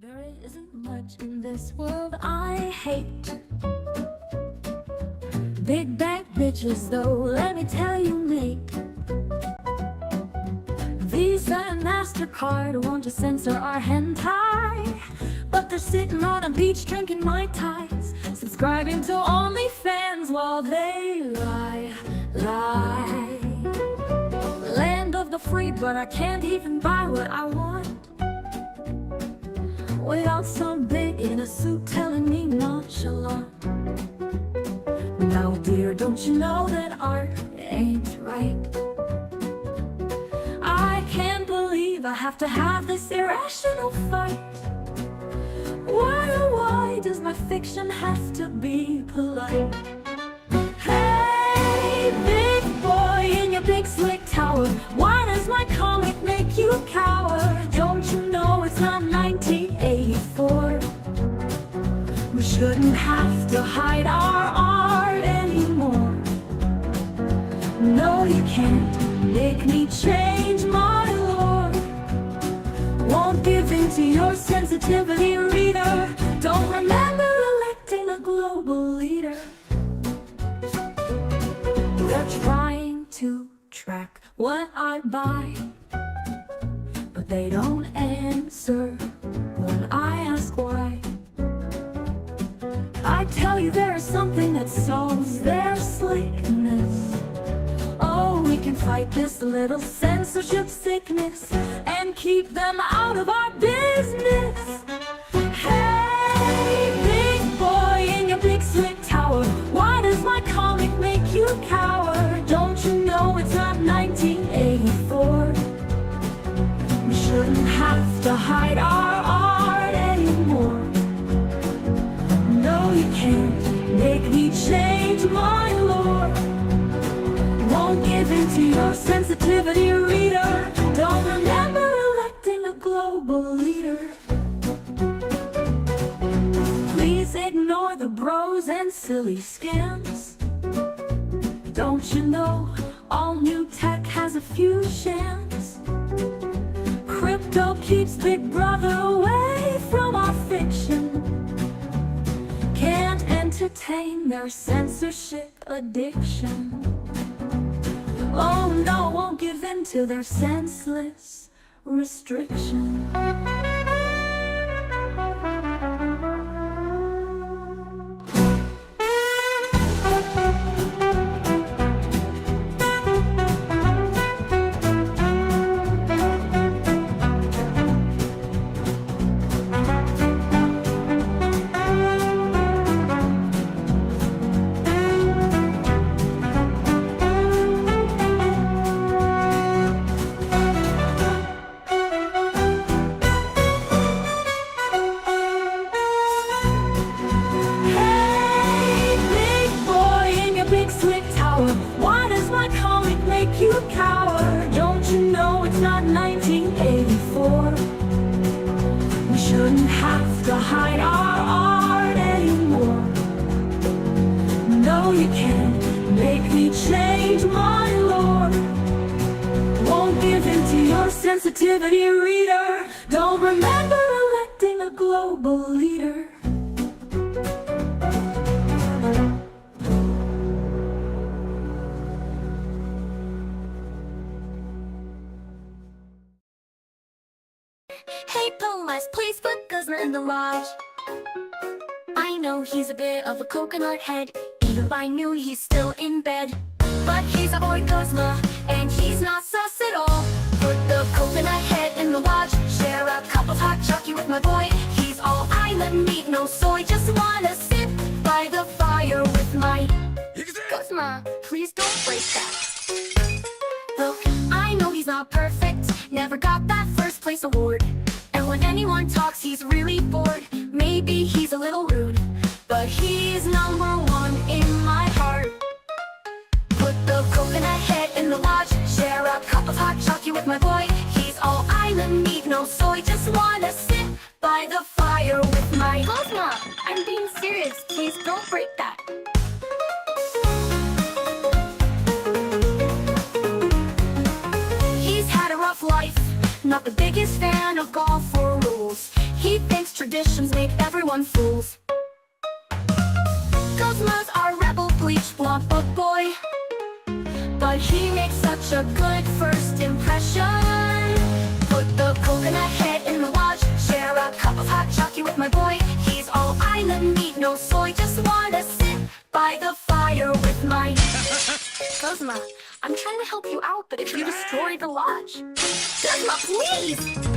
There isn't much in this world I hate. Big bag bitches though, let me tell you, mate. Visa and MasterCard want to censor our hentai, but they're sitting on a beach drinking Mai Tais, subscribing to OnlyFans while they lie. Land of the free, but I can't even buy what I want without some big in a suit telling me nonchalant. Now dear, don't you know that art ain't right? I can't believe I have to have this irrational fight. Why, oh why does my fiction have to be polite? Hey, big boy in your big slick tower, why does my comic make you cower? Don't you know it's not 1984? We shouldn't have to hide our art anymore. No, you can't make me change my lore. Won't give in to your sensitivity, reader. Don't remember electing a global leader. They're trying to track what I buy, but they don't answer when I ask why. I tell you there is something that solves their slickness. Oh, we can fight this little censorship sickness and keep them out of our business. Hey, big boy in your big slick tower, why does my comic make you cower? Don't you know it's not 1984? We shouldn't have to hide our art anymore. No, you can't make me change my lore. Won't give in to your sensitivity, reader. Don't remember electing a global leader. Please ignore the bros and silly scams. Don't you know all new tech has a few shams? Crypto keeps Big Brother away from our fiction. Can't entertain their censorship addiction. Oh no, won't give in to their senseless restriction. Why does my comic make you cower? Don't you know it's not 1984? We shouldn't have to hide our art anymore. No, you can't make me change my lore. Won't give in to your sensitivity, reader. Don't remember electing a global leader. Hey Pumas, please put Guzma in the lodge. I know he's a bit of a coconut head, even by noon he's still in bed. But he's a boy Guzma, and he's not sus at all. Put the coconut head in the lodge, share a cup of hot chocolate with my boy. He's all island meat, no soy, just wanna sit by the fire with my Guzma, please don't break that. Look, I know he's not perfect, never got that first place award. And when anyone talks he's really bored, maybe he's a little rude, but he's number one in my heart. Put the coconut head in the lodge, share a cup of hot chocolate with my boy. He's all island meat, no soy, just wanna sit by the fire with my Guzma, I'm being serious, please don't break that. He's had a rough life, not the biggest fan of golf or rules. He thinks fashions make everyone fools. Cosmo's our rebel bleach blonde boy, but he makes such a good first impression. Put the coconut head in the lodge, share a cup of hot chocolate with my boy. He's all island meat, no soy, just wanna sit by the fire with my Cosmo, I'm trying to help you out, but if you destroy the lodge, Cosmo, please!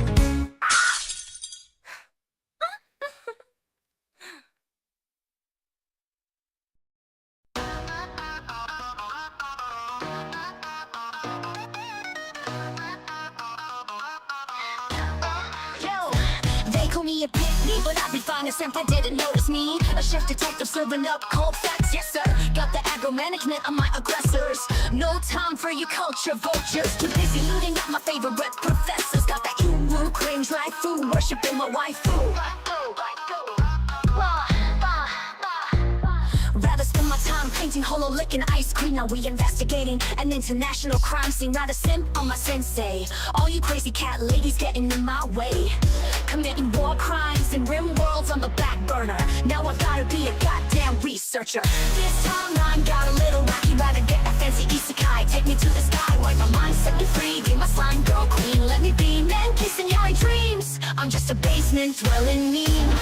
Me a picnic, but I'd be fine if Senpai didn't notice me. A chef detective serving up cold facts, yes sir. Got the aggro management on my aggressors. No time for you culture vultures. Too busy looting up my favorite professors. Got that uru cringe like food, worshiping my waifu. Rather spend my time painting holo licking ice cream. Now we investigating an international crime scene. Rather simp on my sensei. All you crazy cat ladies getting in my way. Committing war crimes and rim worlds on the back burner. Now I gotta be a goddamn researcher. This timeline got a little wacky. Rather get a fancy isekai. Take me to the sky, wipe my mind, set me free. Be my slime girl queen, let me be man kissing yaoi dreams. I'm just a basement dwelling meme.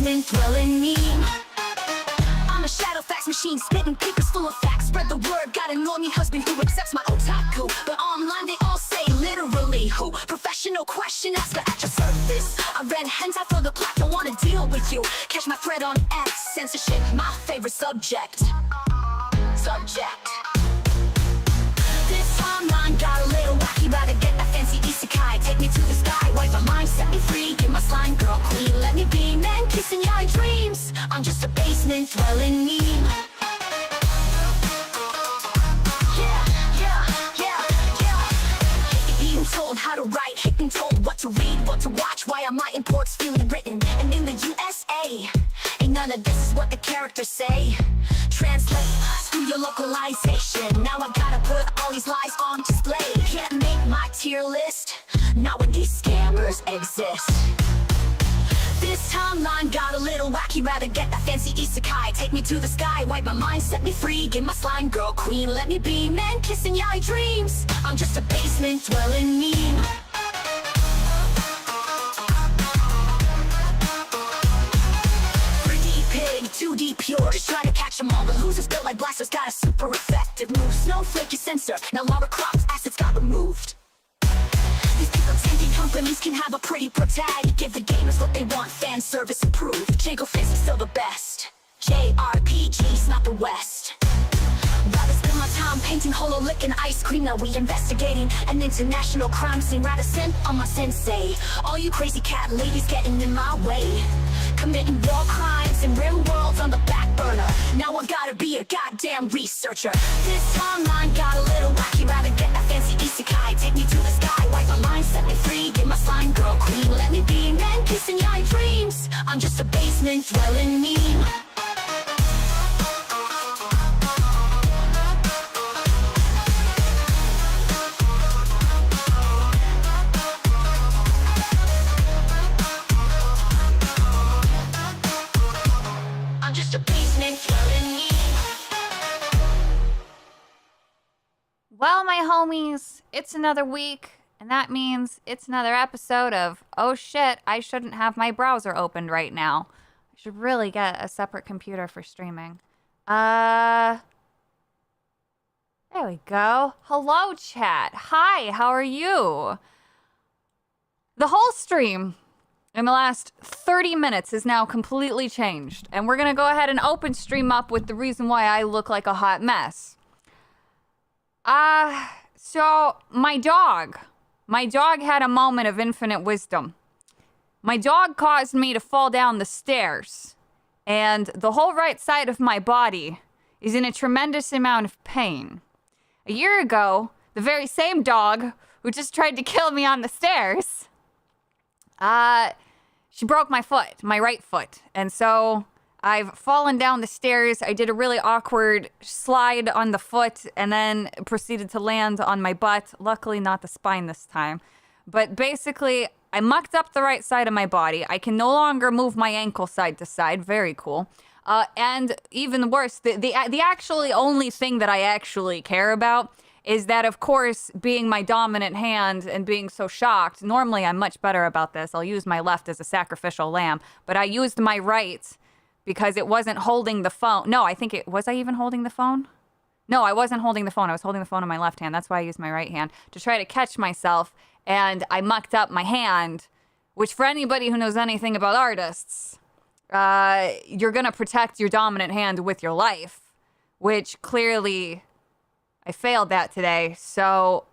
Dwelling meme. I'm a shadow fax machine, spitting papers full of facts. Spread the word, got a normie husband who accepts my otaku. But online they all say literally who. Professional question asker at your service. I read hentai for the plot, don't wanna deal with you. Catch my thread on X, censorship, my favorite subject. This timeline got a little wacky. Rather get a fancy isekai. Take me to the sky, wipe my mind, set me free. Give my slime girl queen, let me be man kissing yaoi dreams. I'm just a basement dwelling meme. Being told how to write, being told what to read, what to watch. Why are my imports feeling written? And in the USA, ain't none of this is what the characters say. Translate, screw your localization. Now I gotta put all these lies on display. Can't make my tier list, not when these scammers exist. This timeline got a little wacky. Rather get a fancy isekai. Take me to the sky, wipe my mind, set me free. Give my slime girl queen, let me be man kissing yaoi dreams. I'm just a basement dwelling meme. Pig, 2D pure, just try to catch them all. But losers built like blasters, got a super effective move. Snowflake is censor, now Lara Croft's assets got removed. These people thinking companies can have a pretty pro tag. Give the gamers what they want, fan service approved. Jago Fizz is still the best. JRPG's not the West. Rather spend my time painting holo licking ice cream. Now we investigating an international crime scene. Rather simp on my sensei. All you crazy cat ladies getting in my way. Committing war crimes and rim worlds on the back burner. Now I gotta be a goddamn researcher. This timeline got a little wacky. Rather get a fancy isekai. Take me to the sky, wipe my mind, set me free. Give my slime girl queen, let me be man kissing yaoi dreams. I'm just a basement dwelling meme. Well, my homies, it's another week, and that means it's another episode of, oh shit, I shouldn't have my browser opened right now. I should really get a separate computer for streaming. There we go. Hello, chat. Hi, how are you? The whole stream in the last 30 minutes is now completely changed, and we're gonna go ahead and open stream up with the reason why I look like a hot mess. So my dog had a moment of infinite wisdom. My dog caused me to fall down the stairs, and the whole right side of my body is in a tremendous amount of pain. A year ago, the very same dog who just tried to kill me on the stairs, she broke my foot, my right foot. And so I've fallen down the stairs. I did a really awkward slide on the foot and then proceeded to land on my butt. Luckily, not the spine this time. But basically, I mucked up the right side of my body. I can no longer move my ankle side to side. Very cool. And even worse, the actually only thing that I actually care about is that, of course, being my dominant hand and being so shocked, normally I'm much better about this. I'll use my left as a sacrificial lamb, but I used my right because it wasn't holding the phone. No, was I even holding the phone? No, I wasn't holding the phone. I was holding the phone in my left hand. That's why I used my right hand to try to catch myself, and I mucked up my hand, which for anybody who knows anything about artists, you're going to protect your dominant hand with your life, which clearly I failed that today. So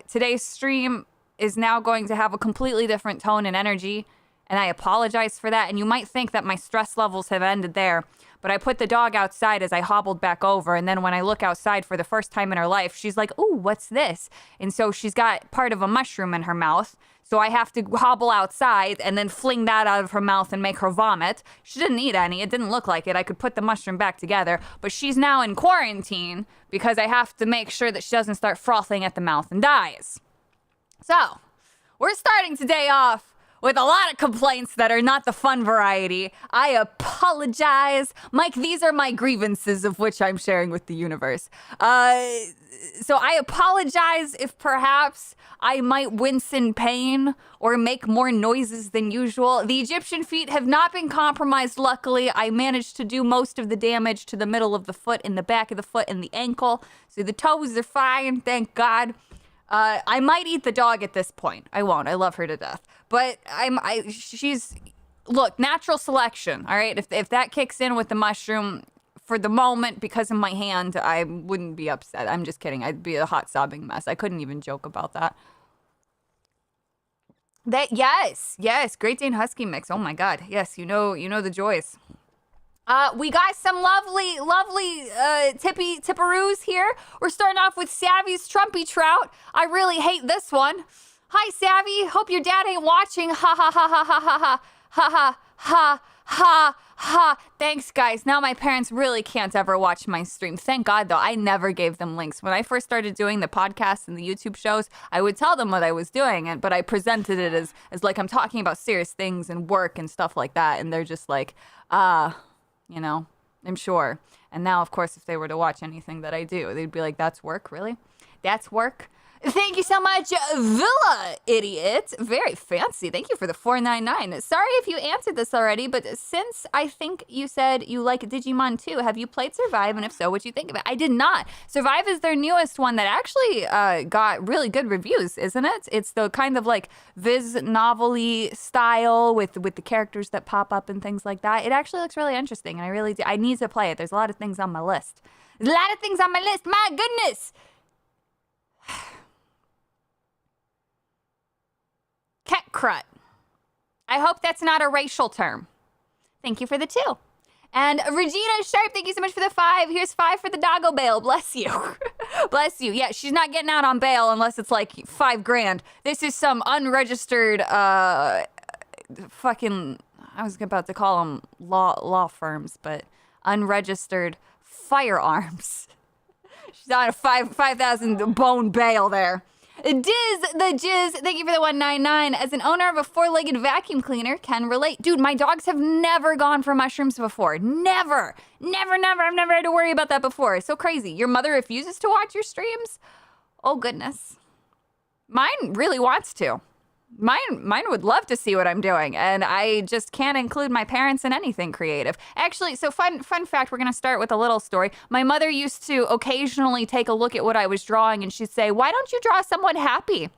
today's stream is now going to have a completely different tone and energy, and I apologize for that. And you might think that my stress levels have ended there, but I put the dog outside as I hobbled back over, and then when I look outside for the first time in her life, she's like, "Ooh, what's this?" And so she's got part of a mushroom in her mouth, so I have to hobble outside and then fling that out of her mouth and make her vomit. She didn't eat any. It didn't look like it. I could put the mushroom back together, but she's now in quarantine because I have to make sure that she doesn't start frothing at the mouth and dies. So, we're starting today off with a lot of complaints that are not the fun variety. I apologize. Mike, these are my grievances of which I'm sharing with the universe. So I apologize if perhaps I might wince in pain or make more noises than usual. The Egyptian feet have not been compromised, luckily. I managed to do most of the damage to the middle of the foot, in the back of the foot, and the ankle. So the toes are fine, thank God. I might eat the dog at this point. I won't. I love her to death. But look, natural selection, all right? If that kicks in with the mushroom, for the moment, because of my hand, I wouldn't be upset. I'm just kidding. I'd be a hot sobbing mess. I couldn't even joke about that. Yes, Great Dane Husky mix. Oh my God. Yes, you know the joys. We got some lovely tipperoos here. We're starting off with Savvy's Trumpy Trout. I really hate this one. Hi, Savvy. Hope your dad ain't watching. Ha ha ha ha ha ha ha ha ha ha ha. Thanks, guys. Now my parents really can't ever watch my stream. Thank God, though. I never gave them links. When I first started doing the podcasts and the YouTube shows, I would tell them what I was doing, but I presented it as like I'm talking about serious things and work and stuff like that, and they're just like, I'm sure. And now, of course, if they were to watch anything that I do, they'd be like, that's work, really? That's work? Thank you so much, Villa Idiot. Very fancy. Thank you for the $4.99. Sorry if you answered this already, but since I think you said you like Digimon too, have you played Survive? And if so, what'd you think of it? I did not. Survive is their newest one that actually got really good reviews, isn't it? It's the kind of like Viz novel-y style with the characters that pop up and things like that. It actually looks really interesting, and I need to play it. There's a lot of things on my list. My goodness. Ketkrut. I hope that's not a racial term. Thank you for the 2. And Regina Sharp, thank you so much for the 5. Here's 5 for the doggo bail. Bless you. Bless you. Yeah, she's not getting out on bail unless it's like $5,000. This is some unregistered, I was about to call them law firms, but unregistered firearms. She's on a 5,000 bone bail there. Diz the Jizz, thank you for the $1.99. As an owner of a 4-legged vacuum cleaner, can relate. Dude, my dogs have never gone for mushrooms before. Never. I've never had to worry about that before. It's so crazy. Your mother refuses to watch your streams? Oh, goodness. Mine really wants to. Mine would love to see what I'm doing, and I just can't include my parents in anything creative. Actually, so fun fact, we're going to start with a little story. My mother used to occasionally take a look at what I was drawing, and she'd say, "Why don't you draw someone happy?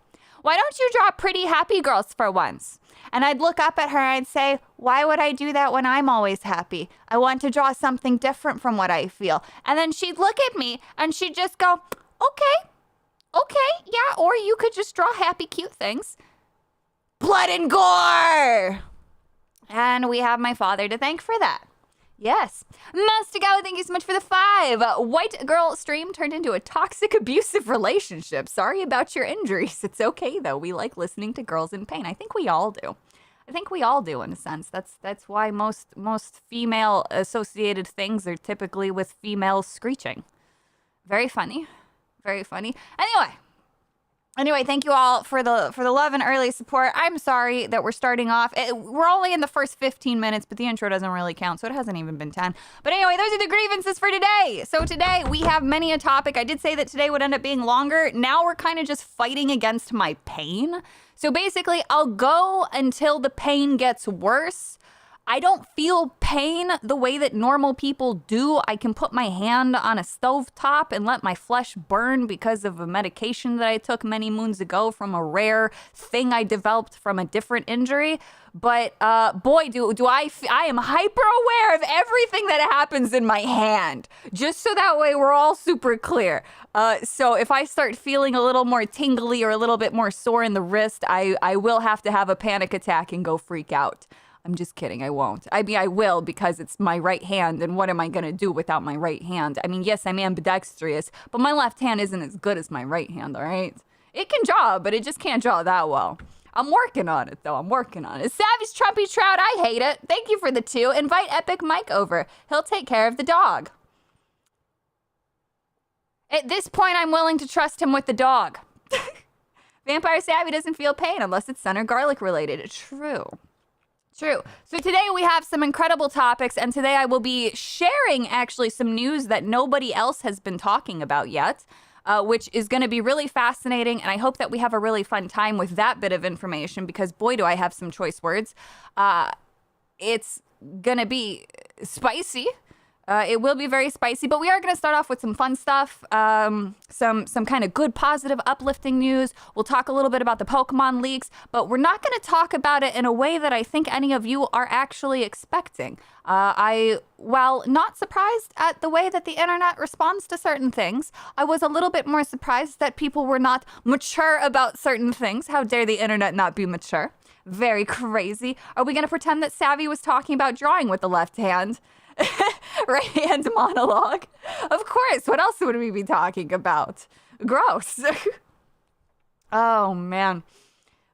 Why don't you draw pretty happy girls for once?" And I'd look up at her and I'd say, "Why would I do that when I'm always happy? I want to draw something different from what I feel." And then she'd look at me and she'd just go, okay, yeah, or you could just draw happy, cute things. Blood and gore! And we have my father to thank for that. Yes. Mastigo, thank you so much for the 5. White girl stream turned into a toxic, abusive relationship. Sorry about your injuries. It's okay, though. We like listening to girls in pain. I think we all do. I think we all do in a sense. That's why most female associated things are typically with females screeching. Very funny. Very funny. Anyway, thank you all for the love and early support. I'm sorry that we're starting off. We're only in the first 15 minutes, but the intro doesn't really count, so it hasn't even been 10. But anyway, those are the grievances for today. So today we have many a topic. I did say that today would end up being longer. Now we're kind of just fighting against my pain. So basically, I'll go until the pain gets worse. I don't feel pain the way that normal people do. I can put my hand on a stovetop and let my flesh burn because of a medication that I took many moons ago from a rare thing I developed from a different injury. But boy, do I am hyper aware of everything that happens in my hand, just so that way we're all super clear. So if I start feeling a little more tingly or a little bit more sore in the wrist, I will have to have a panic attack and go freak out. I'm just kidding. I won't. I mean, I will because it's my right hand. And what am I going to do without my right hand? I mean, yes, I'm ambidextrous, but my left hand isn't as good as my right hand, all right? It can draw, but it just can't draw that well. I'm working on it, though. I'm working on it. Savage Trumpy Trout, I hate it. Thank you for the 2. Invite Epic Mike over. He'll take care of the dog. At this point, I'm willing to trust him with the dog. Vampire Savvy doesn't feel pain unless it's center garlic related. True. So today we have some incredible topics, and today I will be sharing actually some news that nobody else has been talking about yet, which is going to be really fascinating, and I hope that we have a really fun time with that bit of information because boy, do I have some choice words. It's going to be spicy. It will be very spicy, but we are going to start off with some fun stuff, some kind of good, positive, uplifting news. We'll talk a little bit about the Pokémon leaks, but we're not going to talk about it in a way that I think any of you are actually expecting. While not surprised at the way that the internet responds to certain things, I was a little bit more surprised that people were not mature about certain things. How dare the internet not be mature? Very crazy. Are we going to pretend that Savvy was talking about drawing with the left hand? Right hand monologue. Of course. What else would we be talking about? Gross. Oh, man.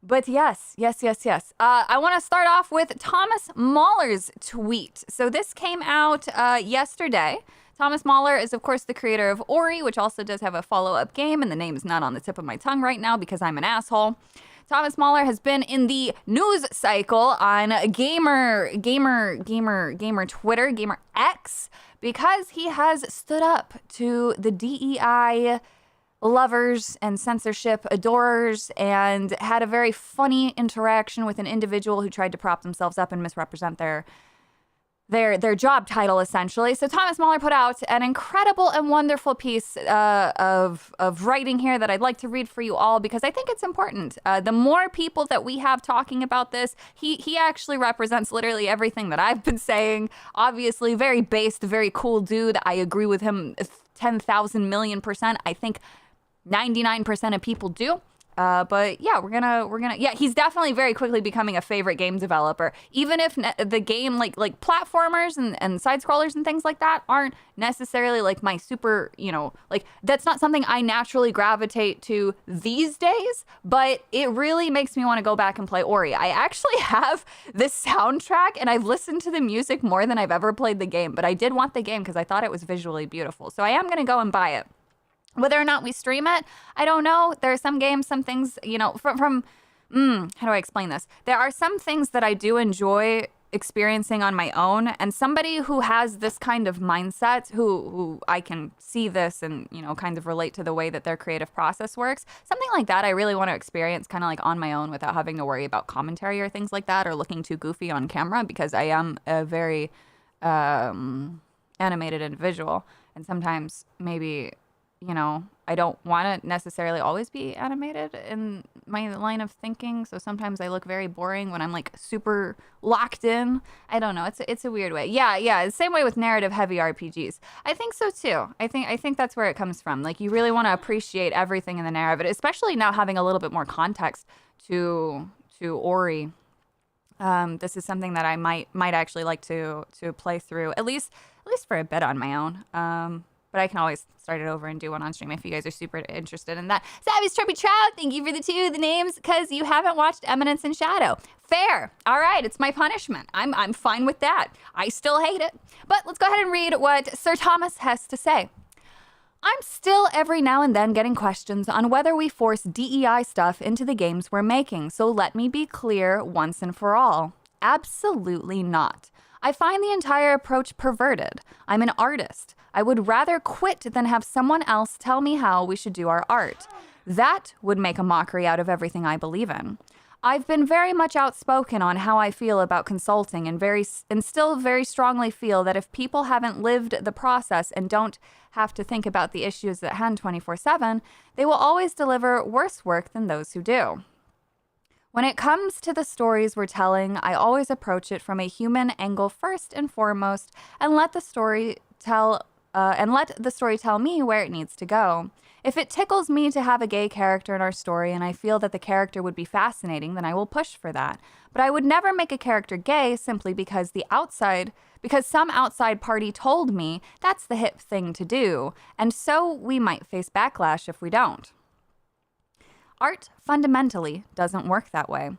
But yes. I want to start off with Thomas Mahler's tweet. So this came out yesterday. Thomas Mahler is, of course, the creator of Ori, which also does have a follow-up game, and the name is not on the tip of my tongue right now because I'm an asshole. Thomas Mahler has been in the news cycle on gamer Twitter, gamer X, because he has stood up to the DEI lovers and censorship adorers and had a very funny interaction with an individual who tried to prop themselves up and misrepresent their job title, essentially. So Thomas Mahler put out an incredible and wonderful piece of writing here that I'd like to read for you all because I think it's important. The more people that we have talking about this, he actually represents literally everything that I've been saying. Obviously, very based, very cool dude. I agree with him 10,000 million %. I think 99% of people do. But yeah, we're gonna, yeah, he's definitely very quickly becoming a favorite game developer. Even if the game, like platformers and side scrollers and things like that aren't necessarily like my super, like that's not something I naturally gravitate to these days, but it really makes me want to go back and play Ori. I actually have this soundtrack and I've listened to the music more than I've ever played the game, but I did want the game because I thought it was visually beautiful. So I am going to go and buy it. Whether or not we stream it, I don't know. There are some games, some things, how do I explain this? There are some things that I do enjoy experiencing on my own, and somebody who has this kind of mindset, who I can see this and, kind of relate to the way that their creative process works, something like that I really want to experience kind of like on my own without having to worry about commentary or things like that or looking too goofy on camera because I am a very animated individual, and sometimes maybe I don't want to necessarily always be animated in my line of thinking. So sometimes I look very boring when I'm like super locked in. I don't know. It's a weird way. Yeah. The same way with narrative heavy RPGs. I think so too. I think that's where it comes from. Like you really want to appreciate everything in the narrative, especially now having a little bit more context to Ori. This is something that I might actually like to play through at least for a bit on my own. But I can always start it over and do one on stream if you guys are super interested in that. Savvy's Chubby Trout, thank you for the names, because you haven't watched Eminence in Shadow. Fair. All right, it's my punishment. I'm fine with that. I still hate it. But let's go ahead and read what Sir Thomas has to say. I'm still every now and then getting questions on whether we force DEI stuff into the games we're making, so let me be clear once and for all. Absolutely not. I find the entire approach perverted. I'm an artist. I would rather quit than have someone else tell me how we should do our art. That would make a mockery out of everything I believe in. I've been very much outspoken on how I feel about consulting and still very strongly feel that if people haven't lived the process and don't have to think about the issues at hand 24/7, they will always deliver worse work than those who do. When it comes to the stories we're telling, I always approach it from a human angle first and foremost, and let the story tell me where it needs to go. If it tickles me to have a gay character in our story and I feel that the character would be fascinating, then I will push for that. But I would never make a character gay simply because some outside party told me that's the hip thing to do, and so we might face backlash if we don't. Art fundamentally doesn't work that way.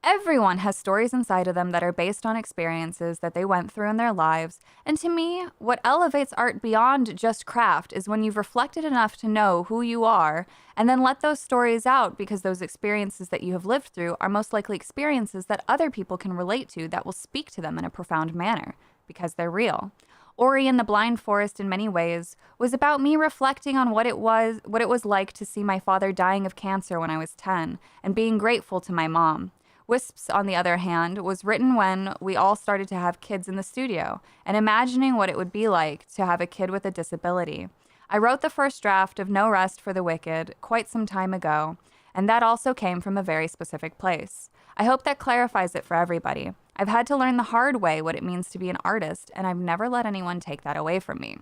Everyone has stories inside of them that are based on experiences that they went through in their lives, and to me, what elevates art beyond just craft is when you've reflected enough to know who you are, and then let those stories out because those experiences that you have lived through are most likely experiences that other people can relate to that will speak to them in a profound manner, because they're real. Ori and the Blind Forest in many ways was about me reflecting on what it was like to see my father dying of cancer when I was 10, and being grateful to my mom. Wisps, on the other hand, was written when we all started to have kids in the studio, and imagining what it would be like to have a kid with a disability. I wrote the first draft of No Rest for the Wicked quite some time ago, and that also came from a very specific place. I hope that clarifies it for everybody. I've had to learn the hard way what it means to be an artist, and I've never let anyone take that away from me.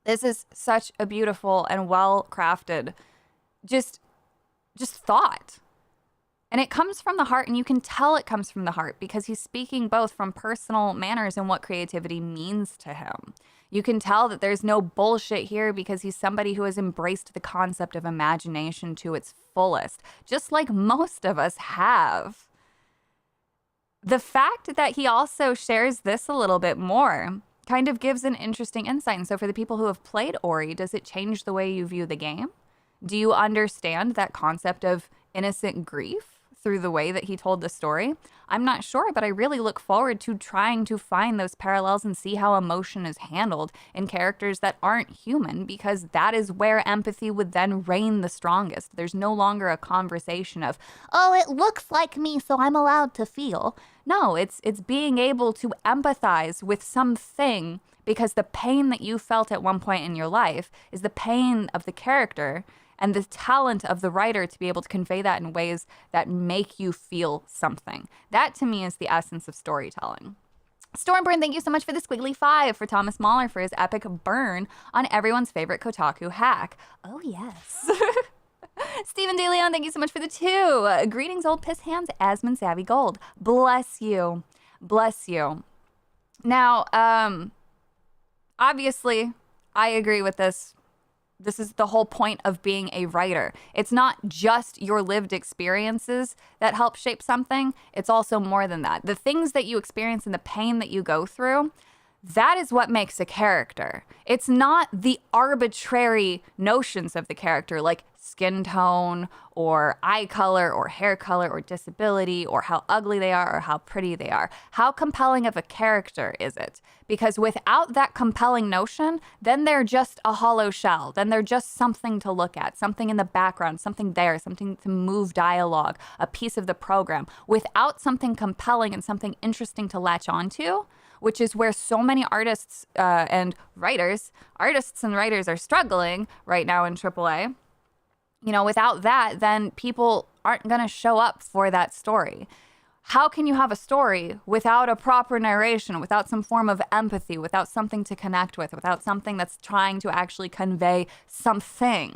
This is such a beautiful and well-crafted just thought. And it comes from the heart, and you can tell it comes from the heart because he's speaking both from personal manners and what creativity means to him. You can tell that there's no bullshit here because he's somebody who has embraced the concept of imagination to its fullest, just like most of us have. The fact that he also shares this a little bit more kind of gives an interesting insight. And so for the people who have played Ori, does it change the way you view the game? Do you understand that concept of innocent grief through the way that he told the story? I'm not sure, but I really look forward to trying to find those parallels and see how emotion is handled in characters that aren't human, because that is where empathy would then reign the strongest. There's no longer a conversation of, oh, it looks like me, so I'm allowed to feel. No, it's being able to empathize with something because the pain that you felt at one point in your life is the pain of the character, and the talent of the writer to be able to convey that in ways that make you feel something. That, to me, is the essence of storytelling. Stormburn, thank you so much for the squiggly 5, for Thomas Mahler for his epic burn on everyone's favorite Kotaku hack. Oh, yes. Stephen DeLeon, thank you so much for the 2. Greetings, old piss hands, Asmund Savvy Gold. Bless you. Bless you. Now, obviously, I agree with this. This is the whole point of being a writer. It's not just your lived experiences that help shape something. It's also more than that. The things that you experience and the pain that you go through, that is what makes a character. It's not the arbitrary notions of the character, like skin tone or eye color or hair color or disability or how ugly they are or how pretty they are. How compelling of a character is it? Because without that compelling notion, then they're just a hollow shell. Then they're just something to look at, something in the background, something there, something to move dialogue, a piece of the program. Without something compelling and something interesting to latch onto, which is where so many artists and writers are struggling right now in AAA. You know, without that, then people aren't going to show up for that story. How can you have a story without a proper narration, without some form of empathy, without something to connect with, without something that's trying to actually convey something?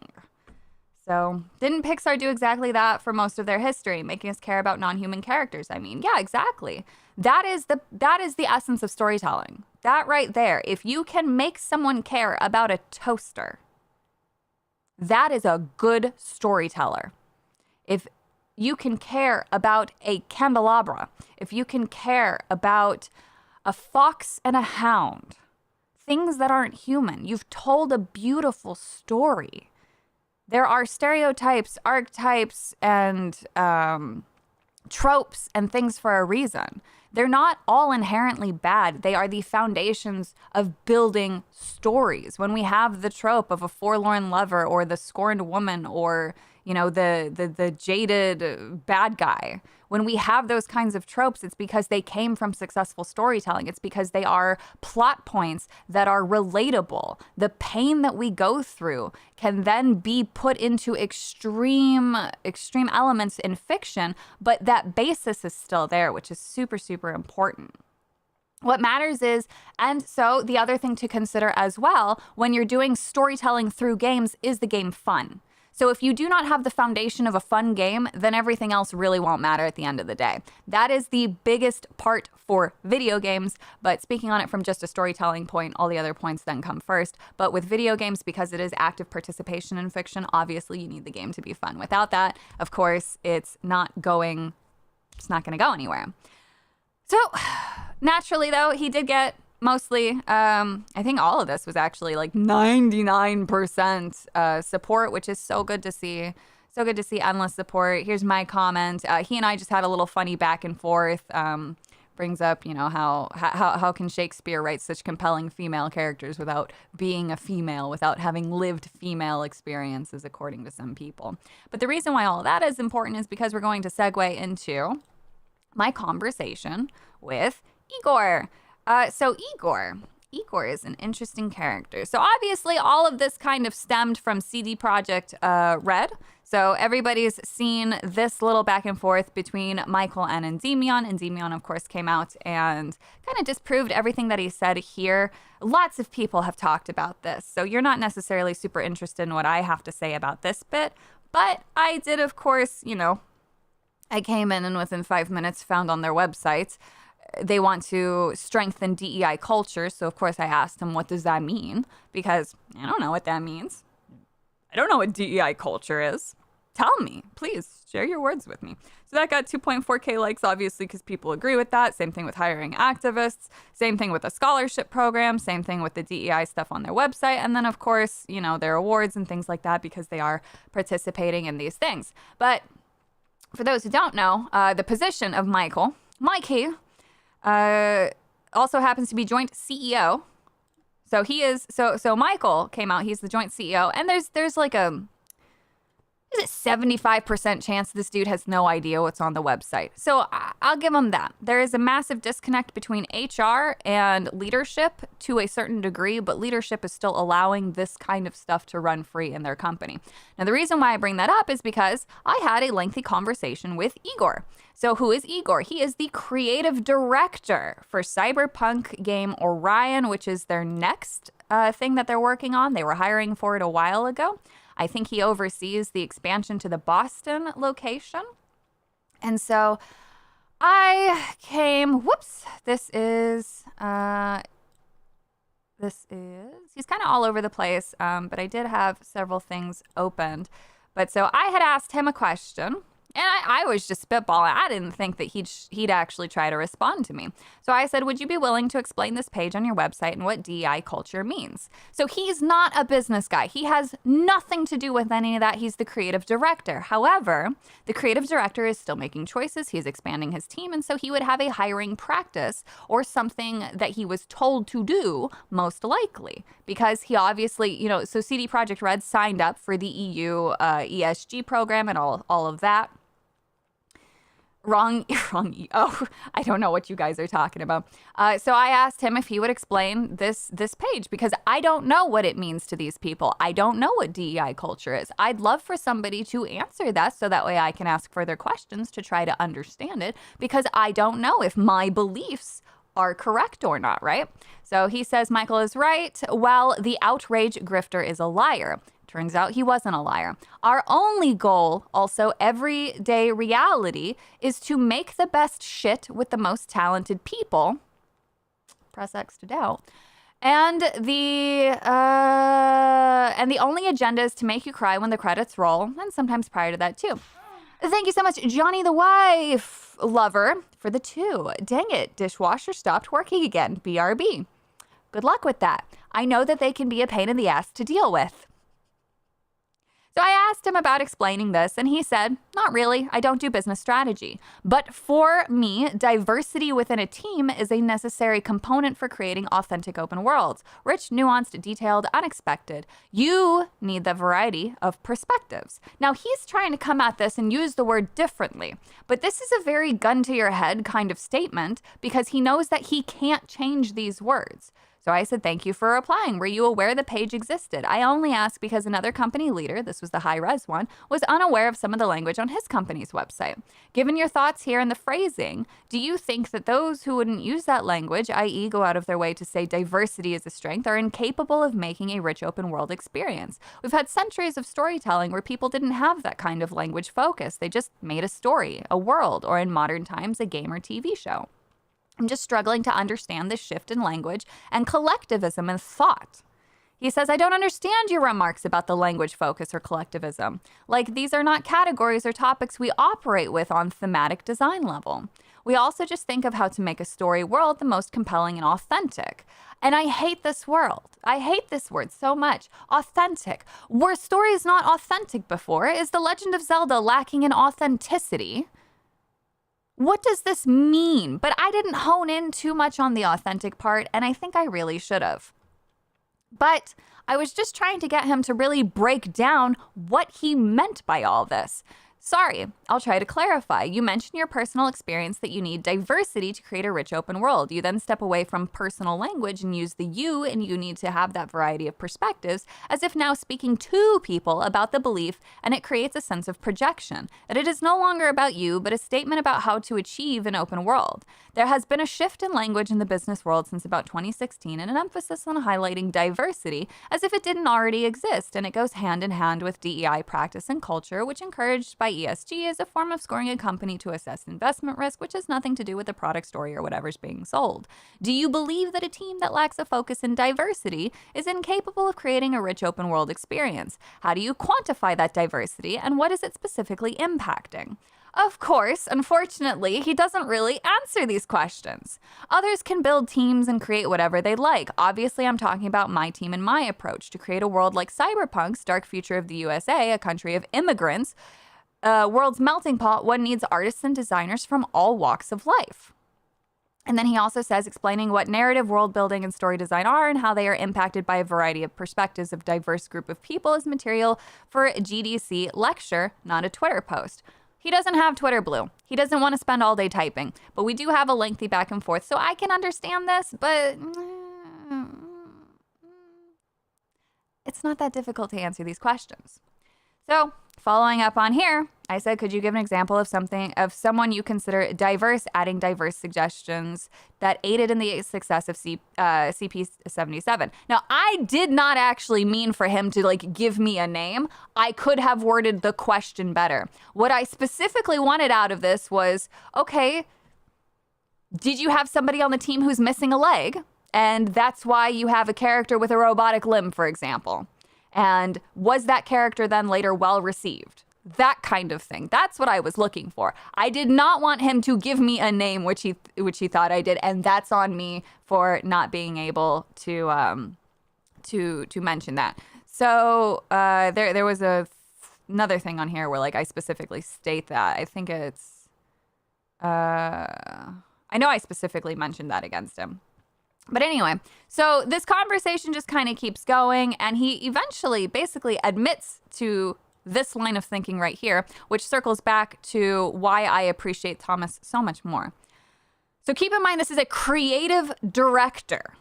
So didn't Pixar do exactly that for most of their history, making us care about non-human characters? I mean, yeah, exactly. That is the essence of storytelling. that right there, if you can make someone care about a toaster, that is a good storyteller. If you can care about a candelabra, if you can care about a fox and a hound, things that aren't human, you've told a beautiful story. There are stereotypes, archetypes, and tropes and things for a reason. They're not all inherently bad. They are the foundations of building stories. When we have the trope of a forlorn lover or the scorned woman or, you know, the jaded bad guy, when we have those kinds of tropes, it's because they came from successful storytelling. It's because they are plot points that are relatable. The pain that we go through can then be put into extreme elements in fiction, but that basis is still there, which is super, super important. What matters is, and so the other thing to consider as well, when you're doing storytelling through games, is the game fun? So if you do not have the foundation of a fun game, then everything else really won't matter at the end of the day. That is the biggest part for video games, but speaking on it from just a storytelling point, all the other points then come first. But with video games, because it is active participation in fiction, obviously you need the game to be fun. Without that, of course, it's not going to go anywhere. So naturally, though, he did get mostly, I think all of this was actually like 99% support, which is so good to see. So good to see endless support. Here's my comment. He and I just had a little funny back and forth. Brings up, you know, how can Shakespeare write such compelling female characters without being a female, without having lived female experiences, according to some people. But the reason why all of that is important is because we're going to segue into my conversation with Igor. So Igor is an interesting character. So obviously all of this kind of stemmed from CD Projekt Red. So everybody's seen this little back and forth between Michael and Endymion. Endymion, of course, came out and kind of disproved everything that he said here. Lots of people have talked about this. So you're not necessarily super interested in what I have to say about this bit. But I did, of course, you know, I came in and within 5 minutes found on their website they want to strengthen DEI culture. So, of course, I asked him, what does that mean? Because I don't know what that means. I don't know what DEI culture is. Tell me, please share your words with me. So that got 2.4K likes, obviously, because people agree with that. Same thing with hiring activists. Same thing with the scholarship program. Same thing with the DEI stuff on their website. And then, of course, you know, their awards and things like that because they are participating in these things. But for those who don't know, the position of Mikey, also happens to be joint CEO. So he is, so Michael came out, he's the joint CEO, and there's like is it 75% chance this dude has no idea what's on the website. So I'll give him that. There is a massive disconnect between HR and leadership to a certain degree, but leadership is still allowing this kind of stuff to run free in their company. Now, the reason why I bring that up is because I had a lengthy conversation with Igor. So who is Igor? He is the creative director for cyberpunk game Orion, which is their next thing that they're working on. They were hiring for it a while ago. I think he oversees the expansion to the Boston location. And so I came, he's kind of all over the place, but I did have several things opened. But so I had asked him a question. And I was just spitballing. I didn't think that he'd actually try to respond to me. So I said, would you be willing to explain this page on your website and what DEI culture means? So he's not a business guy. He has nothing to do with any of that. He's the creative director. However, the creative director is still making choices. He's expanding his team. And so he would have a hiring practice or something that he was told to do, most likely, because he obviously, you know, so CD Projekt Red signed up for the EU ESG program and all of that. Wrong. Oh, I don't know what you guys are talking about. So I asked him if he would explain this page because I don't know what it means to these people. I don't know what DEI culture is. I'd love for somebody to answer that so that way I can ask further questions to try to understand it because I don't know if my beliefs are correct or not, right? So he says Michael is right. Well, the outrage grifter is a liar. Turns out he wasn't a liar. Our only goal, also everyday reality, is to make the best shit with the most talented people Press X to doubt. And the only agenda is to make you cry when the credits roll, and sometimes prior to that too. Thank you so much, Johnny the Wife Lover, for the 2. Dang it, dishwasher stopped working again. BRB. Good luck with that. I know that they can be a pain in the ass to deal with. So I asked him about explaining this, and he said, not really, I don't do business strategy. But for me, diversity within a team is a necessary component for creating authentic open worlds. Rich, nuanced, detailed, unexpected. You need the variety of perspectives. Now, he's trying to come at this and use the word differently. But this is a very gun to your head kind of statement because he knows that he can't change these words. So I said, thank you for replying. Were you aware the page existed? I only ask because another company leader, this was the high-res one, was unaware of some of the language on his company's website. Given your thoughts here and the phrasing, do you think that those who wouldn't use that language, i.e. go out of their way to say diversity is a strength, are incapable of making a rich open world experience? We've had centuries of storytelling where people didn't have that kind of language focus. They just made a story, a world, or in modern times, a game or TV show. I'm just struggling to understand this shift in language and collectivism and thought. He says, I don't understand your remarks about the language focus or collectivism. Like, these are not categories or topics we operate with on thematic design level. We also just think of how to make a story world the most compelling and authentic. And I hate this world. I hate this word so much. Authentic. Were stories not authentic before? Is The Legend of Zelda lacking in authenticity? What does this mean? But I didn't hone in too much on the authentic part, and I think I really should have. But I was just trying to get him to really break down what he meant by all this. Sorry, I'll try to clarify. You mentioned your personal experience that you need diversity to create a rich open world. You then step away from personal language and use the you, and you need to have that variety of perspectives, as if now speaking to people about the belief, and it creates a sense of projection, that it is no longer about you, but a statement about how to achieve an open world. There has been a shift in language in the business world since about 2016, and an emphasis on highlighting diversity as if it didn't already exist, and it goes hand in hand with DEI practice and culture, which encouraged by ESG is a form of scoring a company to assess investment risk, which has nothing to do with the product story or whatever's being sold. Do you believe that a team that lacks a focus in diversity is incapable of creating a rich open world experience? How do you quantify that diversity, and what is it specifically impacting? Of course, unfortunately, he doesn't really answer these questions. Others can build teams and create whatever they like. Obviously, I'm talking about my team and my approach to create a world like Cyberpunk's Dark Future of the USA, a country of immigrants, world's melting pot. One needs artists and designers from all walks of life. And then he also says, explaining what narrative, world building, and story design are and how they are impacted by a variety of perspectives of diverse group of people is material for a GDC lecture, not a Twitter post. He doesn't have Twitter blue. He doesn't want to spend all day typing. But we do have a lengthy back and forth, so I can understand this, but it's not that difficult to answer these questions. So, following up on here, I said, could you give an example of someone you consider diverse, adding diverse suggestions that aided in the success of CP77? Now, I did not actually mean for him to give me a name. I could have worded the question better. What I specifically wanted out of this was, okay, did you have somebody on the team who's missing a leg? And that's why you have a character with a robotic limb, for example. And was that character then later well received? That kind of thing. That's what I was looking for. I did not want him to give me a name, which he thought I did, and that's on me for not being able to mention that. So there was another thing on here where I specifically state that. I think it's I know I specifically mentioned that against him. But anyway, so this conversation just kind of keeps going, and he eventually basically admits to this line of thinking right here, which circles back to why I appreciate Thomas so much more. So keep in mind, this is a creative director.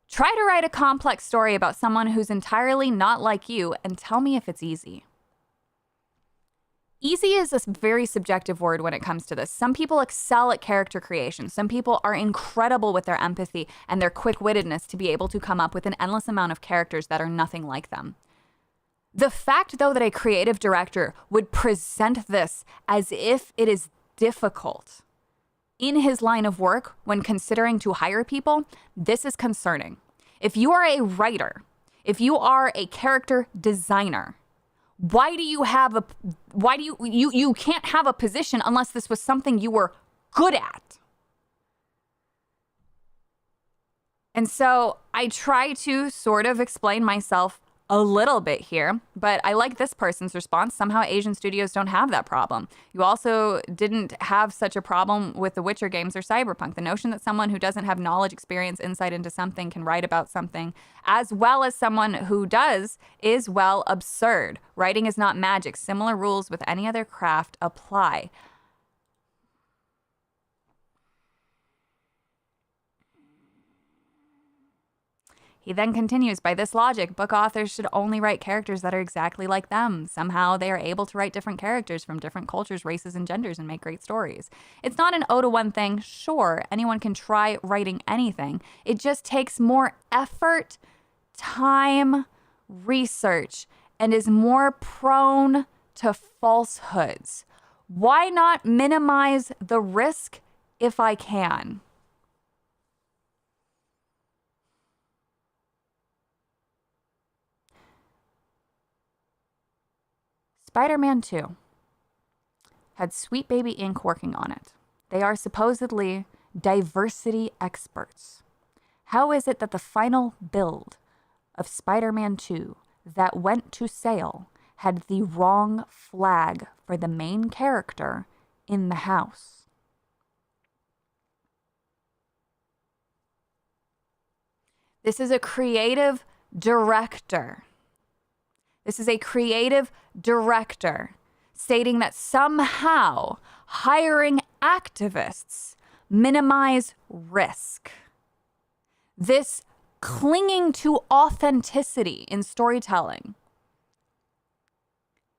Try to write a complex story about someone who's entirely not like you, and tell me if it's easy. Easy is a very subjective word when it comes to this. Some people excel at character creation. Some people are incredible with their empathy and their quick-wittedness to be able to come up with an endless amount of characters that are nothing like them. The fact, though, that a creative director would present this as if it is difficult in his line of work when considering to hire people, this is concerning. If you are a writer, if you are a character designer, why do you have you can't have a position unless this was something you were good at? And so I try to sort of explain myself a little bit here, but I like this person's response. Somehow Asian studios don't have that problem. You also didn't have such a problem with the Witcher games or Cyberpunk. The notion that someone who doesn't have knowledge, experience, insight into something can write about something as well as someone who does is, well, absurd. Writing is not magic. Similar rules with any other craft apply. He then continues, by this logic, book authors should only write characters that are exactly like them. Somehow they are able to write different characters from different cultures, races, and genders and make great stories. It's not an 0-to-1 thing. Sure, anyone can try writing anything. It just takes more effort, time, research, and is more prone to falsehoods. Why not minimize the risk if I can? Spider-Man 2 had Sweet Baby Inc. working on it. They are supposedly diversity experts. How is it that the final build of Spider-Man 2 that went to sale had the wrong flag for the main character in the house? This is a creative director. This is a creative director stating that somehow hiring activists minimize risk. This clinging to authenticity in storytelling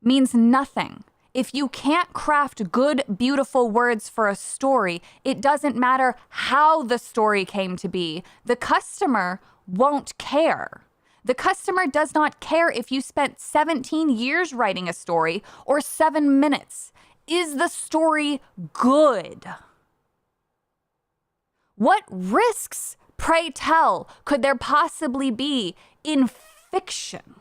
means nothing. If you can't craft good, beautiful words for a story, it doesn't matter how the story came to be. The customer won't care. The customer does not care if you spent 17 years writing a story or 7 minutes. Is the story good? What risks, pray tell, could there possibly be in fiction?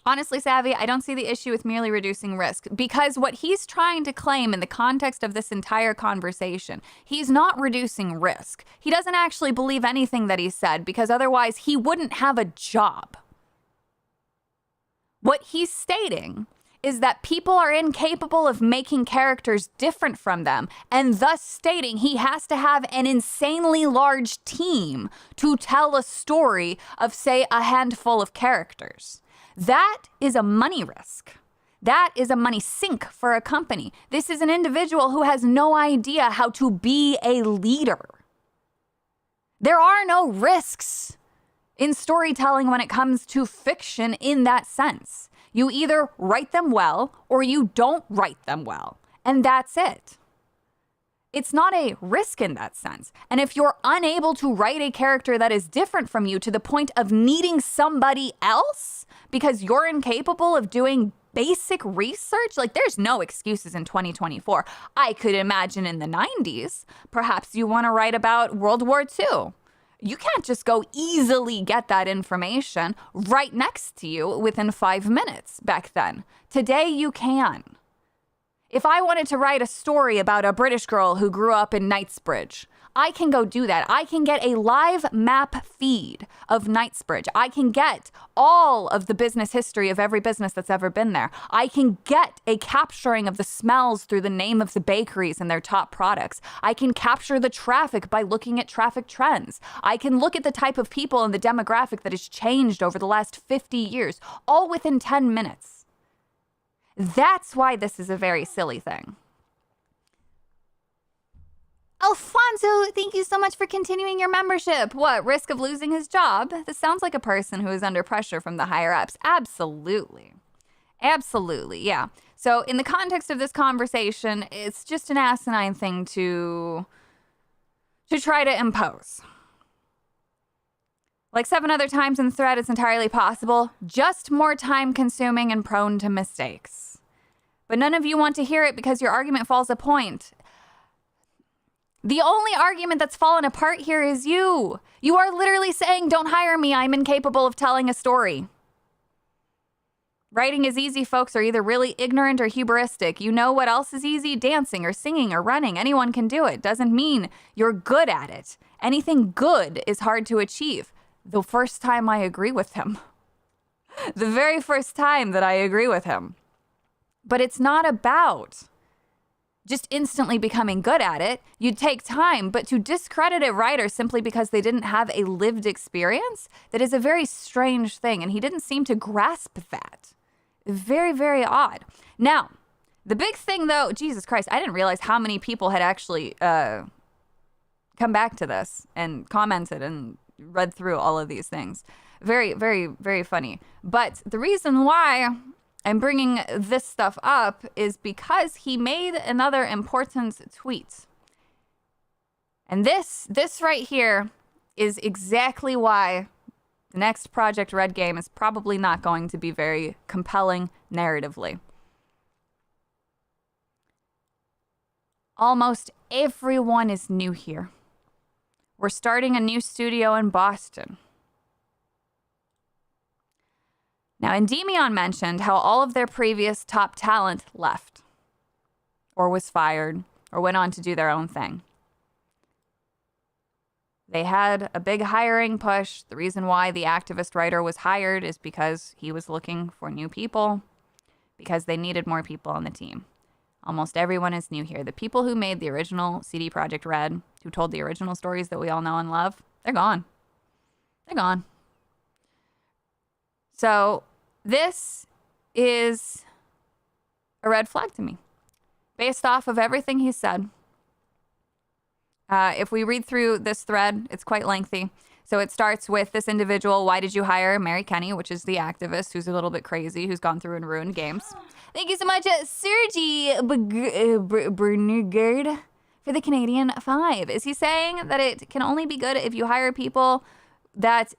Honestly, Savvy, I don't see the issue with merely reducing risk, because what he's trying to claim in the context of this entire conversation, he's not reducing risk. He doesn't actually believe anything that he said, because otherwise he wouldn't have a job. What he's stating is that people are incapable of making characters different from them, and thus stating he has to have an insanely large team to tell a story of, say, a handful of characters. That is a money risk. That is a money sink for a company. This is an individual who has no idea how to be a leader. There are no risks in storytelling when it comes to fiction in that sense. You either write them well or you don't write them well, and that's it. It's not a risk in that sense. And if you're unable to write a character that is different from you to the point of needing somebody else because you're incapable of doing basic research, like, there's no excuses in 2024. I could imagine in the 90s, perhaps you want to write about World War II. You can't just go easily get that information right next to you within 5 minutes back then. Today you can. If I wanted to write a story about a British girl who grew up in Knightsbridge, I can go do that. I can get a live map feed of Knightsbridge. I can get all of the business history of every business that's ever been there. I can get a capturing of the smells through the name of the bakeries and their top products. I can capture the traffic by looking at traffic trends. I can look at the type of people and the demographic that has changed over the last 50 years, all within 10 minutes. That's why this is a very silly thing. Alfonso, thank you so much for continuing your membership. What, risk of losing his job? This sounds like a person who is under pressure from the higher ups. Absolutely. Absolutely, yeah. So in the context of this conversation, it's just an asinine thing to try to impose. Like 7 other times in the thread, it's entirely possible, just more time consuming and prone to mistakes. But none of you want to hear it because your argument falls apart. The only argument that's fallen apart here is you. You are literally saying, don't hire me. I'm incapable of telling a story. Writing is easy, folks are either really ignorant or hubristic. You know what else is easy? Dancing or singing or running. Anyone can do it. Doesn't mean you're good at it. Anything good is hard to achieve. The first time I agree with him. The very first time that I agree with him. But it's not about just instantly becoming good at it. You take time, but to discredit a writer simply because they didn't have a lived experience, that is a very strange thing. And he didn't seem to grasp that. Very, very odd. Now, the big thing though, Jesus Christ, I didn't realize how many people had actually come back to this and commented and read through all of these things. Very, very, very funny. But the reason why I'm bringing this stuff up is because he made another important tweet. And this right here is exactly why the next Project Red game is probably not going to be very compelling narratively. Almost everyone is new here. We're starting a new studio in Boston. Now, Endymion mentioned how all of their previous top talent left, or was fired, or went on to do their own thing. They had a big hiring push. The reason why the activist writer was hired is because he was looking for new people, because they needed more people on the team. Almost everyone is new here. The people who made the original CD Projekt Red, who told the original stories that we all know and love, they're gone. They're gone. So this is a red flag to me, based off of everything he said. If we read through this thread, it's quite lengthy. So it starts with this individual, why did you hire Mary Kenny, which is the activist who's a little bit crazy, who's gone through and ruined games. Thank you so much, Sergi Bernigard, for the Canadian 5. Is he saying that it can only be good if you hire people that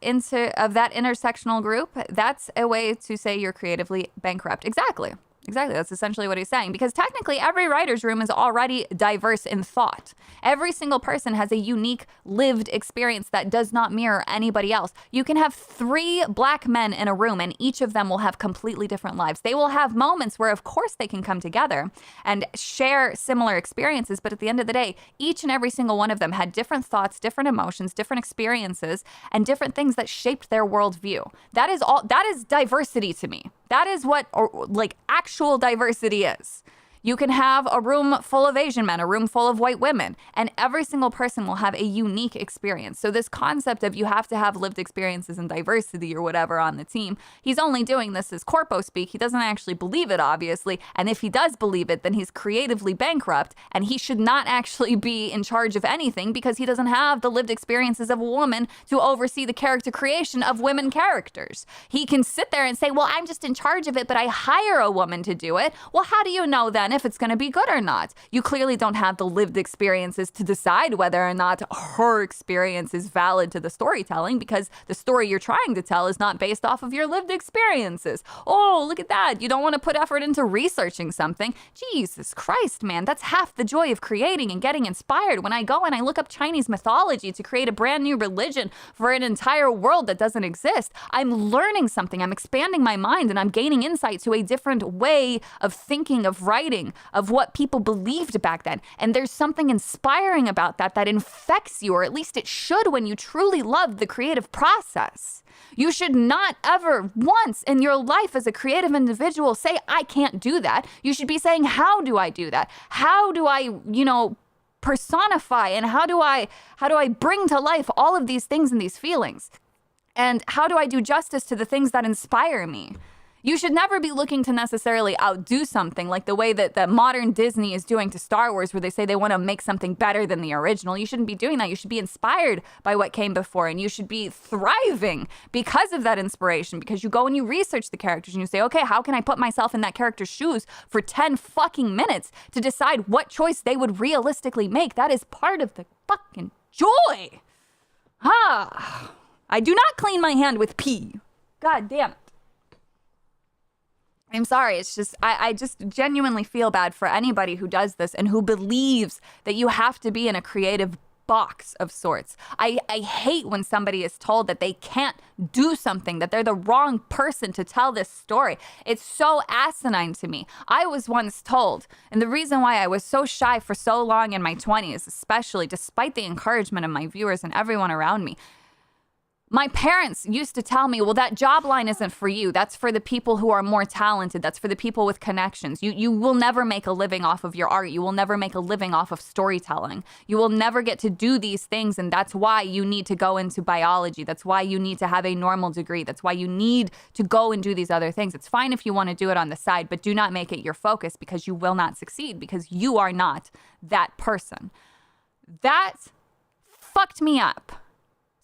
of that intersectional group? That's a way to say you're creatively bankrupt. Exactly. Exactly. That's essentially what he's saying. Because technically, every writer's room is already diverse in thought. Every single person has a unique lived experience that does not mirror anybody else. You can have 3 black men in a room, and each of them will have completely different lives. They will have moments where, of course, they can come together and share similar experiences. But at the end of the day, each and every single one of them had different thoughts, different emotions, different experiences, and different things that shaped their worldview. That is all. That is diversity to me. That is what actual diversity is. You can have a room full of Asian men, a room full of white women, and every single person will have a unique experience. So this concept of you have to have lived experiences and diversity or whatever on the team, he's only doing this as corpo speak. He doesn't actually believe it, obviously. And if he does believe it, then he's creatively bankrupt, and he should not actually be in charge of anything because he doesn't have the lived experiences of a woman to oversee the character creation of women characters. He can sit there and say, well, I'm just in charge of it, but I hire a woman to do it. Well, how do you know then if it's going to be good or not? You clearly don't have the lived experiences to decide whether or not her experience is valid to the storytelling, because the story you're trying to tell is not based off of your lived experiences. Oh, look at that. You don't want to put effort into researching something. Jesus Christ, man, that's half the joy of creating and getting inspired. When I go and I look up Chinese mythology to create a brand new religion for an entire world that doesn't exist, I'm learning something. I'm expanding my mind, and I'm gaining insight to a different way of thinking, of writing, of what people believed back then. And there's something inspiring about that that infects you, or at least it should when you truly love the creative process. You should not ever once in your life as a creative individual say, I can't do that. You should be saying, how do I do that? How do I, personify, and how do I bring to life all of these things and these feelings? And how do I do justice to the things that inspire me? You should never be looking to necessarily outdo something like the way that modern Disney is doing to Star Wars, where they say they want to make something better than the original. You shouldn't be doing that. You should be inspired by what came before, and you should be thriving because of that inspiration, because you go and you research the characters and you say, okay, how can I put myself in that character's shoes for 10 fucking minutes to decide what choice they would realistically make? That is part of the fucking joy. I do not clean my hand with pee. God damn it. I'm sorry. It's just, I just genuinely feel bad for anybody who does this and who believes that you have to be in a creative box of sorts. I hate when somebody is told that they can't do something, that they're the wrong person to tell this story. It's so asinine to me. I was once told, and the reason why I was so shy for so long in my 20s, especially despite the encouragement of my viewers and everyone around me, my parents used to tell me, well, that job line isn't for you. That's for the people who are more talented. That's for the people with connections. You will never make a living off of your art. You will never make a living off of storytelling. You will never get to do these things. And that's why you need to go into biology. That's why you need to have a normal degree. That's why you need to go and do these other things. It's fine if you want to do it on the side, but do not make it your focus, because you will not succeed, because you are not that person. That fucked me up.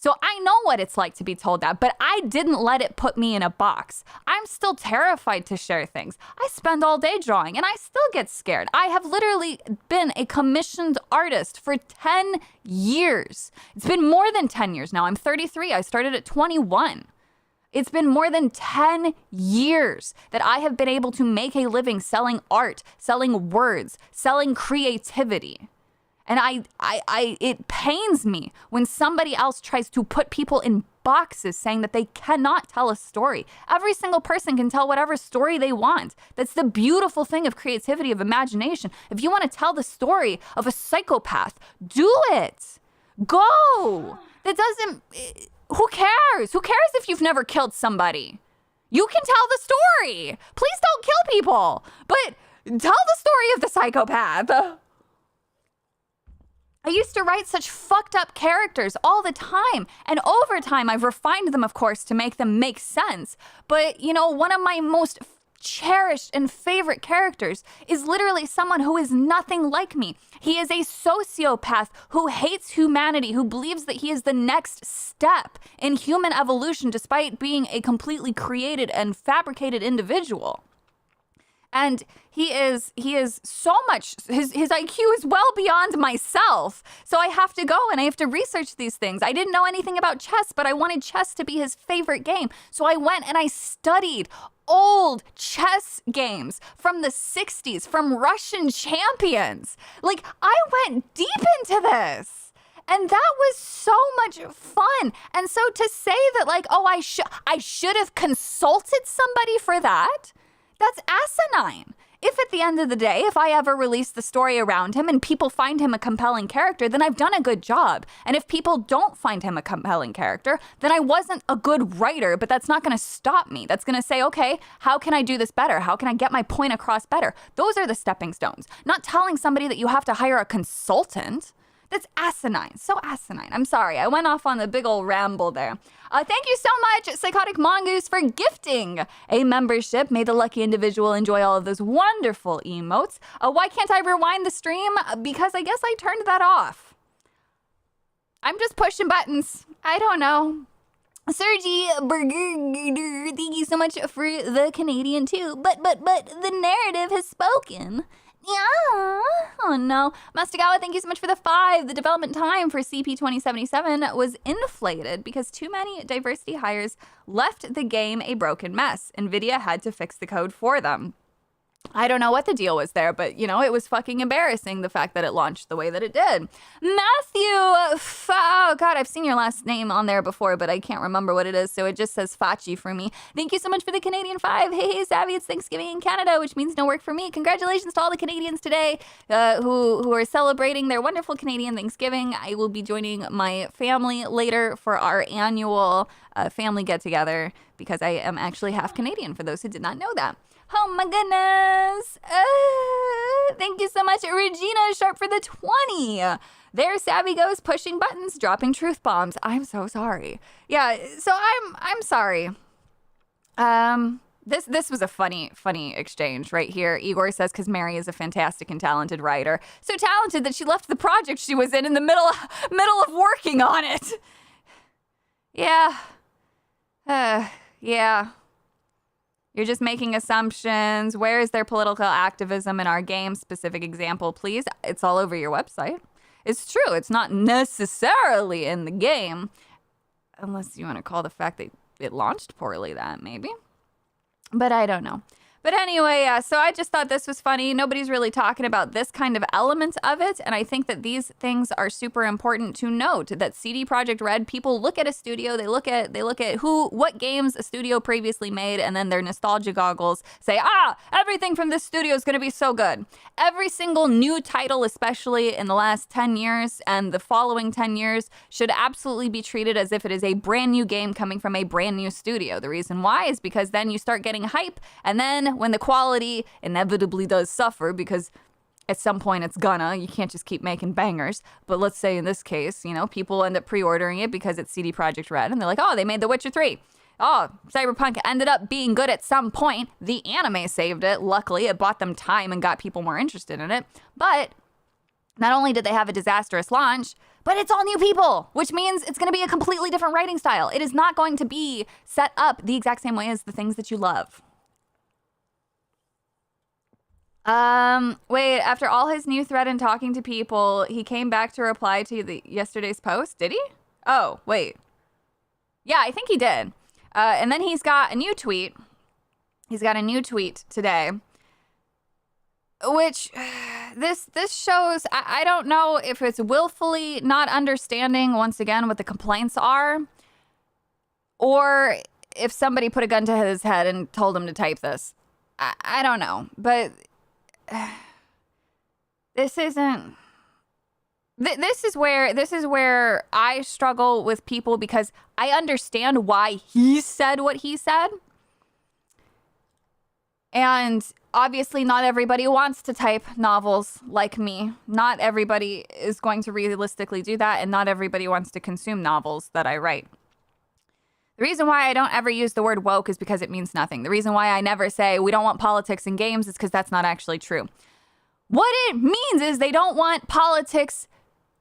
So I know what it's like to be told that, but I didn't let it put me in a box. I'm still terrified to share things. I spend all day drawing and I still get scared. I have literally been a commissioned artist for 10 years. It's been more than 10 years now. I'm 33. I started at 21. It's been more than 10 years that I have been able to make a living selling art, selling words, selling creativity. And it pains me when somebody else tries to put people in boxes, saying that they cannot tell a story. Every single person can tell whatever story they want. That's the beautiful thing of creativity, of imagination. If you want to tell the story of a psychopath, do it. Go. That doesn't, who cares? Who cares if you've never killed somebody? You can tell the story. Please don't kill people, but tell the story of the psychopath. I used to write such fucked up characters all the time. And over time, I've refined them, of course, to make them make sense. But, you know, one of my most cherished and favorite characters is literally someone who is nothing like me. He is a sociopath who hates humanity, who believes that he is the next step in human evolution, despite being a completely created and fabricated individual. And he is so much, his IQ is well beyond myself. So I have to go and I have to research these things. I didn't know anything about chess, but I wanted chess to be his favorite game. So I went and I studied old chess games from the 60s, from Russian champions. Like, I went deep into this. And that was so much fun. And so to say that, like, oh, I should have consulted somebody for that, that's asinine. If at the end of the day, if I ever release the story around him and people find him a compelling character, then I've done a good job. And if people don't find him a compelling character, then I wasn't a good writer, but that's not going to stop me. That's going to say, okay, how can I do this better? How can I get my point across better? Those are the stepping stones. Not telling somebody that you have to hire a consultant. That's asinine. So asinine. I'm sorry. I went off on a big old ramble there. Thank you so much, Psychotic Mongoose, for gifting a membership. May the lucky individual enjoy all of those wonderful emotes. Why can't I rewind the stream? Because I guess I turned that off. I'm just pushing buttons. I don't know. Sergi Burger, thank you so much for the Canadian too. But the narrative has spoken. Yeah. Oh no. Mastagawa, thank you so much for the 5. The development time for CP 2077 was inflated because too many diversity hires left the game a broken mess. NVIDIA had to fix the code for them. I don't know what the deal was there, but, you know, it was fucking embarrassing, the fact that it launched the way that it did. Matthew, oh God, I've seen your last name on there before, but I can't remember what it is, so it just says Fachi for me. Thank you so much for the Canadian 5. Hey, Savvy, it's Thanksgiving in Canada, which means no work for me. Congratulations to all the Canadians today who are celebrating their wonderful Canadian Thanksgiving. I will be joining my family later for our annual family get-together, because I am actually half Canadian, for those who did not know that. Oh my goodness. Thank you so much, Regina Sharp, for the 20. There Savvy goes, pushing buttons, dropping truth bombs. I'm so sorry. Yeah, so I'm sorry. This was a funny exchange right here. Igor says, because Mary is a fantastic and talented writer. So talented that she left the project she was in the middle of working on it. Yeah. Yeah. You're just making assumptions. Where is there political activism in our game? Specific example, please. It's all over your website. It's true. It's not necessarily in the game. Unless you want to call the fact that it launched poorly that, maybe. But I don't know. But anyway, so I just thought this was funny. Nobody's really talking about this kind of element of it, and I think that these things are super important to note. That CD Projekt Red, people look at a studio, they look at what games a studio previously made, and then their nostalgia goggles say, everything from this studio is going to be so good. Every single new title, especially in the last 10 years and the following 10 years, should absolutely be treated as if it is a brand new game coming from a brand new studio. The reason why is because then you start getting hype, and then when the quality inevitably does suffer, because at some point you can't just keep making bangers. But let's say in this case, people end up pre-ordering it because it's CD Projekt Red, and they're like, they made The Witcher 3. Cyberpunk ended up being good at some point. The anime saved it. Luckily, it bought them time and got people more interested in it. But not only did they have a disastrous launch, but it's all new people, which means it's going to be a completely different writing style. It is not going to be set up the exact same way as the things that you love. Wait, after all his new thread and talking to people, he came back to reply to yesterday's post. Did he? Oh, wait. Yeah, I think he did. And then he's got a new tweet. He's got a new tweet today, which this shows, I don't know if it's willfully not understanding, once again, what the complaints are, or if somebody put a gun to his head and told him to type this. I don't know, but this is where I struggle with people, because I understand why he said what he said. And obviously not everybody wants to type novels like me. Not everybody is going to realistically do that, and not everybody wants to consume novels that I write. The reason why I don't ever use the word woke is because it means nothing. The reason why I never say we don't want politics in games is because that's not actually true. What it means is they don't want politics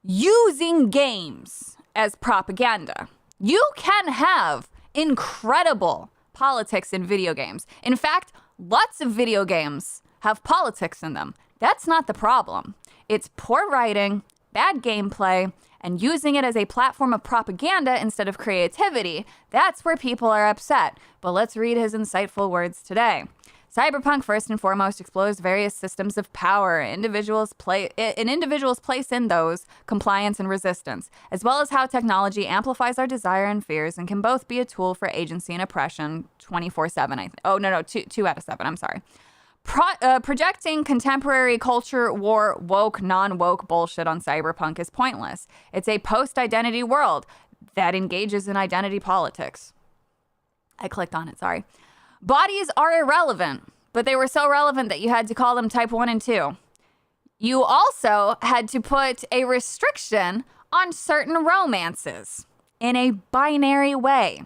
using games as propaganda. You can have incredible politics in video games. In fact, lots of video games have politics in them. That's not the problem. It's poor writing, bad gameplay, and using it as a platform of propaganda instead of creativity. That's where people are upset. But let's read his insightful words today. Cyberpunk, first and foremost, explores various systems of power, individuals' place in those, compliance and resistance, as well as how technology amplifies our desire and fears and can both be a tool for agency and oppression 24/7. 2 out of 7, I'm sorry. Projecting contemporary culture war woke, non-woke bullshit on Cyberpunk is pointless. It's a post-identity world that engages in identity politics. I clicked on it, sorry. Bodies are irrelevant, but they were so relevant that you had to call them type 1 and 2. You also had to put a restriction on certain romances in a binary way.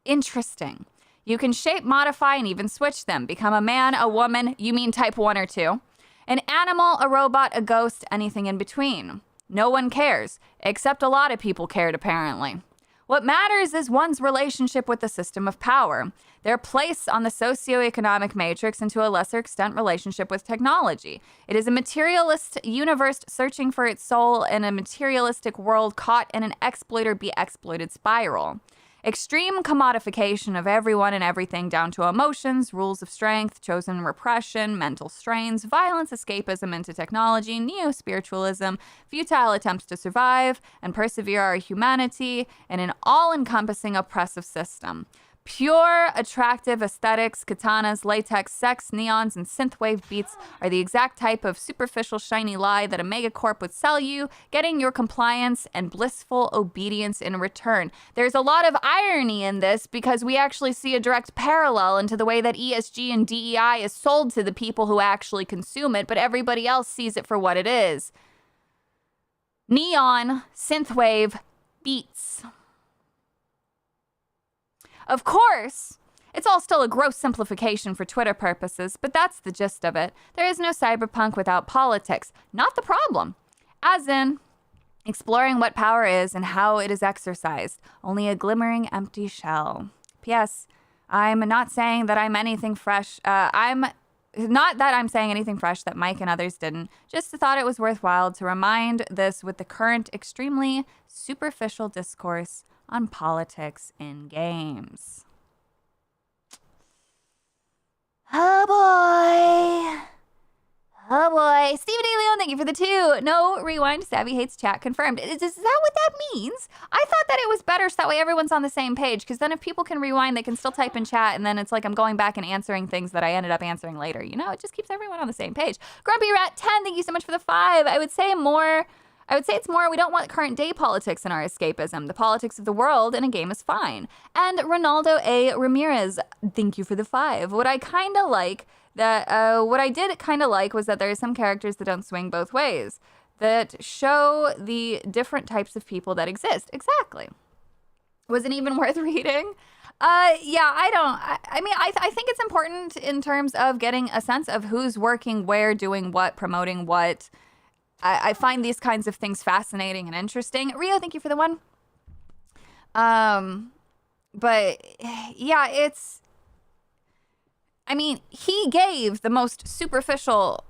Interesting. You can shape, modify, and even switch them. Become a man, a woman, you mean type 1 or 2. An animal, a robot, a ghost, anything in between. No one cares, except a lot of people cared, apparently. What matters is one's relationship with the system of power, their place on the socioeconomic matrix, and to a lesser extent, relationship with technology. It is a materialist universe searching for its soul in a materialistic world caught in an exploiter-be-exploited spiral. Extreme commodification of everyone and everything down to emotions, rules of strength, chosen repression, mental strains, violence, escapism into technology, neo-spiritualism, futile attempts to survive and persevere our humanity in an all-encompassing oppressive system. Pure, attractive aesthetics, katanas, latex, sex, neons, and synthwave beats are the exact type of superficial shiny lie that a megacorp would sell you, getting your compliance and blissful obedience in return. There's a lot of irony in this because we actually see a direct parallel into the way that ESG and DEI is sold to the people who actually consume it, but everybody else sees it for what it is. Neon, synthwave, beats. Of course, it's all still a gross simplification for Twitter purposes, but that's the gist of it. There is no cyberpunk without politics. Not the problem. As in, exploring what power is and how it is exercised. Only a glimmering empty shell. P.S. I'm not saying that I'm anything fresh. Not that I'm saying anything fresh that Mike and others didn't. Just thought it was worthwhile to remind this with the current extremely superficial discourse on politics in games. Oh for the 2. No rewind. Savvy hates chat. Confirmed. Is that what that means? I thought that it was better so that way everyone's on the same page. Because then if people can rewind, they can still type in chat. And then it's like I'm going back and answering things that I ended up answering later. You know, it just keeps everyone on the same page. Grumpy Rat 10, thank you so much for the 5. I would say it's more, we don't want current day politics in our escapism. The politics of the world in a game is fine. And Ronaldo A. Ramirez, thank you for the 5. What I did kind of like was that there are some characters that don't swing both ways, that show the different types of people that exist. Exactly. Was it even worth reading? Yeah, I think it's important in terms of getting a sense of who's working where, doing what, promoting what. I find these kinds of things fascinating and interesting. Rio, thank you for the 1. But yeah, he gave the most superficial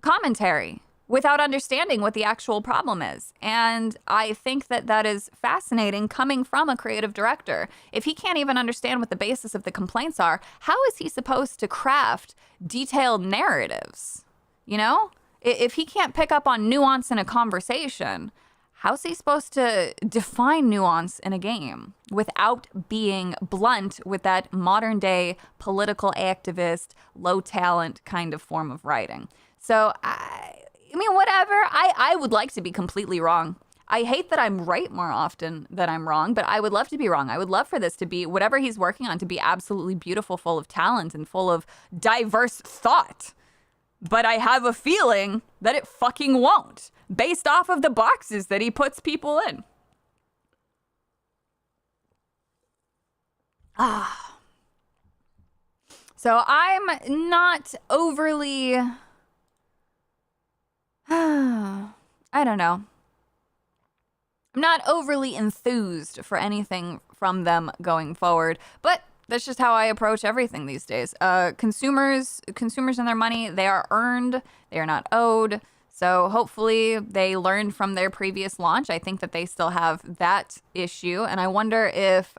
commentary without understanding what the actual problem is. And I think that is fascinating coming from a creative director. If he can't even understand what the basis of the complaints are, how is he supposed to craft detailed narratives? You know? If he can't pick up on nuance in a conversation, how's he supposed to define nuance in a game without being blunt with that modern day political activist, low talent kind of form of writing? So, whatever. I would like to be completely wrong. I hate that I'm right more often than I'm wrong, but I would love to be wrong. I would love for this to be, whatever he's working on, to be absolutely beautiful, full of talent, and full of diverse thought. But I have a feeling that it fucking won't, based off of the boxes that he puts people in. So I'm not overly... I don't know. I'm not overly enthused for anything from them going forward, but that's just how I approach everything these days. Consumers and their money, they are earned, they are not owed. So hopefully they learned from their previous launch. I think that they still have that issue. And I wonder if,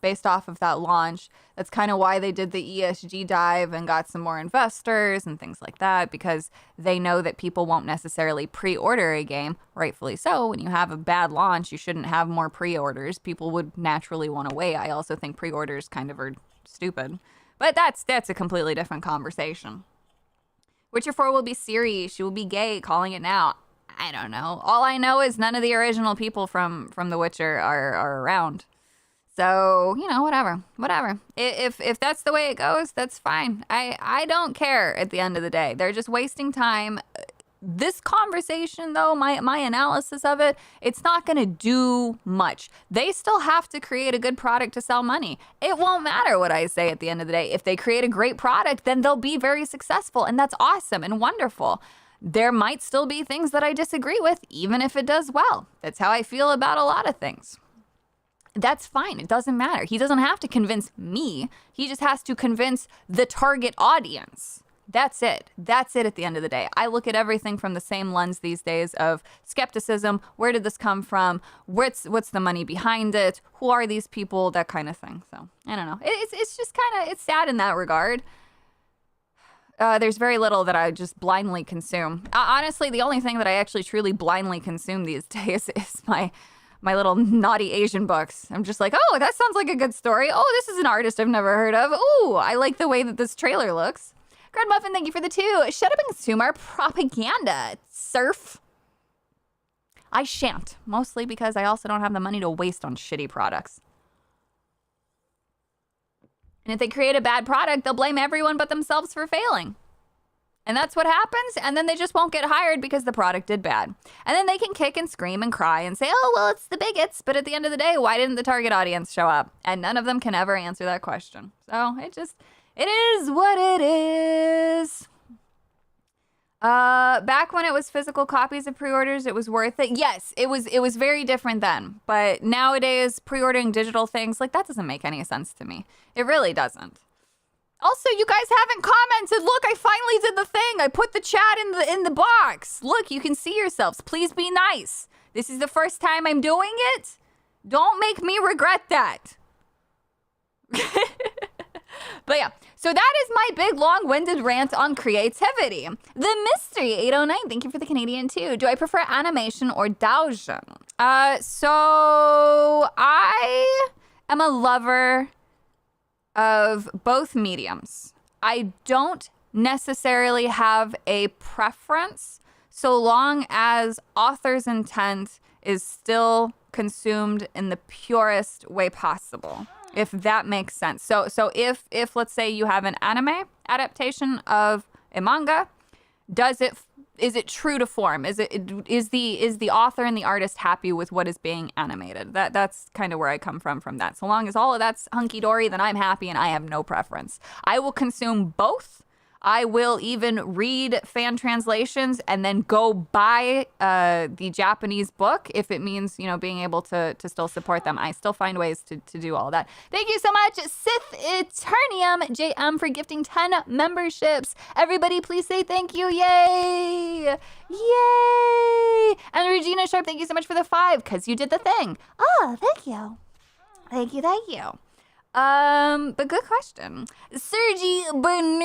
based off of that launch, that's kind of why they did the ESG dive and got some more investors and things like that, because they know that people won't necessarily pre-order a game. Rightfully so. When you have a bad launch, you shouldn't have more pre-orders. People would naturally want to wait. I also think pre-orders kind of are stupid. But that's a completely different conversation. Witcher 4 will be Ciri. She will be gay, calling it now. I don't know. All I know is none of the original people from The Witcher are around. So, whatever. If that's the way it goes, that's fine. I don't care at the end of the day. They're just wasting time. This conversation, though, my analysis of it, it's not going to do much. They still have to create a good product to sell money. It won't matter what I say at the end of the day. If they create a great product, then they'll be very successful, and that's awesome and wonderful. There might still be things that I disagree with, even if it does well. That's how I feel about a lot of things. That's fine. It doesn't matter. He doesn't have to convince me. He just has to convince the target audience. That's it. That's it at the end of the day. I look at everything from the same lens these days of skepticism. Where did this come from? What's the money behind it? Who are these people? That kind of thing. So, I don't know. It's just kind of, it's sad in that regard. There's very little that I just blindly consume. Honestly, the only thing that I actually truly blindly consume these days is my little naughty Asian books. I'm just like, oh, that sounds like a good story. Oh, this is an artist I've never heard of. Oh, I like the way that this trailer looks. Grad Muffin, thank you for the 2. Shut up and consume our propaganda, surf. I shan't, mostly because I also don't have the money to waste on shitty products. And if they create a bad product, they'll blame everyone but themselves for failing. And that's what happens, and then they just won't get hired because the product did bad. And then they can kick and scream and cry and say, oh, well, it's the bigots. But at the end of the day, why didn't the target audience show up? And none of them can ever answer that question. So it is what it is. Back when it was physical copies of pre-orders, it was worth it. Yes, it was very different then. But nowadays, pre-ordering digital things, like, that doesn't make any sense to me. It really doesn't. Also, you guys haven't commented. Look, I finally did the thing. I put the chat in the box. Look, you can see yourselves. Please be nice. This is the first time I'm doing it. Don't make me regret that. But yeah, So that is my big, long-winded rant on creativity. The Mystery 809, thank you for the Canadian too. Do I prefer animation or Daojin? So I am a lover of both mediums. I don't necessarily have a preference so long as author's intent is still consumed in the purest way possible, if that makes sense. So if let's say you have an anime adaptation of a manga, is it true to form? Is the author and the artist happy with what is being animated? That's kind of where I come from that. So long as all of that's hunky-dory, then I'm happy and I have no preference. I will consume both. I will even read fan translations and then go buy the Japanese book if it means, being able to still support them. I still find ways to do all that. Thank you so much, Sith Eternium JM, for gifting 10 memberships. Everybody, please say thank you. Yay! Yay! And Regina Sharp, thank you so much for the 5, because you did the thing. Oh, thank you. Thank you. But good question. Sergi thank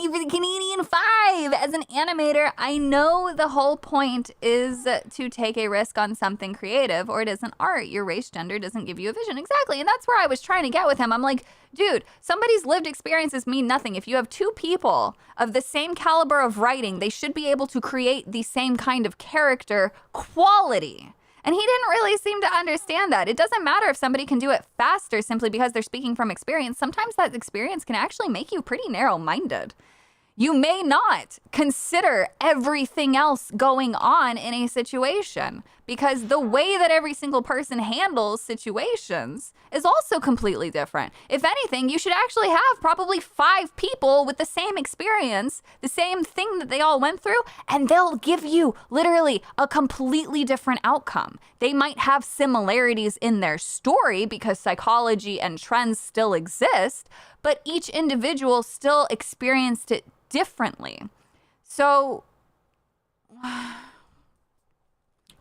you for the Canadian 5. As an animator, I know the whole point is to take a risk on something creative, or it isn't art. Your race, gender doesn't give you a vision. Exactly. And that's where I was trying to get with him. I'm like, dude, somebody's lived experiences mean nothing. If you have two people of the same caliber of writing, they should be able to create the same kind of character quality. And he didn't really seem to understand that. It doesn't matter if somebody can do it faster simply because they're speaking from experience. Sometimes that experience can actually make you pretty narrow-minded. You may not consider everything else going on in a situation because the way that every single person handles situations is also completely different. If anything, you should actually have probably 5 people with the same experience, the same thing that they all went through, and they'll give you literally a completely different outcome. They might have similarities in their story because psychology and trends still exist, but each individual still experienced it differently. So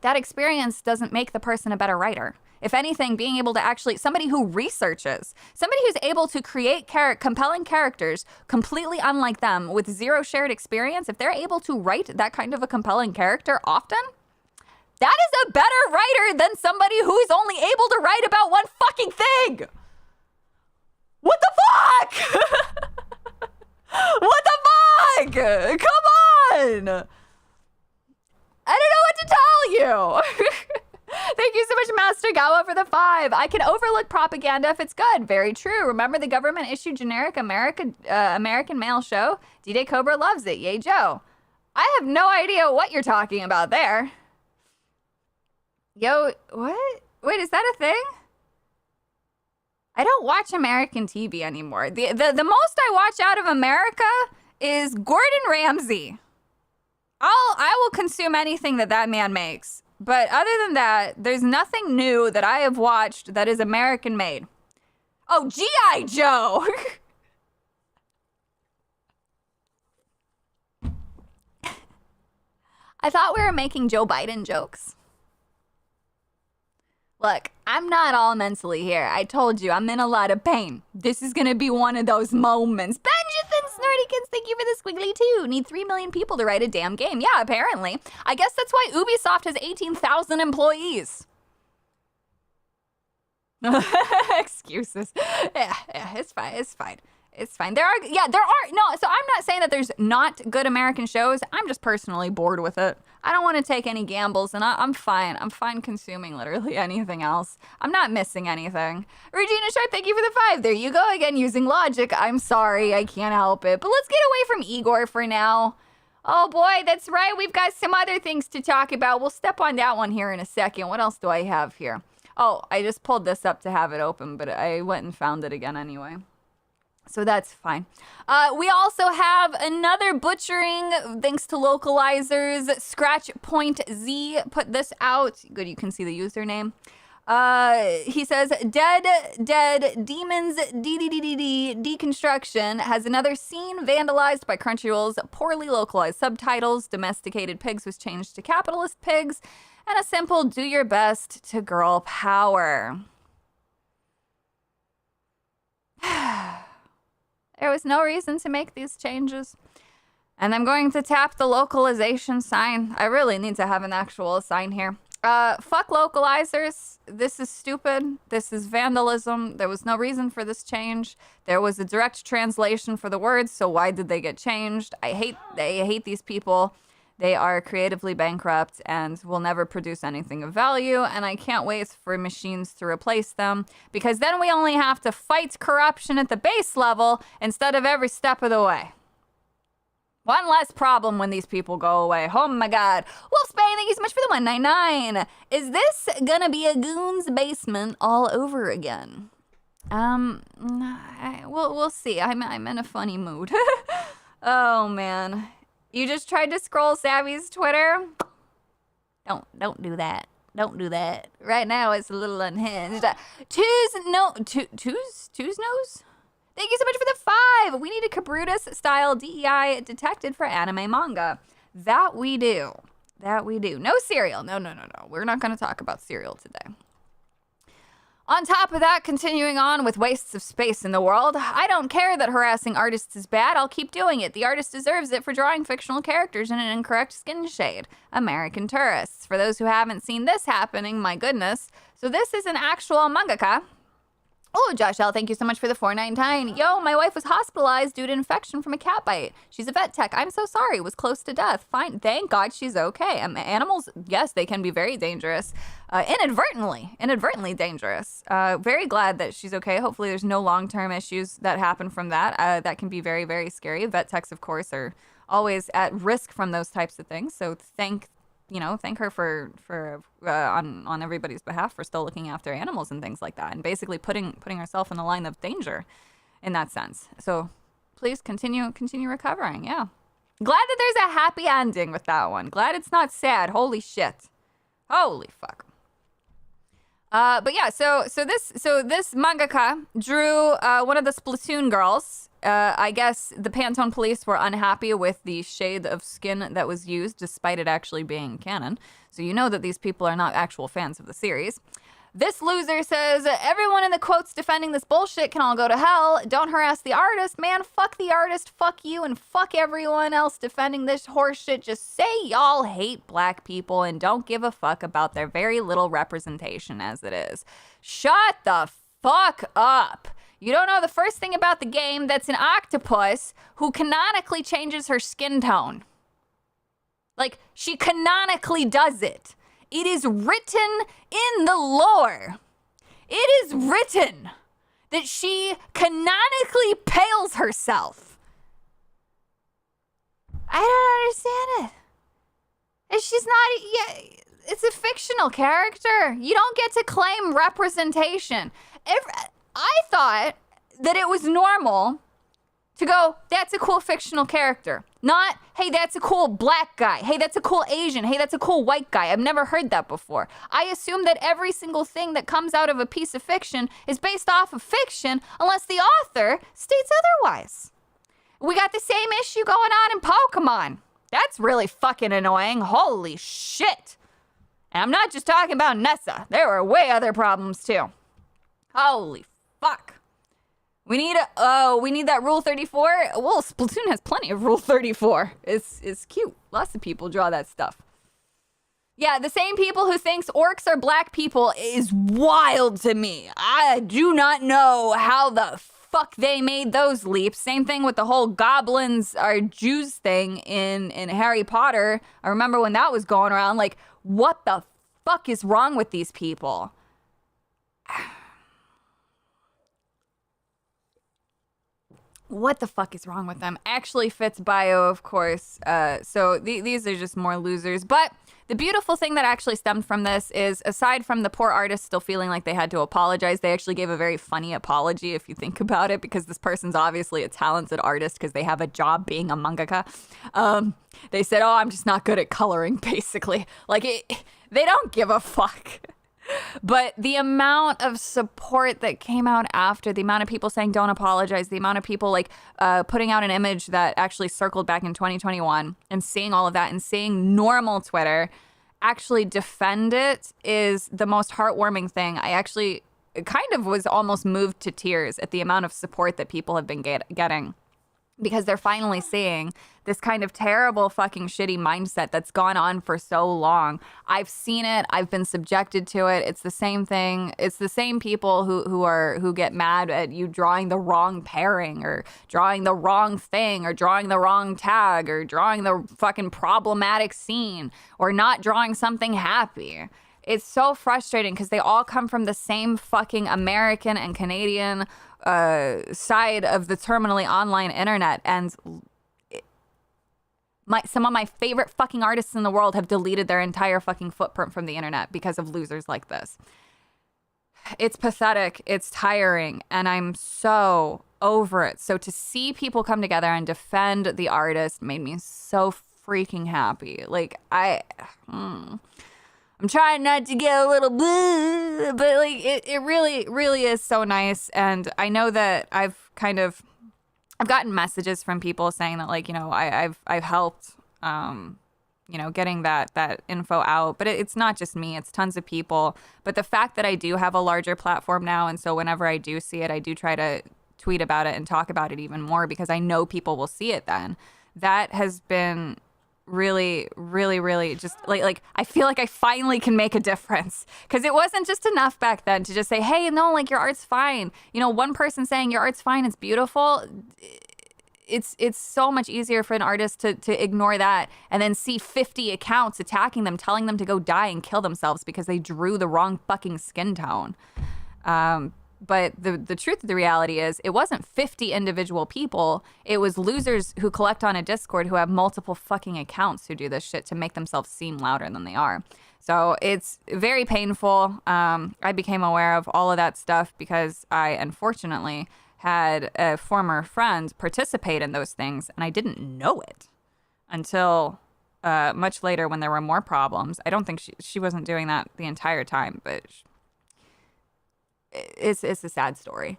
that experience doesn't make the person a better writer. If anything, being able to actually, somebody who researches, somebody who's able to create compelling characters completely unlike them with zero shared experience, if they're able to write that kind of a compelling character often, that is a better writer than somebody who's only able to write about one fucking thing. What the fuck? What the fuck? Come on! I don't know what to tell you. Thank you so much, Master Gawa, for the 5. I can overlook propaganda if it's good. Very true. Remember the government issued generic American male show? D-Day Cobra loves it. Yay, Joe. I have no idea what you're talking about there. Yo, what? Wait, is that a thing? I don't watch American TV anymore. The most I watch out of America is Gordon Ramsay. I will consume anything that man makes. But other than that, there's nothing new that I have watched that is American made. Oh, G.I. Joe! I thought we were making Joe Biden jokes. Look, I'm not all mentally here. I told you, I'm in a lot of pain. This is gonna be one of those moments. Benjathan Snurdykins, thank you for the squiggly too. Need 3 million people to write a damn game. Yeah, apparently. I guess that's why Ubisoft has 18,000 employees. Excuses. Yeah, it's fine. It's fine. There are, no, so I'm not saying that there's not good American shows. I'm just personally bored with it. I don't want to take any gambles, and I'm fine. I'm fine consuming literally anything else. I'm not missing anything. Regina Sharp, thank you for the 5. There you go again, using logic. I'm sorry, I can't help it. But let's get away from Igor for now. Oh boy, that's right. We've got some other things to talk about. We'll step on that one here in a second. What else do I have here? Oh, I just pulled this up to have it open, but I went and found it again anyway. So that's fine. We also have another butchering, thanks to localizers. Scratch Point Z put this out. Good, you can see the username. He says, Dead Demons Deconstruction has another scene vandalized by Crunchyroll's poorly localized subtitles. Domesticated pigs was changed to capitalist pigs. And a simple do your best to girl power. There was no reason to make these changes. And I'm going to tap the localization sign. I really need to have an actual sign here. Fuck localizers. This is stupid. This is vandalism. There was no reason for this change. There was a direct translation for the words, so why did they get changed? I hate these people. They are creatively bankrupt and will never produce anything of value, and I can't wait for machines to replace them, because then we only have to fight corruption at the base level instead of every step of the way. One less problem when these people go away. Oh my god. Wolfsbane, thank you so much for the 199. Is this gonna be a Goon's Basement all over again? We'll see. I'm in a funny mood. Oh man. You just tried to scroll Savvy's Twitter? Don't do that. Don't do that. Right now it's a little unhinged. Two's nose? Thank you so much for the 5. We need a Kabrutus-style DEI detected for anime manga. That we do. That we do. No cereal. No. We're not going to talk about cereal today. On top of that, continuing on with wastes of space in the world, I don't care that harassing artists is bad. I'll keep doing it. The artist deserves it for drawing fictional characters in an incorrect skin shade. American Tourists. For those who haven't seen this happening, my goodness. So this is an actual mangaka. Oh, Josh L., thank you so much for the 499. Yo, my wife was hospitalized due to infection from a cat bite. She's a vet tech. I'm so sorry. Was close to death. Fine. Thank God she's okay. Animals, yes, they can be very dangerous. Inadvertently dangerous. Very glad that she's okay. Hopefully there's no long-term issues that happen from that. That can be very, very scary. Vet techs, of course, are always at risk from those types of things. So thank her for on everybody's behalf for still looking after animals and things like that, and basically putting herself in the line of danger in that sense. So please continue recovering. Yeah, glad that there's a happy ending with that one. Glad it's not sad. Holy shit. Holy fuck. But yeah, so this mangaka drew one of the Splatoon girls. I guess the Pantone police were unhappy with the shade of skin that was used, despite it actually being canon. So you know that these people are not actual fans of the series. This loser says, everyone in the quotes defending this bullshit can all go to hell. Don't harass the artist, man. Fuck the artist, fuck you, and fuck everyone else defending this horseshit. Just say y'all hate black people and don't give a fuck about their very little representation as it is. Shut the fuck up. You don't know the first thing about the game. That's an octopus who canonically changes her skin tone. Like, she canonically does it. It is written in the lore. It is written that she canonically pales herself. I don't understand it. She's not... Yeah, it's a fictional character. You don't get to claim representation. I thought that it was normal to go, that's a cool fictional character. Not, hey, that's a cool black guy. Hey, that's a cool Asian. Hey, that's a cool white guy. I've never heard that before. I assume that every single thing that comes out of a piece of fiction is based off of fiction unless the author states otherwise. We got the same issue going on in Pokémon. That's really fucking annoying. Holy shit. And I'm not just talking about Nessa. There were way other problems too. Holy fuck. We need that Rule 34. Well, Splatoon has plenty of Rule 34. It's cute. Lots of people draw that stuff. Yeah, the same people who thinks orcs are black people is wild to me. I do not know how the fuck they made those leaps. Same thing with the whole goblins are Jews thing in Harry Potter. I remember when that was going around, like, what the fuck is wrong with these people? What the fuck is wrong with them? Actually fits bio, of course. So these are just more losers. But the beautiful thing that actually stemmed from this is, aside from the poor artist still feeling like they had to apologize, they actually gave a very funny apology, if you think about it, because this person's obviously a talented artist because they have a job being a mangaka. They said, oh, I'm just not good at coloring, basically. Like, they don't give a fuck. But the amount of support that came out after, the amount of people saying don't apologize, the amount of people like putting out an image that actually circled back in 2021 and seeing all of that and seeing normal Twitter actually defend it is the most heartwarming thing. I actually kind of was almost moved to tears at the amount of support that people have been getting. Because they're finally seeing this kind of terrible fucking shitty mindset that's gone on for so long. I've seen it. I've been subjected to it. It's the same thing. It's the same people who get mad at you drawing the wrong pairing or drawing the wrong thing or drawing the wrong tag or drawing the fucking problematic scene or not drawing something happy. It's so frustrating because they all come from the same fucking American and Canadian side of the terminally online internet, and some of my favorite fucking artists in the world have deleted their entire fucking footprint from the internet because of losers like this. It's pathetic, it's tiring, and I'm so over it. So to see people come together and defend the artist made me so freaking happy. Like, I'm trying not to get a little blue, but like it really, really is so nice. And I know that I've gotten messages from people saying that, like, you know, I've helped, you know, getting that info out. But it's not just me, it's tons of people. But the fact that I do have a larger platform now, and so whenever I do see it, I do try to tweet about it and talk about it even more because I know people will see it then. That has been really, really, really just like I feel like I finally can make a difference, because it wasn't just enough back then to just say, hey, no, like, your art's fine. You know, one person saying your art's fine, it's beautiful. It's so much easier for an artist to ignore that and then see 50 accounts attacking them, telling them to go die and kill themselves because they drew the wrong fucking skin tone. But the truth of the reality is it wasn't 50 individual people. It was losers who collect on a Discord who have multiple fucking accounts who do this shit to make themselves seem louder than they are. So it's very painful. I became aware of all of that stuff because I, unfortunately, had a former friend participate in those things, and I didn't know it until much later when there were more problems. I don't think she wasn't doing that the entire time, but it's a sad story.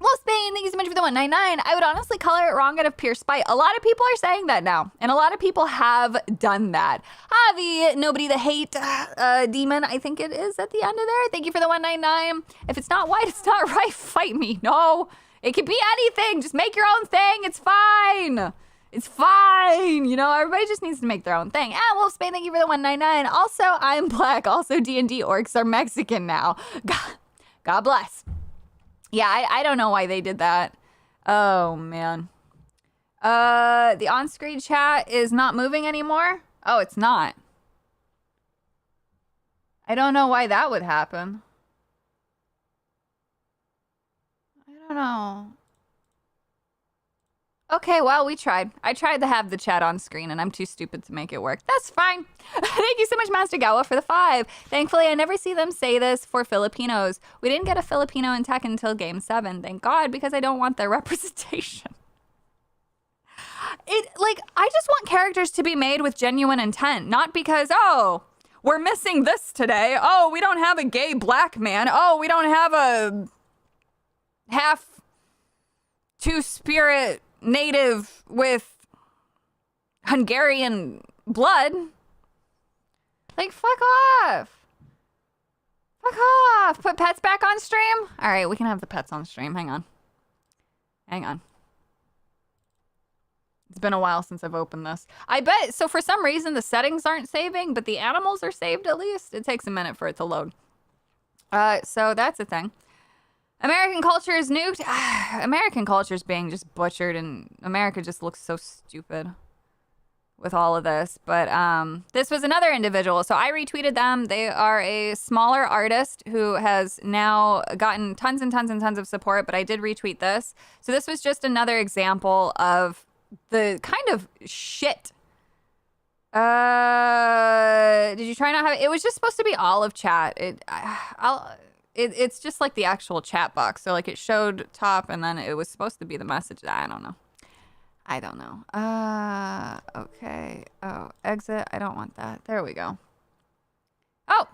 Well, Spain, thank you so much for the 199. I would honestly color it wrong out of pure spite. A lot of people are saying that now, and a lot of people have done that. Javi, nobody the hate demon, I think it is at the end of there. Thank you for the 199. If it's not white, it's not right. Fight me. No, it could be anything. Just make your own thing. It's fine. It's fine. You know, everybody just needs to make their own thing. Wolf Spain, thank you for the 199. Also, I'm black. Also, D&D orcs are Mexican now. God bless. Yeah, I don't know why they did that. Oh, man. The on-screen chat is not moving anymore? Oh, it's not. I don't know why that would happen. I don't know. Okay, well, we tried. I tried to have the chat on screen, and I'm too stupid to make it work. That's fine. Thank you so much, Master Gawa, for the 5. Thankfully, I never see them say this for Filipinos. We didn't get a Filipino in tech until Game 7. Thank God, because I don't want their representation. I just want characters to be made with genuine intent, not because, oh, we're missing this today. Oh, we don't have a gay black man. Oh, we don't have a half two-spirit native with Hungarian blood. Like, fuck off. Fuck off. Put pets back on stream? All right, we can have the pets on stream. Hang on. It's been a while since I've opened this. I bet, so for some reason the settings aren't saving, but the animals are saved at least. It takes a minute for it to load. So that's a thing. American culture is nuked. American culture is being just butchered, and America just looks so stupid with all of this. But this was another individual. So I retweeted them. They are a smaller artist who has now gotten tons and tons and tons of support, but I did retweet this. So this was just another example of the kind of shit. Did you try not have it? It was just supposed to be olive chat. It's just like the actual chat box. So like it showed top and then it was supposed to be the message. I don't know. Okay. Oh, exit. I don't want that. There we go. Oh.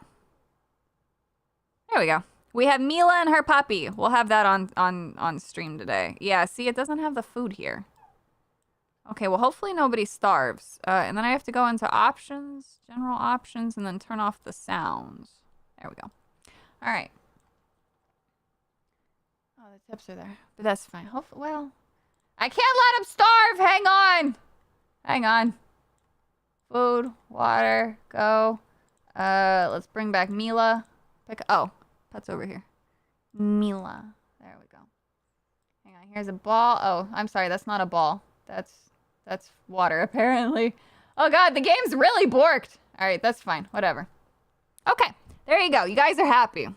There we go. We have Mila and her puppy. We'll have that on stream today. Yeah, see, it doesn't have the food here. Okay, well, hopefully nobody starves. And then I have to go into options, general options, and then turn off the sounds. There we go. All right. Oh, the tips are there. But that's fine. Hopefully, well, I can't let him starve. Hang on. Hang on. Food, water, go. Let's bring back Mila. Oh, Pet's over here. Mila. There we go. Hang on. Here's a ball. Oh, I'm sorry. That's not a ball. That's water, apparently. Oh, God. The game's really borked. All right. That's fine. Whatever. Okay. There you go. You guys are happy.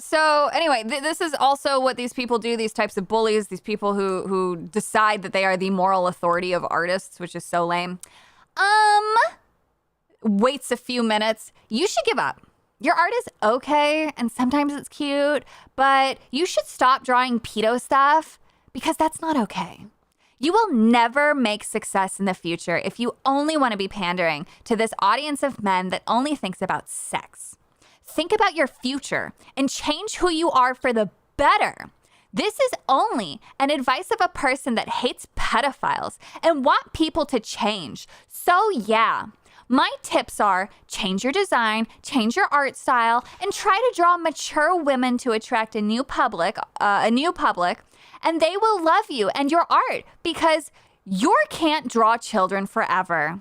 So anyway, this is also what these people do, these types of bullies, these people who decide that they are the moral authority of artists, which is so lame. Waits a few minutes. You should give up. Your art is okay, and sometimes it's cute, but you should stop drawing pedo stuff because that's not okay. You will never make success in the future if you only want to be pandering to this audience of men that only thinks about sex. Think about your future and change who you are for the better. This is only an advice of a person that hates pedophiles and want people to change. So yeah, my tips are change your design, change your art style, and try to draw mature women to attract a new public, and they will love you and your art because you can't draw children forever.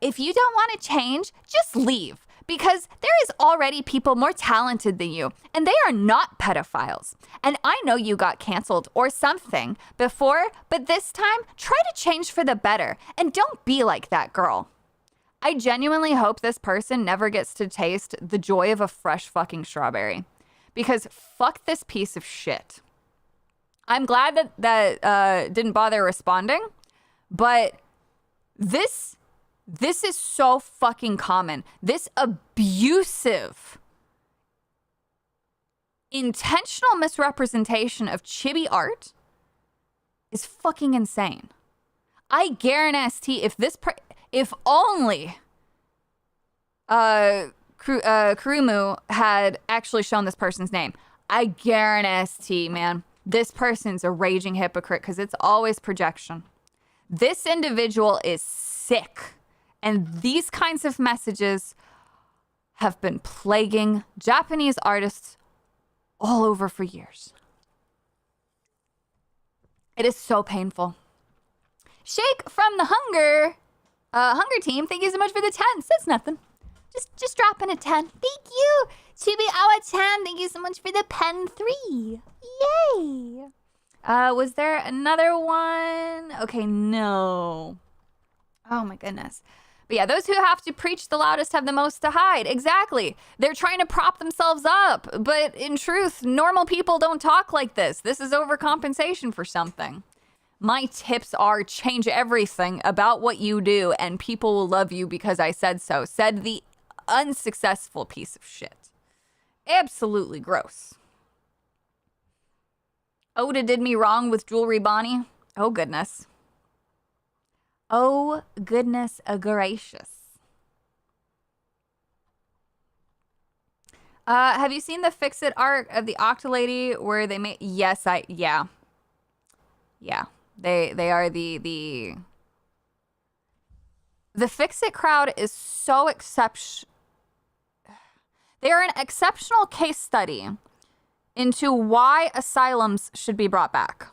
If you don't want to change, just leave. Because there is already people more talented than you, and they are not pedophiles. And I know you got canceled or something before, but this time, try to change for the better, and don't be like that girl. I genuinely hope this person never gets to taste the joy of a fresh fucking strawberry. Because fuck this piece of shit. I'm glad that didn't bother responding, but this is so fucking common. This abusive, intentional misrepresentation of chibi art is fucking insane. I guarantee if only Kurumu had actually shown this person's name, I guarantee, man, this person's a raging hypocrite because it's always projection. This individual is sick. And these kinds of messages have been plaguing Japanese artists all over for years. It is so painful. Shake from the Hunger team, thank you so much for the 10. Says nothing. Just dropping a 10. Thank you. Chibi Awa 10, thank you so much for the pen 3. Yay. Was there another one? Okay, no. Oh my goodness. But yeah, those who have to preach the loudest have the most to hide. Exactly. They're trying to prop themselves up. But in truth, normal people don't talk like this. This is overcompensation for something. My tips are change everything about what you do and people will love you because I said so. Said the unsuccessful piece of shit. Absolutely gross. Oda did me wrong with Jewelry Bonnie. Oh, goodness. Oh, goodness gracious. Have you seen the Fix-It art of the Octolady where they made... Yes, yeah. Yeah. They are the Fix-It crowd is so They are an exceptional case study into why asylums should be brought back.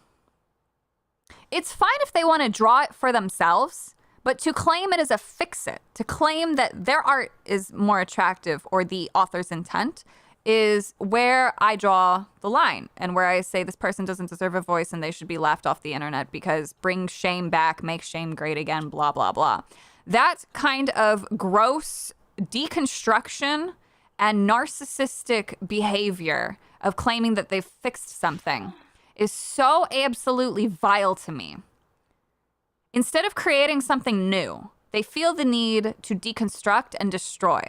It's fine if they want to draw it for themselves, but to claim it as a fix-it, to claim that their art is more attractive or the author's intent is where I draw the line and where I say this person doesn't deserve a voice and they should be laughed off the internet because bring shame back, make shame great again, blah, blah, blah. That kind of gross deconstruction and narcissistic behavior of claiming that they've fixed something is so absolutely vile to me. Instead of creating something new, they feel the need to deconstruct and destroy.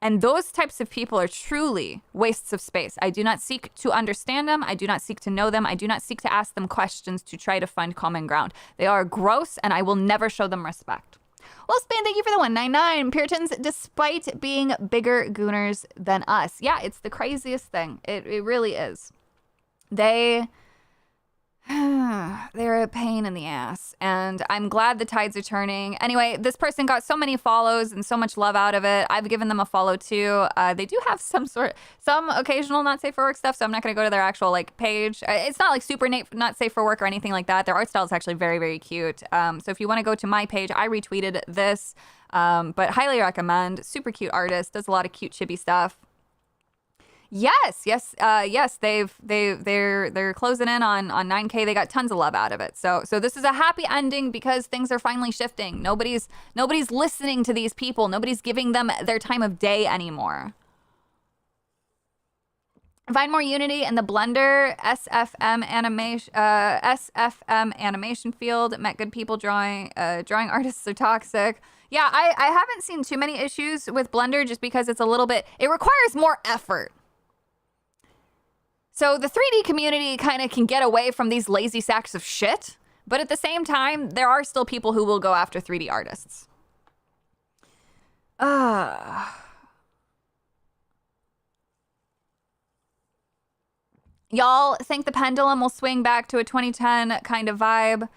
And those types of people are truly wastes of space. I do not seek to understand them. I do not seek to know them. I do not seek to ask them questions to try to find common ground. They are gross and I will never show them respect. Well, Spain, thank you for the 199. Puritans, despite being bigger gooners than us. Yeah, it's the craziest thing. It really is. They... they're a pain in the ass, and I'm glad the tides are turning. Anyway, this person got so many follows and so much love out of it. I've given them a follow too. They do have some occasional not safe for work stuff, so I'm not going to go to their actual like page. It's not like super not safe for work or anything like that. Their art style is actually very, very cute. So if you want to go to my page, I retweeted this, but highly recommend. Super cute artist, does a lot of cute chibi stuff. Yes. They're closing in on 9K. They got tons of love out of it. So this is a happy ending because things are finally shifting. Nobody's listening to these people. Nobody's giving them their time of day anymore. Find more unity in the Blender SFM animation field. Met good people drawing artists are toxic. Yeah, I haven't seen too many issues with Blender just because it's a little bit, it requires more effort. So the 3D community kind of can get away from these lazy sacks of shit, but at the same time, there are still people who will go after 3D artists. Y'all think the pendulum will swing back to a 2010 kind of vibe?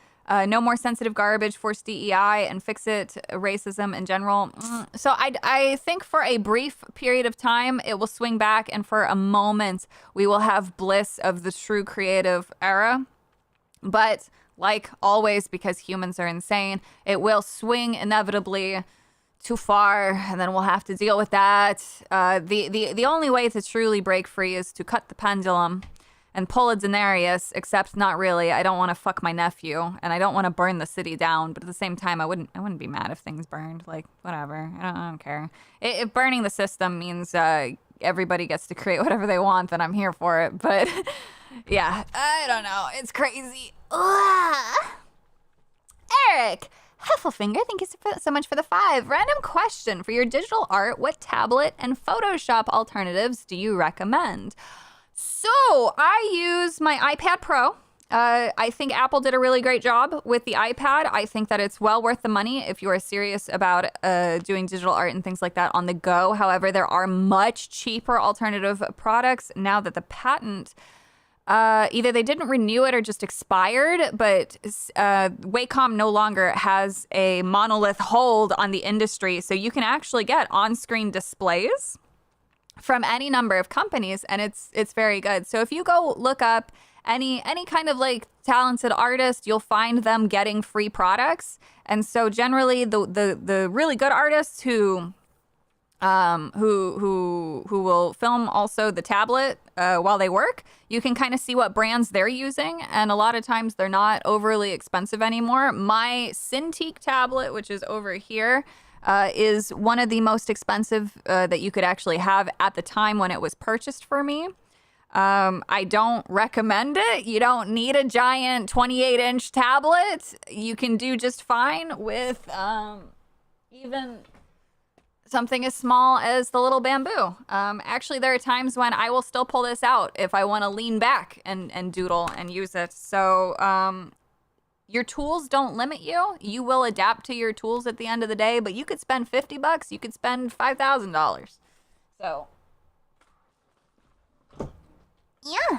No more sensitive garbage, force DEI, and fix it racism in general. So I think for a brief period of time, it will swing back, and for a moment, we will have bliss of the true creative era. But like always, because humans are insane, it will swing inevitably too far, and then we'll have to deal with that. The only way to truly break free is to cut the pendulum and pull a denarius, except not really. I don't want to fuck my nephew, and I don't want to burn the city down, but at the same time, I wouldn't be mad if things burned. Like, whatever. I don't care. If burning the system means everybody gets to create whatever they want, then I'm here for it. But yeah, I don't know. It's crazy. Ugh. Eric Heffelfinger, thank you so much for the 5. Random question for your digital art. What tablet and Photoshop alternatives do you recommend? So I use my iPad Pro. I think Apple did a really great job with the iPad. I think that it's well worth the money if you are serious about doing digital art and things like that on the go. However, there are much cheaper alternative products now that the patent, either they didn't renew it or just expired, but Wacom no longer has a monolith hold on the industry. So you can actually get on-screen displays from any number of companies, and it's very good. So if you go look up any kind of like talented artist, you'll find them getting free products. And so generally the really good artists who will film also the tablet while they work, you can kind of see what brands they're using, and a lot of times they're not overly expensive anymore. My Cintiq tablet, which is over here, is one of the most expensive that you could actually have at the time when it was purchased for me. I don't recommend it. You don't need a giant 28-inch tablet. You can do just fine with even something as small as the little bamboo. Actually, there are times when I will still pull this out if I want to lean back and doodle and use it. So your tools don't limit you. You will adapt to your tools at the end of the day, but you could spend $50. You could spend $5,000. So, yeah.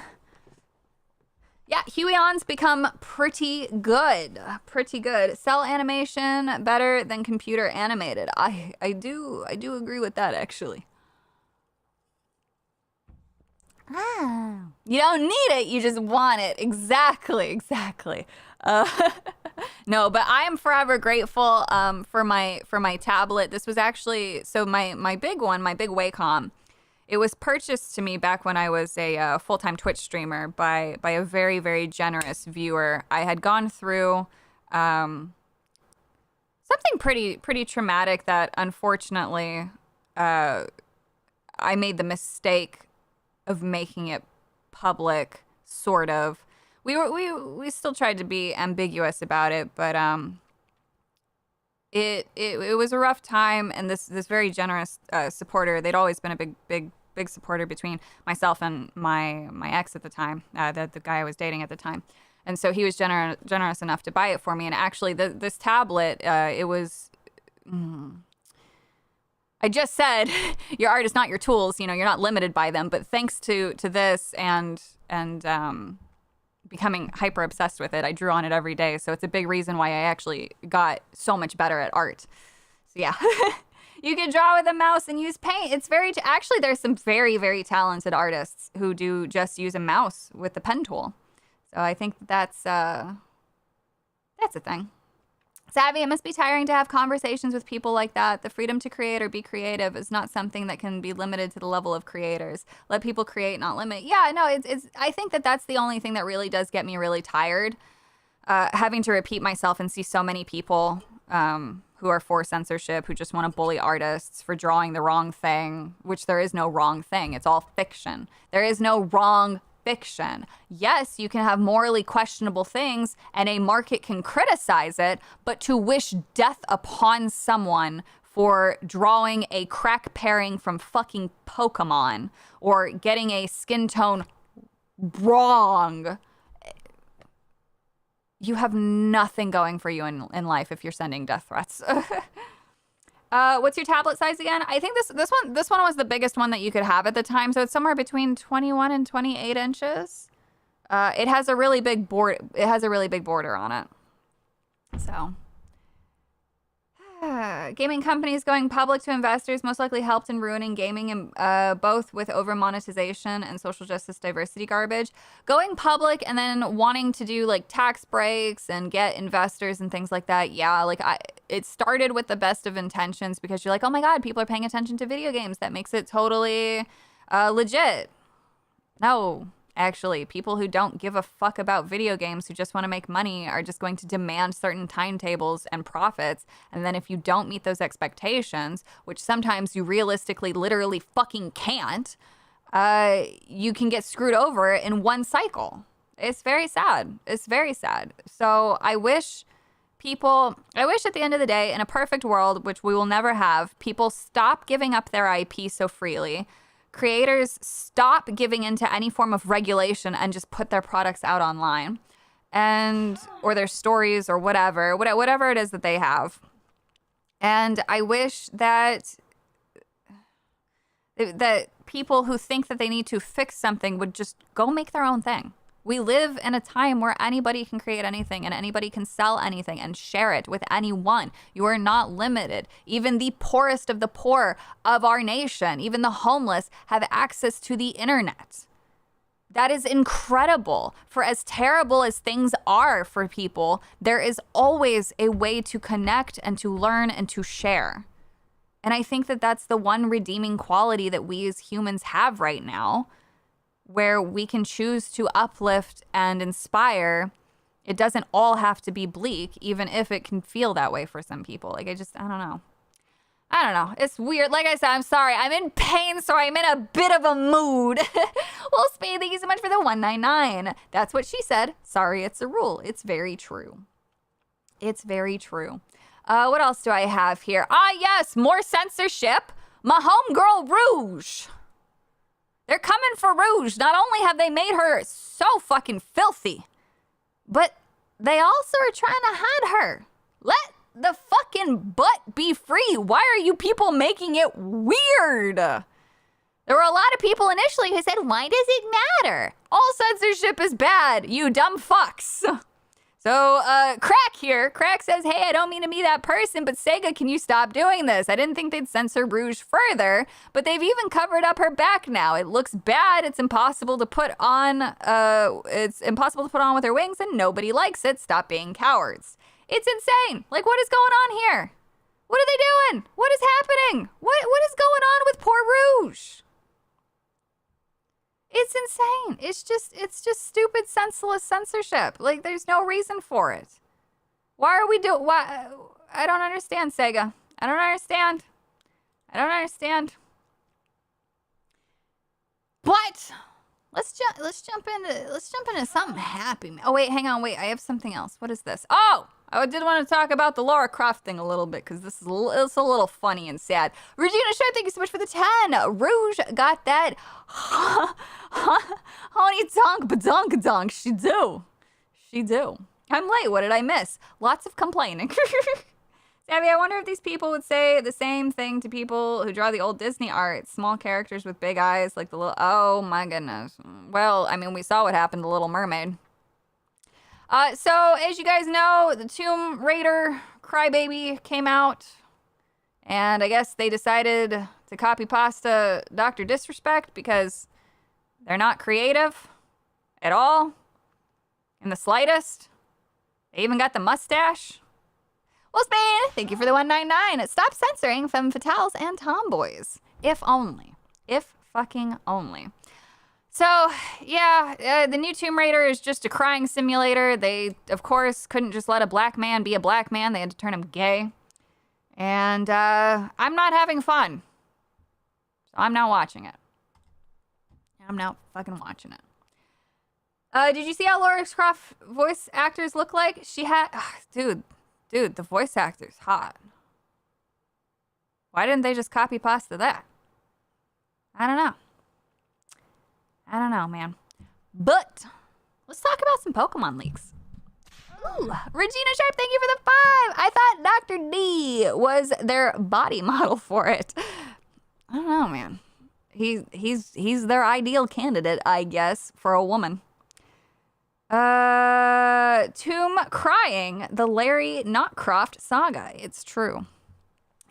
Yeah, Huion's become pretty good. Pretty good. Cell animation better than computer animated. I do agree with that, actually. You don't need it, you just want it. Exactly. No, but I am forever grateful for my tablet. This was actually, so my big one, my big Wacom, it was purchased to me back when I was a full-time Twitch streamer by a very, very generous viewer. I had gone through something pretty traumatic that unfortunately I made the mistake of making it public, sort of. We still tried to be ambiguous about it, but it was a rough time, and this very generous supporter, they'd always been a big supporter between myself and my ex at the time, the guy I was dating at the time. And so he was generous enough to buy it for me. And actually, this tablet, it was... I just said, your art is not your tools. You know, you're not limited by them. But thanks to this and becoming hyper obsessed with it. I drew on it every day. So it's a big reason why I actually got so much better at art. So yeah. You can draw with a mouse and use paint. It's very, actually, there's some very, very talented artists who do just use a mouse with the pen tool. So I think that's a thing. Savvy, it must be tiring to have conversations with people like that. The freedom to create or be creative is not something that can be limited to the level of creators. Let people create, not limit. Yeah, no, it's. I think that that's the only thing that really does get me really tired. Having to repeat myself and see so many people who are for censorship, who just want to bully artists for drawing the wrong thing, which there is no wrong thing. It's all fiction. There is no wrong fiction. Yes, you can have morally questionable things and a market can criticize it, but to wish death upon someone for drawing a crack pairing from fucking Pokémon or getting a skin tone wrong, you have nothing going for you in life if you're sending death threats. What's your tablet size again? I think this one was the biggest one that you could have at the time, so it's somewhere between 21 and 28 inches. It has a really big board. It has a really big border on it. So, gaming companies going public to investors most likely helped in ruining gaming, and both with over monetization and social justice diversity garbage. Going public and then wanting to do like tax breaks and get investors and things like that. Yeah, like it started with the best of intentions because you're like, oh my God, people are paying attention to video games. That makes it totally legit. No. Actually, people who don't give a fuck about video games, who just want to make money, are just going to demand certain timetables and profits. And then if you don't meet those expectations, which sometimes you realistically, literally fucking can't, you can get screwed over in one cycle. It's very sad. It's very sad. So I wish at the end of the day, in a perfect world, which we will never have, people stop giving up their IP so freely. Creators stop giving into any form of regulation and just put their products out online, and or their stories or whatever it is that they have. And I wish that people who think that they need to fix something would just go make their own thing. We live in a time where anybody can create anything and anybody can sell anything and share it with anyone. You are not limited. Even the poorest of the poor of our nation, even the homeless, have access to the internet. That is incredible. For as terrible as things are for people, there is always a way to connect and to learn and to share. And I think that that's the one redeeming quality that we as humans have right now, where we can choose to uplift and inspire. It doesn't all have to be bleak, even if it can feel that way for some people. Like, I don't know. It's weird. Like I said, I'm sorry. I'm in pain, so I'm in a bit of a mood. Well, Spade, thank you so much for the 199. That's what she said. Sorry, it's a rule. It's very true. It's very true. What else do I have here? Yes, more censorship. My homegirl Rouge. They're coming for Rouge. Not only have they made her so fucking filthy, but they also are trying to hide her. Let the fucking butt be free. Why are you people making it weird? There were a lot of people initially who said, why does it matter? All censorship is bad, you dumb fucks. So, Crack here. Crack says, hey, I don't mean to be that person, but Sega, can you stop doing this? I didn't think they'd censor Rouge further, but they've even covered up her back now. It looks bad. It's impossible to put on, with her wings, and nobody likes it. Stop being cowards. It's insane. Like, what is going on here? What are they doing? What is happening? What is going on with poor Rouge? It's insane. It's just stupid, senseless censorship. Like, there's no reason for it. Why are we why? I don't understand, Sega. I don't understand. But let's jump into something happy. Oh wait, hang on, wait. I have something else. What is this? Oh, I did want to talk about the Lara Croft thing a little bit, because it's a little funny and sad. Regina Sharp, thank you so much for the 10. Rouge got that honey donk badonk donk. She do. I'm late. What did I miss? Lots of complaining. Savvy, I wonder if these people would say the same thing to people who draw the old Disney art. Small characters with big eyes, like the little... Oh, my goodness. Well, I mean, we saw what happened to Little Mermaid. So, as you guys know, the Tomb Raider Crybaby came out, and I guess they decided to copy pasta Dr. Disrespect because they're not creative at all, in the slightest. They even got the mustache. Well, Spain, thank you for the 199. Stop censoring femme fatales and tomboys. If only. If fucking only. So, yeah, the new Tomb Raider is just a crying simulator. They, of course, couldn't just let a black man be a black man. They had to turn him gay. And I'm not having fun. So I'm not watching it. I'm not fucking watching it. Did you see how Lara Croft voice actors look like? She had... Dude, the voice actor's hot. Why didn't they just copy pasta that? I don't know. I don't know, man. But let's talk about some Pokemon leaks. Ooh, Regina Sharp, thank you for the 5. I thought Dr. D was their body model for it. I don't know, man. He's their ideal candidate, I guess, for a woman. Tomb crying, the Larry Knockcroft saga. It's true.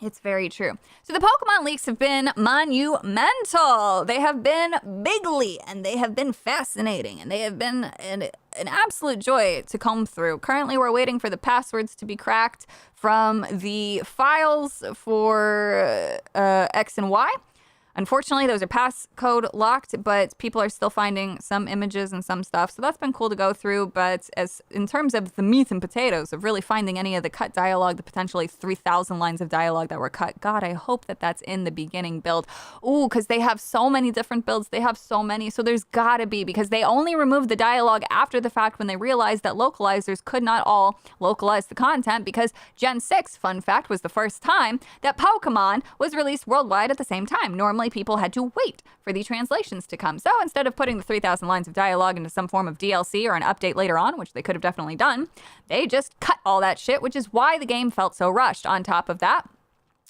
It's very true. So the Pokemon leaks have been monumental. They have been bigly, and they have been fascinating, and they have been an absolute joy to comb through. Currently, we're waiting for the passwords to be cracked from the files for X and Y. Unfortunately, those are passcode locked, but people are still finding some images and some stuff. So that's been cool to go through. But as in terms of the meat and potatoes of really finding any of the cut dialogue, the potentially 3,000 lines of dialogue that were cut, God, I hope that that's in the beginning build. Ooh, because they have so many different builds. They have so many. So there's got to be, because they only removed the dialogue after the fact when they realized that localizers could not all localize the content, because Gen 6, fun fact, was the first time that Pokemon was released worldwide at the same time. Normally, people had to wait for the translations to come. So instead of putting the 3,000 lines of dialogue into some form of DLC or an update later on, which they could have definitely done, they just cut all that shit, which is why the game felt so rushed. On top of that,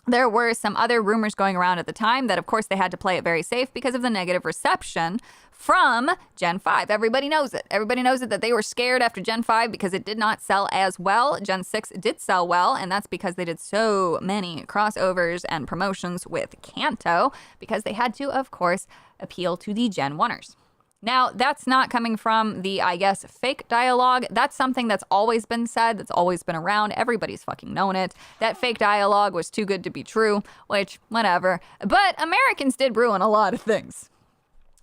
there were some other rumors going around at the time that, of course, they had to play it very safe because of the negative reception from Gen 5. Everybody knows it. Everybody knows it that they were scared after Gen 5 because it did not sell as well. Gen 6 did sell well, and that's because they did so many crossovers and promotions with Kanto, because they had to, of course, appeal to the Gen 1ers. Now, that's not coming from the, I guess, fake dialogue. That's something that's always been said, that's always been around. Everybody's fucking known it. That fake dialogue was too good to be true, which, whatever. But Americans did ruin a lot of things.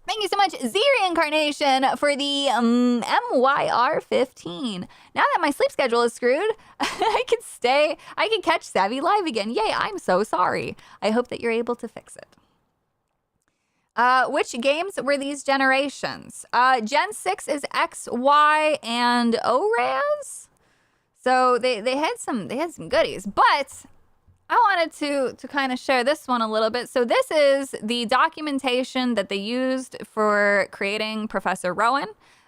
Thank you so much, Z Reincarnation, for the MYR15. Now that my sleep schedule is screwed, I can catch Savvy live again. Yay, I'm so sorry. I hope that you're able to fix it. Which games were these generations? Gen 6 is X, Y, and ORAS. So they had some goodies, but I wanted to kind of share this one a little bit. So this is the documentation that they used for creating Professor Rowan.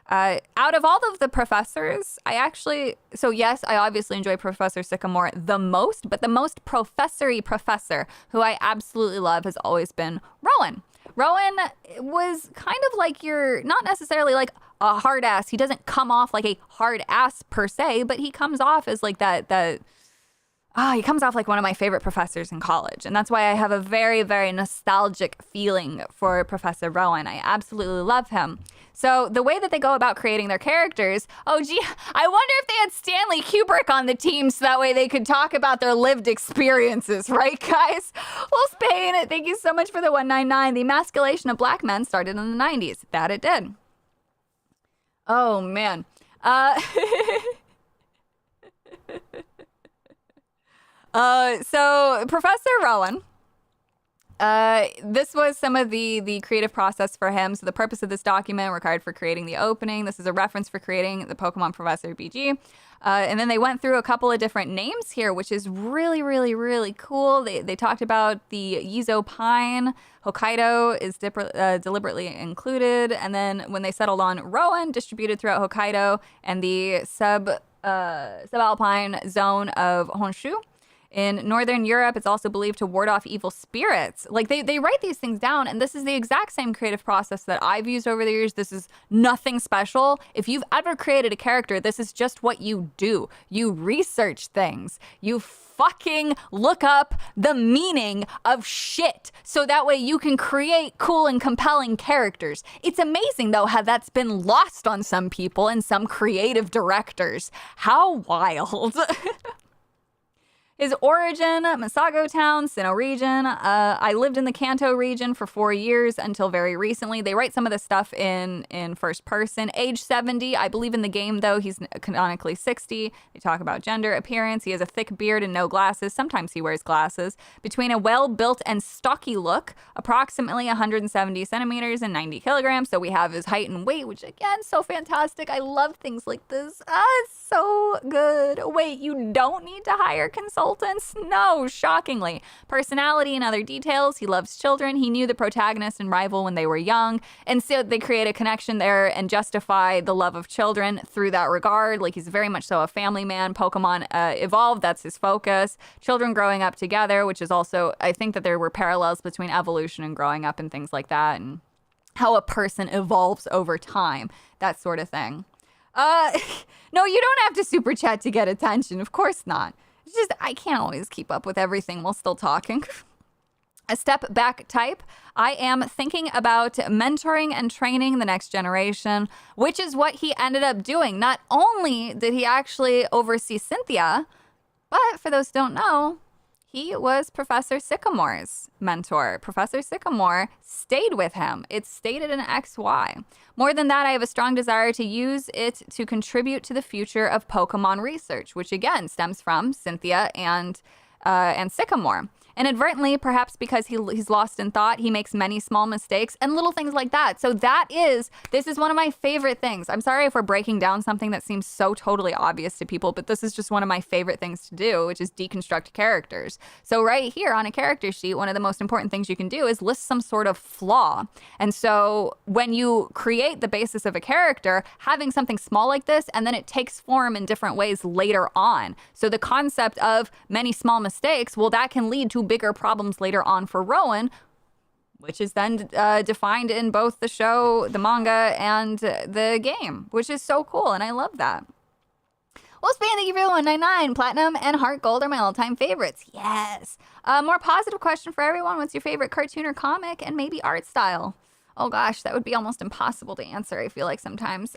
Out of all of the professors, yes, I obviously enjoy Professor Sycamore the most, but the most professory professor who I absolutely love has always been Rowan. Rowan was kind of like not necessarily like a hard ass. He doesn't come off like a hard ass per se, but he comes off as like he comes off like one of my favorite professors in college. And that's why I have a very, very nostalgic feeling for Professor Rowan. I absolutely love him. So the way that they go about creating their characters, I wonder if they had Stanley Kubrick on the team so that way they could talk about their lived experiences, right, guys? Well, Spain, thank you so much for the 199. The emasculation of black men started in the 90s. That it did. Oh, man. So Professor Rowan, this was some of the creative process for him. So the purpose of this document required for creating the opening. This is a reference for creating the Pokemon Professor BG. And then they went through a couple of different names here, which is really, really, really cool. They talked about the Yizo Pine. Hokkaido is deliberately included. And then when they settled on Rowan, distributed throughout Hokkaido and the subalpine zone of Honshu. In Northern Europe, it's also believed to ward off evil spirits. Like they write these things down, and this is the exact same creative process that I've used over the years. This is nothing special. If you've ever created a character, this is just what you do. You research things. You fucking look up the meaning of shit so that way you can create cool and compelling characters. It's amazing though how that's been lost on some people and some creative directors. How wild. His origin, Masago Town, Sinnoh region. I lived in the Kanto region for 4 years until very recently. They write some of this stuff in first person. Age 70. I believe in the game, though, he's canonically 60. They talk about gender, appearance. He has a thick beard and no glasses. Sometimes he wears glasses. Between a well-built and stocky look, approximately 170 centimeters and 90 kilograms. So we have his height and weight, which, again, so fantastic. I love things like this. It's so good. Wait, you don't need to hire consultants? No, shockingly. Personality and other details. He loves children. He knew the protagonist and rival when they were young. And so they create a connection there and justify the love of children through that regard. Like, he's very much so a family man. Pokemon evolved. That's his focus. Children growing up together, which is also, I think that there were parallels between evolution and growing up and things like that, and how a person evolves over time, that sort of thing. No, you don't have to super chat to get attention. Of course not. It's just, I can't always keep up with everything while still talking. A step back type. I am thinking about mentoring and training the next generation, which is what he ended up doing. Not only did he actually oversee Cynthia, but for those who don't know, he was Professor Sycamore's mentor. Professor Sycamore stayed with him. It's stated in XY. More than that, I have a strong desire to use it to contribute to the future of Pokemon research, which again stems from Cynthia and Sycamore. Inadvertently, perhaps because he's lost in thought, he makes many small mistakes and little things like that. So this is one of my favorite things. I'm sorry if we're breaking down something that seems so totally obvious to people, but this is just one of my favorite things to do, which is deconstruct characters. So right here on a character sheet, one of the most important things you can do is list some sort of flaw. And so when you create the basis of a character, having something small like this, and then it takes form in different ways later on. So the concept of many small mistakes, well, that can lead to bigger problems later on for Rowan, which is then defined in both the show, the manga, and the game, which is so cool, and I love that. Well, Spain, thank you for the 199. Platinum and Heart Gold are my all-time favorites. Yes. More positive question for everyone. What's your favorite cartoon or comic, and maybe art style? Oh gosh, that would be almost impossible to answer, I feel like sometimes.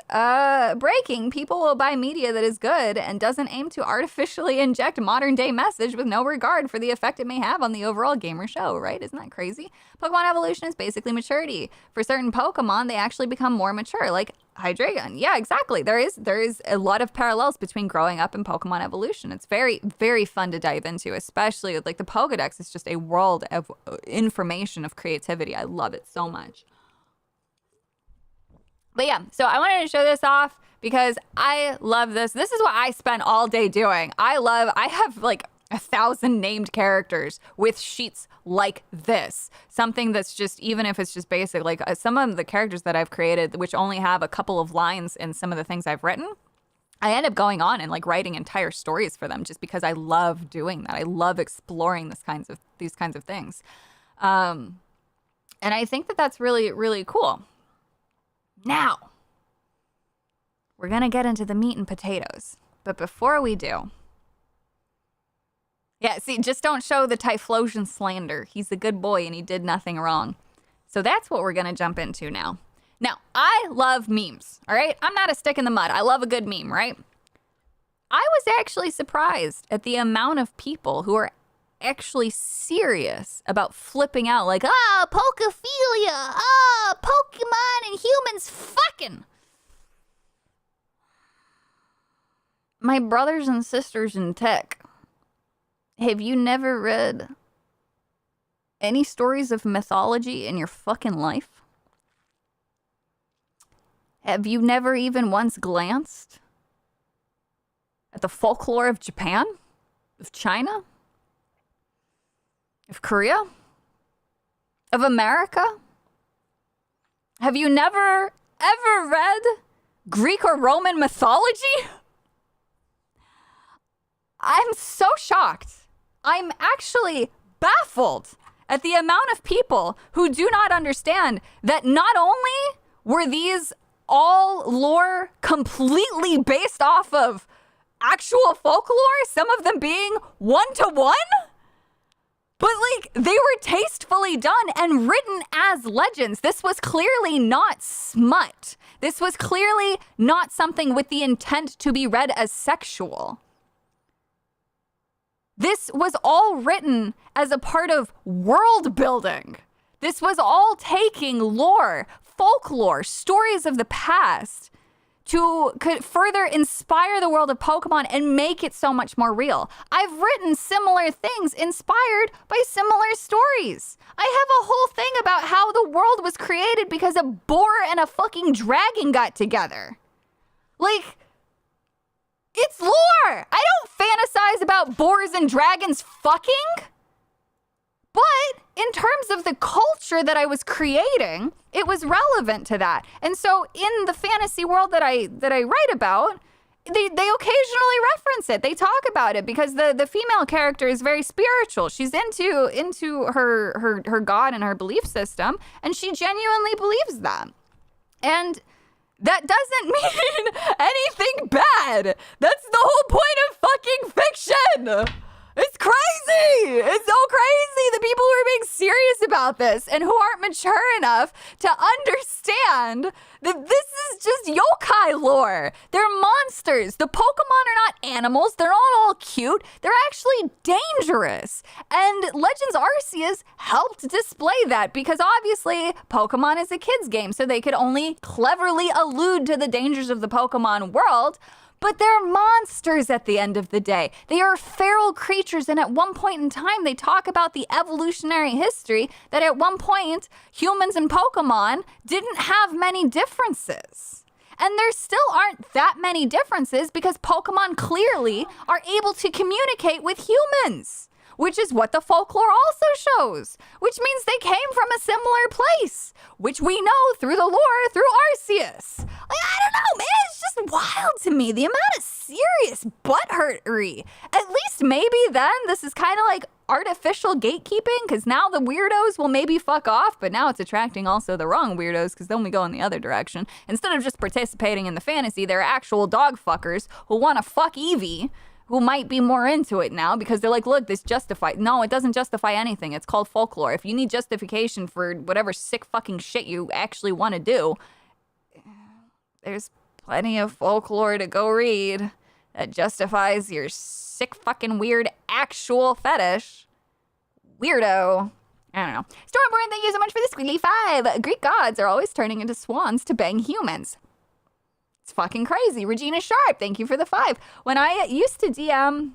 Breaking, people will buy media that is good and doesn't aim to artificially inject modern day message with no regard for the effect it may have on the overall game or show, right? Isn't that crazy? Pokemon evolution is basically maturity. For certain Pokemon, they actually become more mature, like Hydreigon. Yeah, exactly. There is a lot of parallels between growing up and Pokemon evolution. It's very, very fun to dive into, especially with, like, the Pokedex is just a world of information, of creativity. I love it so much. But yeah, so I wanted to show this off because I love this. This is what I spend all day doing. I have like 1,000 named characters with sheets like this. Something that's just, even if it's just basic, like some of the characters that I've created, which only have a couple of lines in some of the things I've written, I end up going on and like writing entire stories for them just because I love doing that. I love exploring these kinds of things. And I think that that's really, really cool. Now, we're going to get into the meat and potatoes. But before we do, yeah, see, just don't show the Typhlosion slander. He's a good boy and he did nothing wrong. So that's what we're going to jump into now. Now, I love memes, all right? I'm not a stick in the mud. I love a good meme, right? I was actually surprised at the amount of people who are actually serious about flipping out, like, Pokephilia, Pokemon and humans fucking. My brothers and sisters in tech, have you never read any stories of mythology in your fucking life? Have you never even once glanced at the folklore of Japan, of China, of Korea, of America? Have you never, ever read Greek or Roman mythology? I'm so shocked. I'm actually baffled at the amount of people who do not understand that not only were these all lore completely based off of actual folklore, some of them being one-to-one, but like they were tastefully done and written as legends. This was clearly not smut. This was clearly not something with the intent to be read as sexual. This was all written as a part of world building. This was all taking lore, folklore, stories of the past to further inspire the world of Pokemon and make it so much more real. I've written similar things inspired by similar stories. I have a whole thing about how the world was created because a boar and a fucking dragon got together. Like, it's lore. I don't fantasize about boars and dragons fucking. But in terms of the culture that I was creating, it was relevant to that. And so in the fantasy world that I write about, they occasionally reference it. They talk about it because the female character is very spiritual. She's into her god and her belief system, and she genuinely believes that. And that doesn't mean anything bad. That's the whole point of fucking fiction. It's crazy. It's so crazy. The people who are being serious about this and who aren't mature enough to understand that this is just yokai lore. They're monsters. The Pokemon are not animals. They're not all cute. They're actually dangerous. And Legends Arceus helped display that because obviously Pokemon is a kid's game, so they could only cleverly allude to the dangers of the Pokemon world. But they're monsters at the end of the day. They are feral creatures, and at one point in time, they talk about the evolutionary history that at one point, humans and Pokemon didn't have many differences. And there still aren't that many differences because Pokemon clearly are able to communicate with humans, which is what the folklore also shows, which means they came from a similar place, which we know through the lore through Arceus. Like, I don't know, man, it's just wild to me, the amount of serious butthurtery. At least maybe then this is kind of like artificial gatekeeping, because now the weirdos will maybe fuck off, but now it's attracting also the wrong weirdos, because then we go in the other direction. Instead of just participating in the fantasy, they're actual dog fuckers who want to fuck Eevee, who might be more into it now because they're like, look, this justifies. No, it doesn't justify anything. It's called folklore. If you need justification for whatever sick fucking shit you actually want to do, there's plenty of folklore to go read that justifies your sick fucking weird actual fetish. Weirdo. I don't know. Stormborn, thank you so much for the squiggly 5. Greek gods are always turning into swans to bang humans. It's fucking crazy. Regina Sharp, thank you for the 5. When I used to DM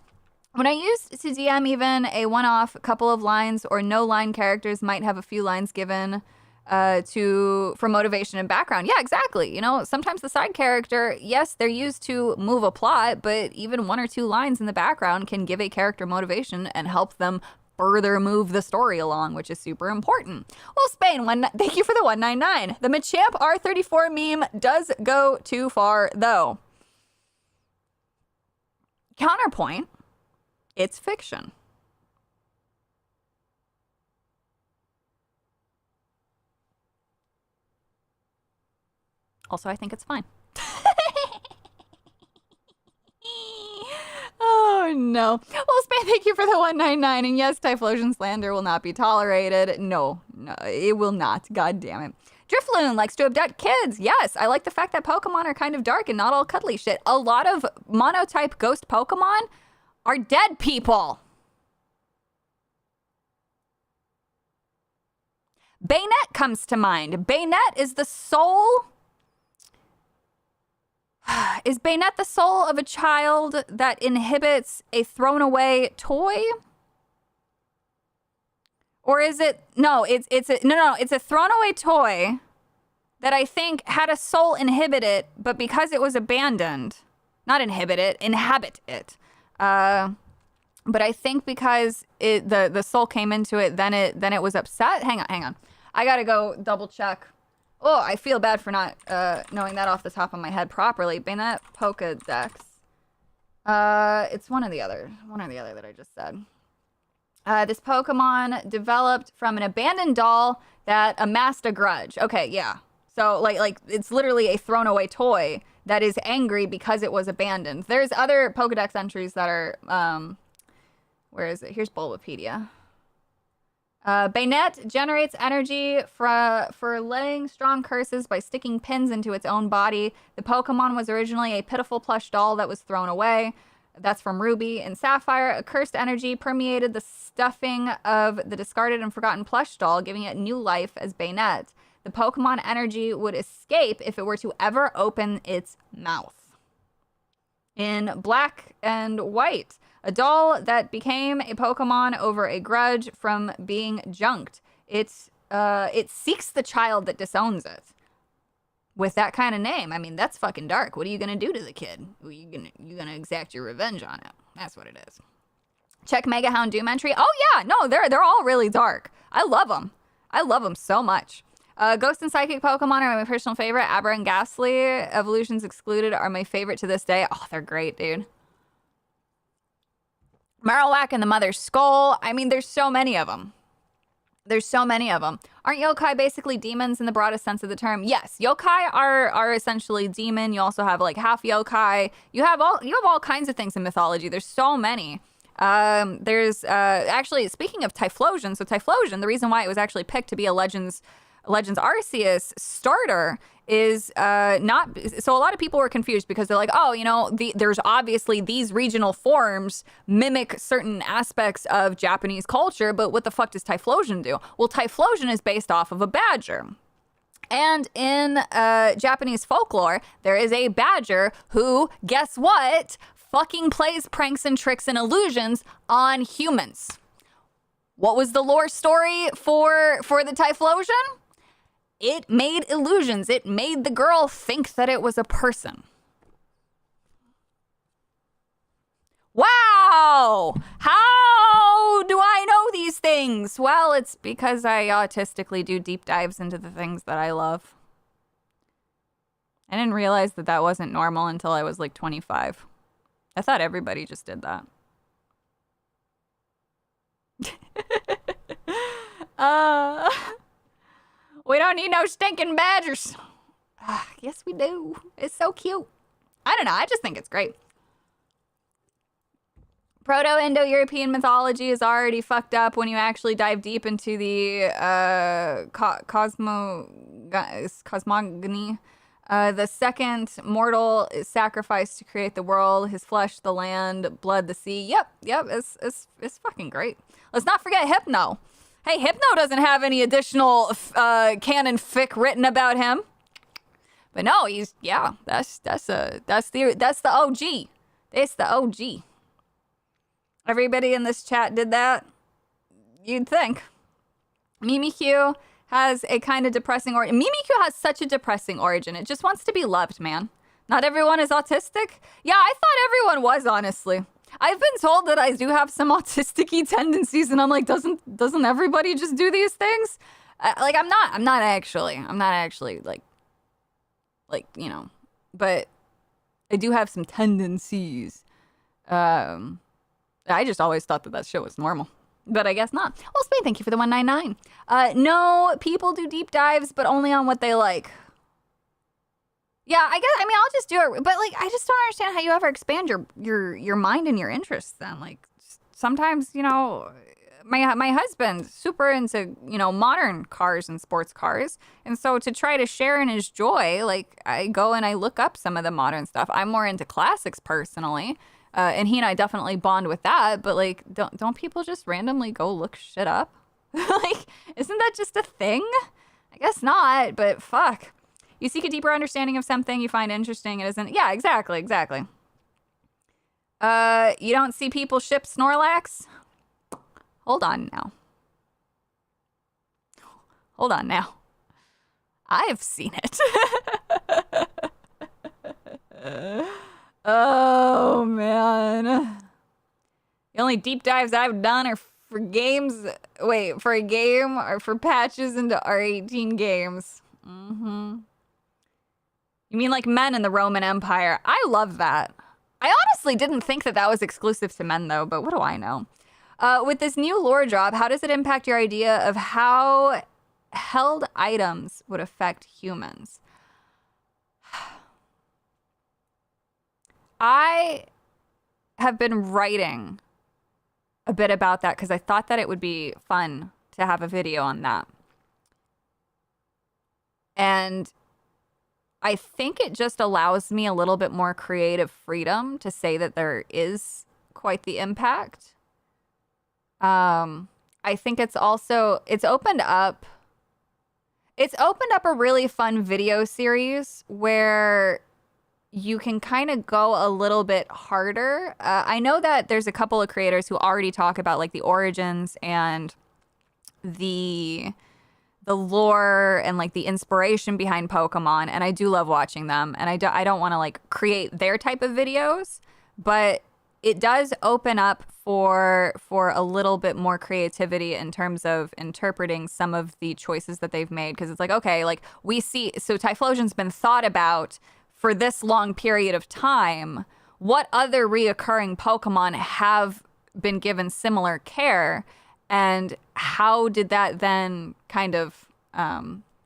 even a one-off couple of lines or no line characters might have a few lines given for motivation and background. Yeah, exactly. You know, sometimes the side character, yes, they're used to move a plot, but even one or two lines in the background can give a character motivation and help them further move the story along, which is super important. Well, Spain, thank you for the 199. The Machamp R34 meme does go too far, though. Counterpoint, it's fiction. Also, I think it's fine. Oh, no. Well, Spain, thank you for the 199. And yes, Typhlosion slander will not be tolerated. No, it will not. God damn it. Drifloon likes to abduct kids. Yes, I like the fact that Pokemon are kind of dark and not all cuddly shit. A lot of monotype ghost Pokemon are dead people. Bayonet comes to mind. Bayonet is the soul... Is Bayonet the soul of a child that inhibits a thrown away toy? Or is it it's a thrown away toy that I think had a soul inhibit it, but because it was abandoned, not inhibit it, inhabit it. But I think because the soul came into it, then it was upset. Hang on. I gotta go double check. Oh, I feel bad for not knowing that off the top of my head properly. Bayonet Pokedex. It's one or the other that I just said. This Pokemon developed from an abandoned doll that amassed a grudge. Okay, yeah. So, like it's literally a thrown away toy that is angry because it was abandoned. There's other Pokedex entries that are, where is it? Here's Bulbapedia. Bayonet generates energy for laying strong curses by sticking pins into its own body. The Pokemon was originally a pitiful plush doll that was thrown away. That's from Ruby and Sapphire. A cursed energy permeated the stuffing of the discarded and forgotten plush doll, giving it new life as Bayonet. The Pokemon energy would escape if it were to ever open its mouth. In Black and White, a doll that became a Pokemon over a grudge from being junked. It seeks the child that disowns it. With that kind of name, I mean, that's fucking dark. What are you gonna do to the kid? Well, you're gonna exact your revenge on it. That's what it is. Check Mega Hound Doom entry. Oh yeah, no, they're all really dark. I love them. I love them so much. Ghost and Psychic Pokemon are my personal favorite. Aber and Ghastly, evolutions excluded, are my favorite to this day. Oh, they're great, dude. Marowak and the Mother's Skull. I mean, there's so many of them. There's so many of them. Aren't yokai basically demons in the broadest sense of the term? Yes, yokai are essentially demon. You also have like half yokai. You have all kinds of things in mythology. There's so many. There's actually, speaking of Typhlosion, so Typhlosion, the reason why it was actually picked to be a Legends Arceus starter is not, so a lot of people were confused because they're like, oh, you know, there's obviously these regional forms mimic certain aspects of Japanese culture, but what the fuck does Typhlosion do? Well, Typhlosion is based off of a badger. And in Japanese folklore, there is a badger who, guess what, fucking plays pranks and tricks and illusions on humans. What was the lore story for the Typhlosion? It made illusions. It made the girl think that it was a person. Wow! How do I know these things? Well, it's because I autistically do deep dives into the things that I love. I didn't realize that that wasn't normal until I was like 25. I thought everybody just did that. We don't need no stinking badgers. Yes, we do. It's so cute. I don't know. I just think it's great. Proto-Indo-European mythology is already fucked up when you actually dive deep into the cosmogony. The second mortal is sacrificed to create the world. His flesh, the land, blood, the sea. Yep. It's fucking great. Let's not forget Hypno. Hey, Hypno doesn't have any additional canon fic written about him. But no, he's, yeah, that's the OG. It's the OG. Everybody in this chat did that? You'd think. Mimikyu has a kind of depressing origin. Mimikyu has such a depressing origin. It just wants to be loved, man. Not everyone is autistic. Yeah, I thought everyone was, honestly. I've been told that I do have some autistic-y tendencies, and I'm like, doesn't everybody just do these things? Like, I'm not actually, like, you know, but I do have some tendencies. I just always thought that shit was normal, but I guess not. Well, Spain, thank you for the 199. No, people do deep dives, but only on what they like. Yeah, I guess, I mean, I'll just do it, but like, I just don't understand how you ever expand your mind and your interests then. Like, sometimes, you know, my husband's super into, you know, modern cars and sports cars. And so to try to share in his joy, like, I go and I look up some of the modern stuff. I'm more into classics personally. And he and I definitely bond with that. But like, don't people just randomly go look shit up? Like, isn't that just a thing? I guess not, but fuck. You seek a deeper understanding of something you find interesting. It isn't. Yeah, exactly. You don't see people ship Snorlax? Hold on now. I've seen it. Oh, man. The only deep dives I've done are for games. Wait, for a game or for patches into R18 games. You mean like men in the Roman Empire? I love that. I honestly didn't think that was exclusive to men, though, but what do I know? With this new lore drop, how does it impact your idea of how held items would affect humans? I have been writing a bit about that because I thought that it would be fun to have a video on that. And I think it just allows me a little bit more creative freedom to say that there is quite the impact. I think it's opened up a really fun video series where you can kind of go a little bit harder. I know that there's a couple of creators who already talk about like the origins and the lore and like the inspiration behind Pokemon, and I do love watching them, and I don't want to like create their type of videos, but it does open up for a little bit more creativity in terms of interpreting some of the choices that they've made, because it's like, okay, like we see, so Typhlosion's been thought about for this long period of time. What other reoccurring Pokemon have been given similar care, and how did that then kind of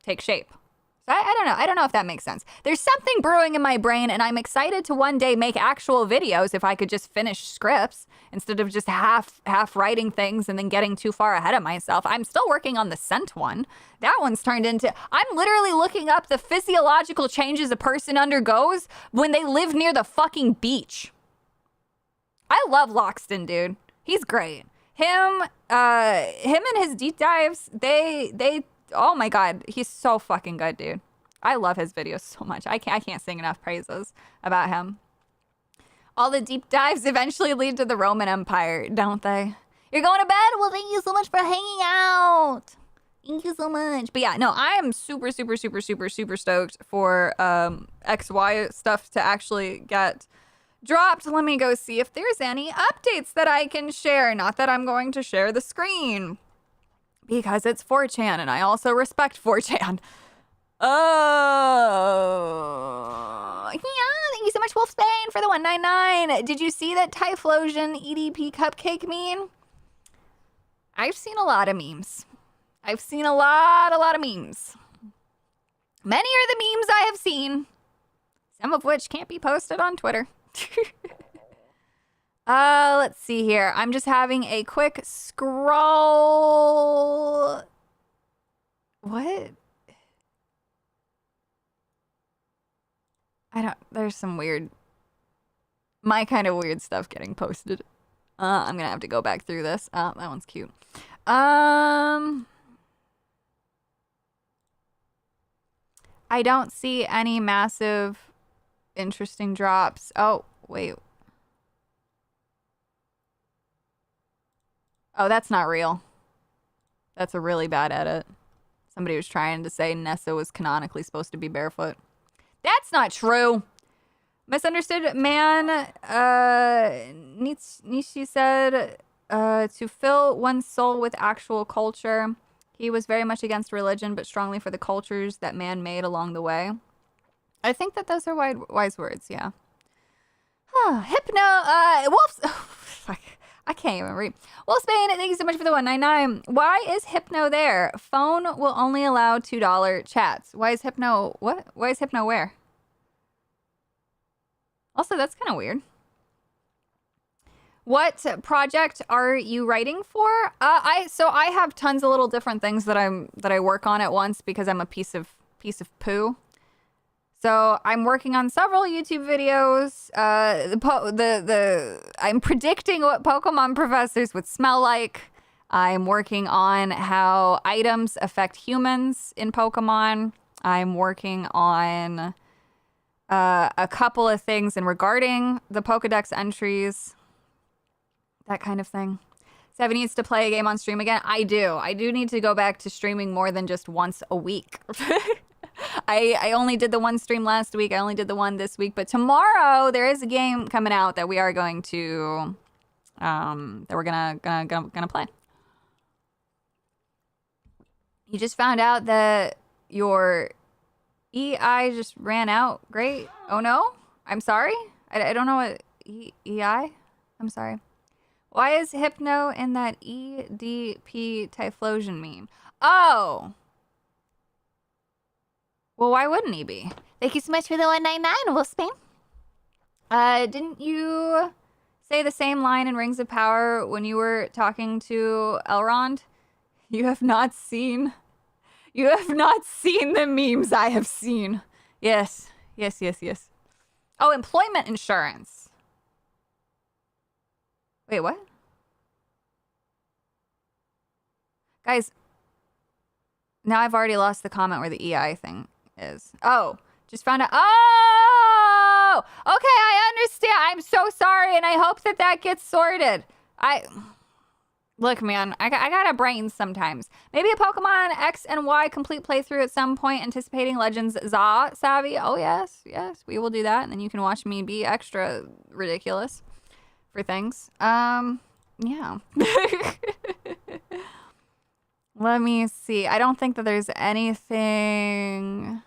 take shape? So I don't know. I don't know if that makes sense. There's something brewing in my brain, and I'm excited to one day make actual videos if I could just finish scripts instead of just half writing things and then getting too far ahead of myself. I'm still working on the scent one. That one's turned into... I'm literally looking up the physiological changes a person undergoes when they live near the fucking beach. I love Loxton, dude. He's great. Him and his deep dives, they oh my god, he's so fucking good, dude. I love his videos so much. I can't sing enough praises about him. All the deep dives eventually lead to the Roman Empire, don't they? You're going to bed? Well, thank you so much for hanging out. Thank you so much. But yeah, no, I am super stoked for XY stuff to actually get dropped. Let me go see if there's any updates that I can share. Not that I'm going to share the screen, because it's 4chan, and I also respect 4chan. Oh, yeah, thank you so much, Wolfsbane, for the 199. Did you see that Typhlosion EDP cupcake meme? I've seen a lot of memes. I've seen a lot of memes. Many are the memes I have seen, some of which can't be posted on Twitter. Let's see here. I'm just having a quick scroll. What? There's some weird, my kind of weird stuff getting posted. I'm gonna have to go back through this. That one's cute. I don't see any massive interesting drops. Oh, wait. Oh, that's not real. That's a really bad edit. Somebody was trying to say Nessa was canonically supposed to be barefoot. That's not true. Misunderstood man. Nietzsche said to fill one's soul with actual culture. He was very much against religion, but strongly for the cultures that man made along the way. I think that those are wise words, yeah. Hypno, Wolf's... Oh, fuck. I can't even read. Wolfsbane, thank you so much for the 199. Why is Hypno there? Phone will only allow $2 chats. Why is Hypno... What? Why is Hypno where? Also, that's kind of weird. What project are you writing for? So I have tons of little different things that I work on at once because I'm a piece of poo. So I'm working on several YouTube videos. I'm predicting what Pokemon professors would smell like. I'm working on how items affect humans in Pokemon. I'm working on a couple of things and regarding the Pokedex entries, that kind of thing. Seven needs to play a game on stream again. I do need to go back to streaming more than just once a week. I only did the one stream last week. I only did the one this week. But tomorrow there is a game coming out that we are going to that we're gonna play. You just found out that your EI just ran out. Great. Oh no. I'm sorry. I don't know what EI. I'm sorry. Why is Hypno in that EDP Typhlosion meme? Oh. Well, why wouldn't he be? Thank you so much for the 199, Wolfsbane. Didn't you say the same line in Rings of Power when you were talking to Elrond? You have not seen the memes I have seen. Yes. Oh, employment insurance. Wait, what? Guys, now I've already lost the comment where the EI thing is. Oh, just found out. Oh, okay, I understand. I'm so sorry, and I hope that gets sorted. Look, man, I got a brain sometimes. Maybe a Pokemon X and Y complete playthrough at some point, anticipating Legends Za savvy. Oh, yes, we will do that, and then you can watch me be extra ridiculous for things. Yeah. Let me see. I don't think that there's anything.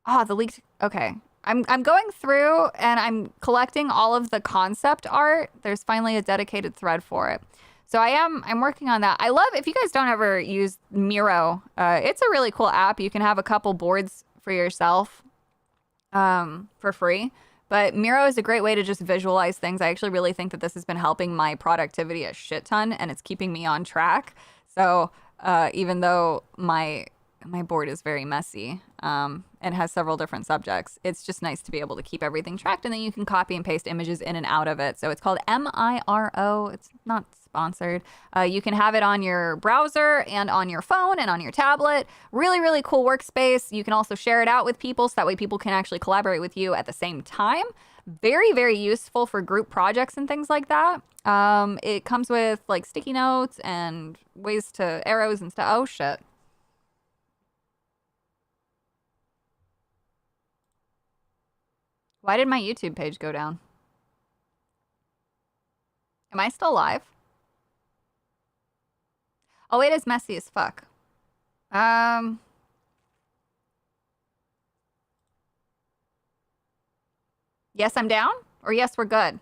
Oh, the leaked. Okay. I'm going through and I'm collecting all of the concept art. There's finally a dedicated thread for it. So I'm working on that. I love, if you guys don't ever use Miro, it's a really cool app. You can have a couple boards for yourself for free. But Miro is a great way to just visualize things. I actually really think that this has been helping my productivity a shit ton, and it's keeping me on track. So even though my board is very messy and has several different subjects, it's just nice to be able to keep everything tracked, and then you can copy and paste images in and out of it. So it's called Miro. It's not sponsored. You can have it on your browser and on your phone and on your tablet. Really, really cool workspace. You can also share it out with people so that way people can actually collaborate with you at the same time. Very, very useful for group projects and things like that. It comes with like sticky notes and ways to arrows and stuff. Oh, shit. Why did my YouTube page go down? Am I still live? Oh, it is messy as fuck. Yes, I'm down? Or yes, we're good?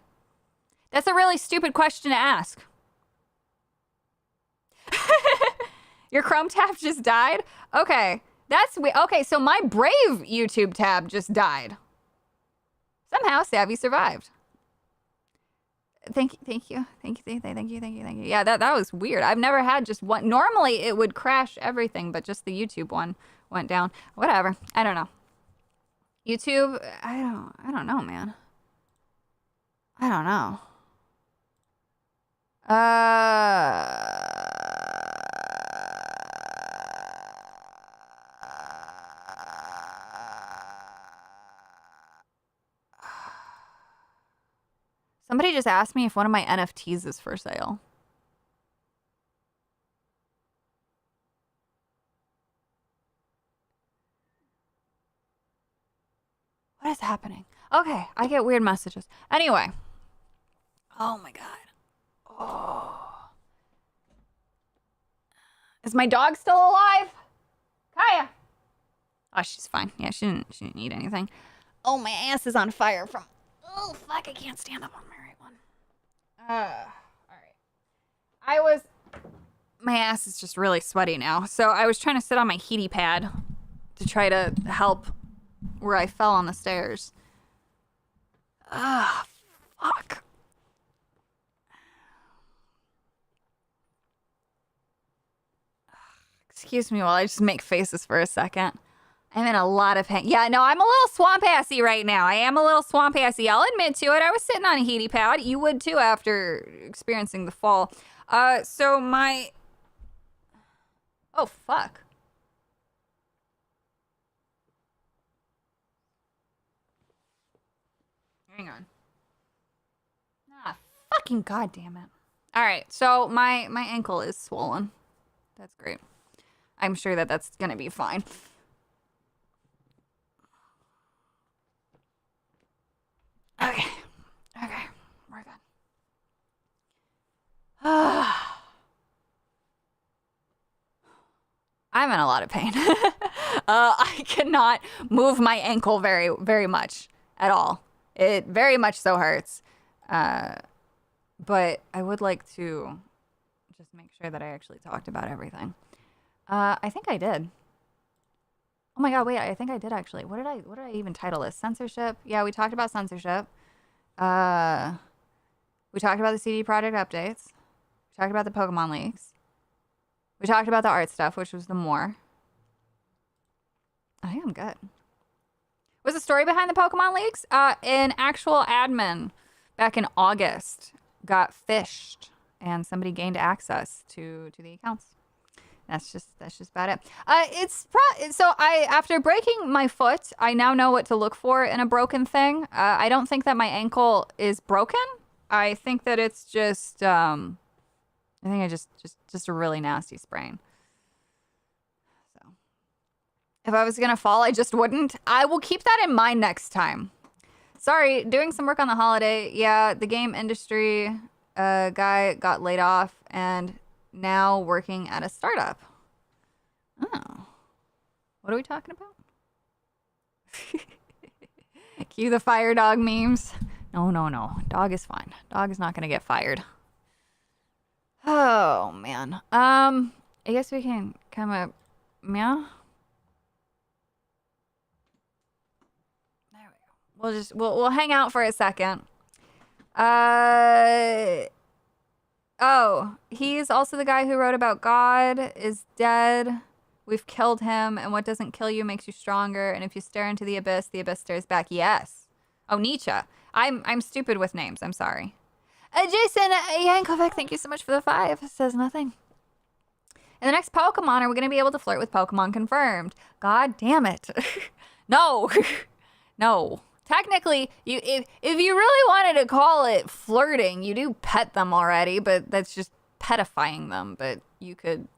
That's a really stupid question to ask. Your Chrome tab just died? Okay. Okay, so my Brave YouTube tab just died. Somehow Savvy survived. Thank you. Yeah, that was weird. I've never had just one. Normally it would crash everything, but just the YouTube one went down. Whatever. I don't know. YouTube, I don't know, man. I don't know. Somebody just asked me if one of my NFTs is for sale. What is happening? Okay, I get weird messages. Anyway. Oh my god. Oh. Is my dog still alive? Kaya. Oh, she's fine. Yeah, she didn't eat anything. Oh, my ass is on fire from... Oh, fuck, I can't stand up on my right one. Alright. My ass is just really sweaty now. So I was trying to sit on my heaty pad to try to help where I fell on the stairs. Ah, fuck. Excuse me while I just make faces for a second. I'm in a lot of pain. Yeah, no, I'm a little swamp-assy right now. I am a little swamp-assy. I'll admit to it. I was sitting on a heaty pad. You would too after experiencing the fall. So my... Oh, fuck. Hang on. Ah, fucking goddamn it. All right, so my ankle is swollen. That's great. I'm sure that that's gonna be fine. Okay, we're good. I'm in a lot of pain. I cannot move my ankle very, very much at all. It very much so hurts. but I would like to just make sure that I actually talked about everything. I think I did. Oh my god, wait, I think I did actually. What did I even title this? Censorship? Yeah, we talked about censorship. We talked about the CD Projekt updates. We talked about the Pokemon leaks. We talked about the art stuff, which was the more. I think I'm good. Was the story behind the Pokemon leaks? An actual admin back in August got phished and somebody gained access to the accounts. That's just about it. After breaking my foot, I now know what to look for in a broken thing. I don't think that my ankle is broken. I think that it's just I think I just a really nasty sprain. So if I was gonna fall, I just wouldn't. I will keep that in mind next time. Sorry, doing some work on the holiday. Yeah, the game industry guy got laid off and now working at a startup. Oh. What are we talking about? Cue the fire dog memes. No. Dog is fine. Dog is not going to get fired. Oh, man. I guess we can come up. Yeah. There we go. We'll hang out for a second. Oh, he's also the guy who wrote about God is dead. We've killed him, and what doesn't kill you makes you stronger. And if you stare into the abyss stares back. Yes. Oh, Nietzsche. I'm stupid with names. I'm sorry. Jason Yankovic, thank you so much for the 5. Says nothing. In the next Pokemon, are we going to be able to flirt with Pokemon confirmed? God damn it. No. No. Technically, if you really wanted to call it flirting, you do pet them already, but that's just pedifying them. But you could,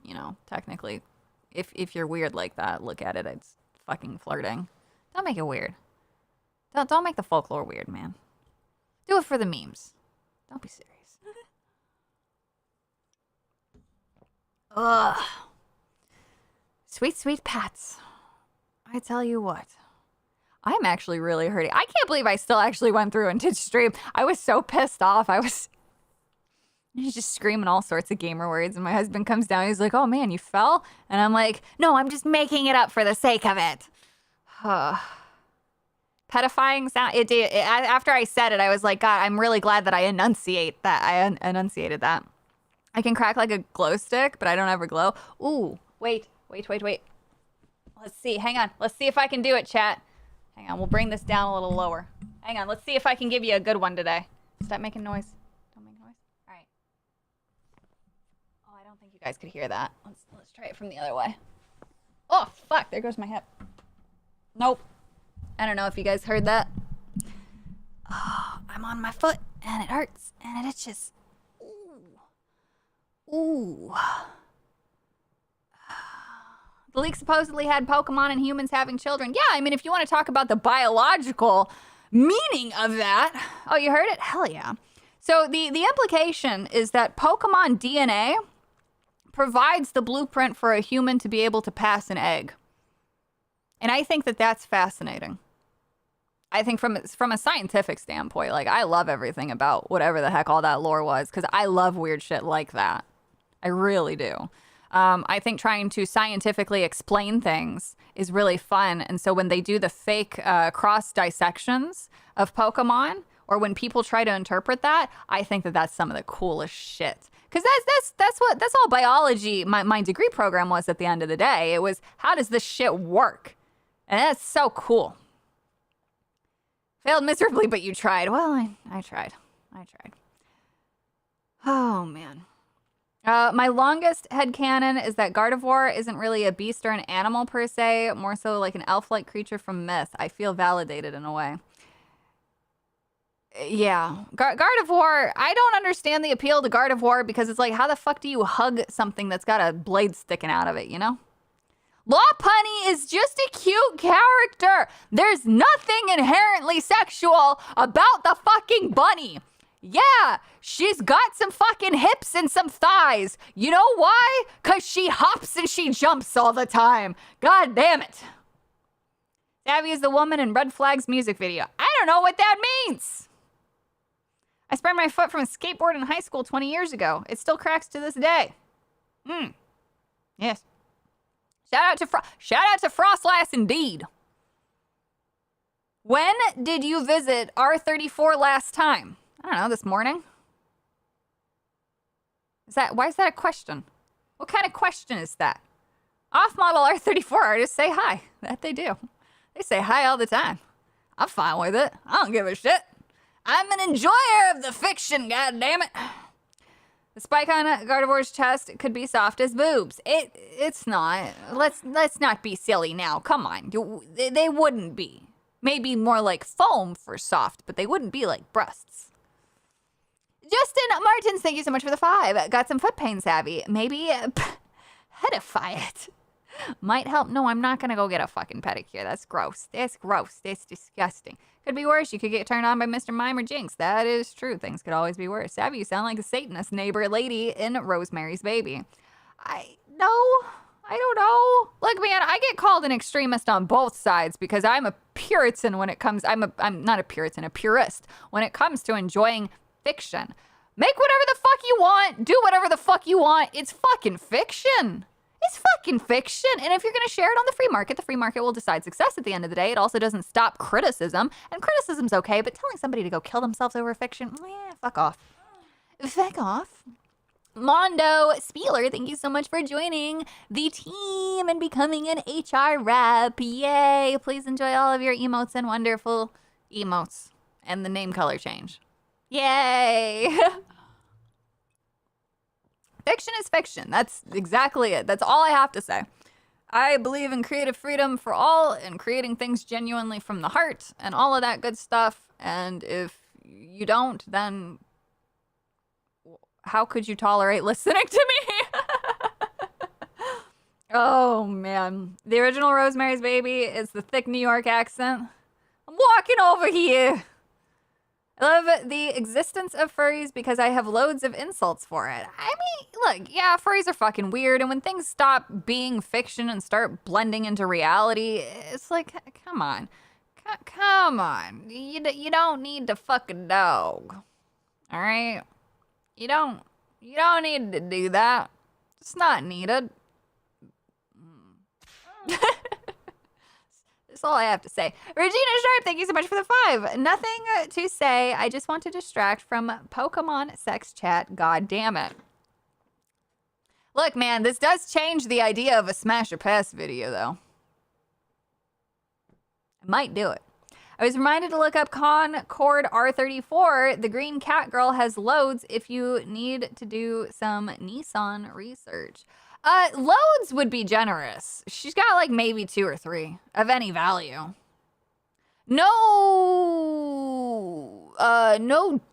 technically, if you're weird like that, look at it, it's fucking flirting. Don't make it weird. Don't make the folklore weird, man. Do it for the memes. Don't be serious. Ugh. Sweet, sweet pats. I tell you what. I'm actually really hurting. I can't believe I still actually went through and did stream. I was so pissed off. He's just screaming all sorts of gamer words. And my husband comes down. He's like, oh, man, you fell? And I'm like, no, I'm just making it up for the sake of it. Pedifying sound. After I said it, I was like, God, I'm really glad that I enunciated that. I can crack like a glow stick, but I don't ever glow. Ooh, wait. Let's see. Hang on. Let's see if I can do it, chat. Hang on. We'll bring this down a little lower. Hang on. Let's see if I can give you a good one today. Stop making noise. Don't make noise. All right. Oh, I don't think you guys could hear that. Let's try it from the other way. Oh, fuck. There goes my hip. Nope. I don't know if you guys heard that. Oh, I'm on my foot and it hurts and it itches. Ooh. The leak supposedly had Pokemon and humans having children. Yeah, I mean, if you want to talk about the biological meaning of that. Oh, you heard it? Hell yeah. So the implication is that Pokemon DNA provides the blueprint for a human to be able to pass an egg. And I think that that's fascinating. I think from a scientific standpoint, like, I love everything about whatever the heck all that lore was, because I love weird shit like that. I really do. I think trying to scientifically explain things is really fun. And so when they do the fake cross dissections of Pokemon, or when people try to interpret that, I think that that's some of the coolest shit. Because that's all biology, my degree program was at the end of the day. It was, how does this shit work? And that's so cool. Failed miserably, but you tried. Well, I tried. Oh, man. My longest headcanon is that Gardevoir isn't really a beast or an animal per se, more so like an elf-like creature from myth. I feel validated in a way. Yeah. Gardevoir, I don't understand the appeal to Gardevoir because it's like, how the fuck do you hug something that's got a blade sticking out of it, you know? Lopunny is just a cute character. There's nothing inherently sexual about the fucking bunny. Yeah, she's got some fucking hips and some thighs. You know why? Because she hops and she jumps all the time. God damn it. Savvy is the woman in Red Flag's music video. I don't know what that means. I sprained my foot from a skateboard in high school 20 years ago. It still cracks to this day. Yes. Shout out to Frostlass indeed. When did you visit R34 last time? I don't know, this morning? Why is that a question? What kind of question is that? Off-model R34 artists say hi. That they do. They say hi all the time. I'm fine with it. I don't give a shit. I'm an enjoyer of the fiction, goddammit. The spike on Gardevoir's chest could be soft as boobs. It's not. Let's not be silly now. Come on. They wouldn't be. Maybe more like foam for soft, but they wouldn't be like breasts. Justin Martins, thank you so much for the 5. Got some foot pain, savvy. Maybe pedify it. Might help. No, I'm not going to go get a fucking pedicure. That's gross. That's gross. That's disgusting. Could be worse. You could get turned on by Mr. Mime or Jinx. That is true. Things could always be worse. Savvy, you sound like a Satanist neighbor lady in Rosemary's Baby. I don't know. Look, man, I get called an extremist on both sides because I'm a Puritan when it comes... I'm not a Puritan, a purist when it comes to enjoying fiction. Make whatever the fuck you want. Do whatever the fuck you want. It's fucking fiction. It's fucking fiction. And if you're going to share it on the free market will decide success at the end of the day. It also doesn't stop criticism. And criticism's okay, but telling somebody to go kill themselves over fiction, fuck off. Fuck off. Mondo Spieler, thank you so much for joining the team and becoming an HR rep. Yay. Please enjoy all of your emotes and wonderful emotes and the name color change. Yay. Fiction is fiction. That's exactly it. That's all I have to say. I believe in creative freedom for all and creating things genuinely from the heart and all of that good stuff. And if you don't, then how could you tolerate listening to me? Oh, man. The original Rosemary's Baby is the thick New York accent. I'm walking over here. I love the existence of furries because I have loads of insults for it. I mean, look, yeah, furries are fucking weird. And when things stop being fiction and start blending into reality, it's like, come on. Come on. You don't need to fuck a dog. All right? You don't need to do that. It's not needed. That's all I have to say. Regina Sharp, thank you so much for the 5. Nothing to say. I just want to distract from Pokemon sex chat. God damn it. Look, man, this does change the idea of a smash or pass video, though. I might do it. I was reminded to look up Concord R34. The green cat girl has loads if you need to do some Nissan research. Loads would be generous. She's got like maybe 2 or 3 of any value. No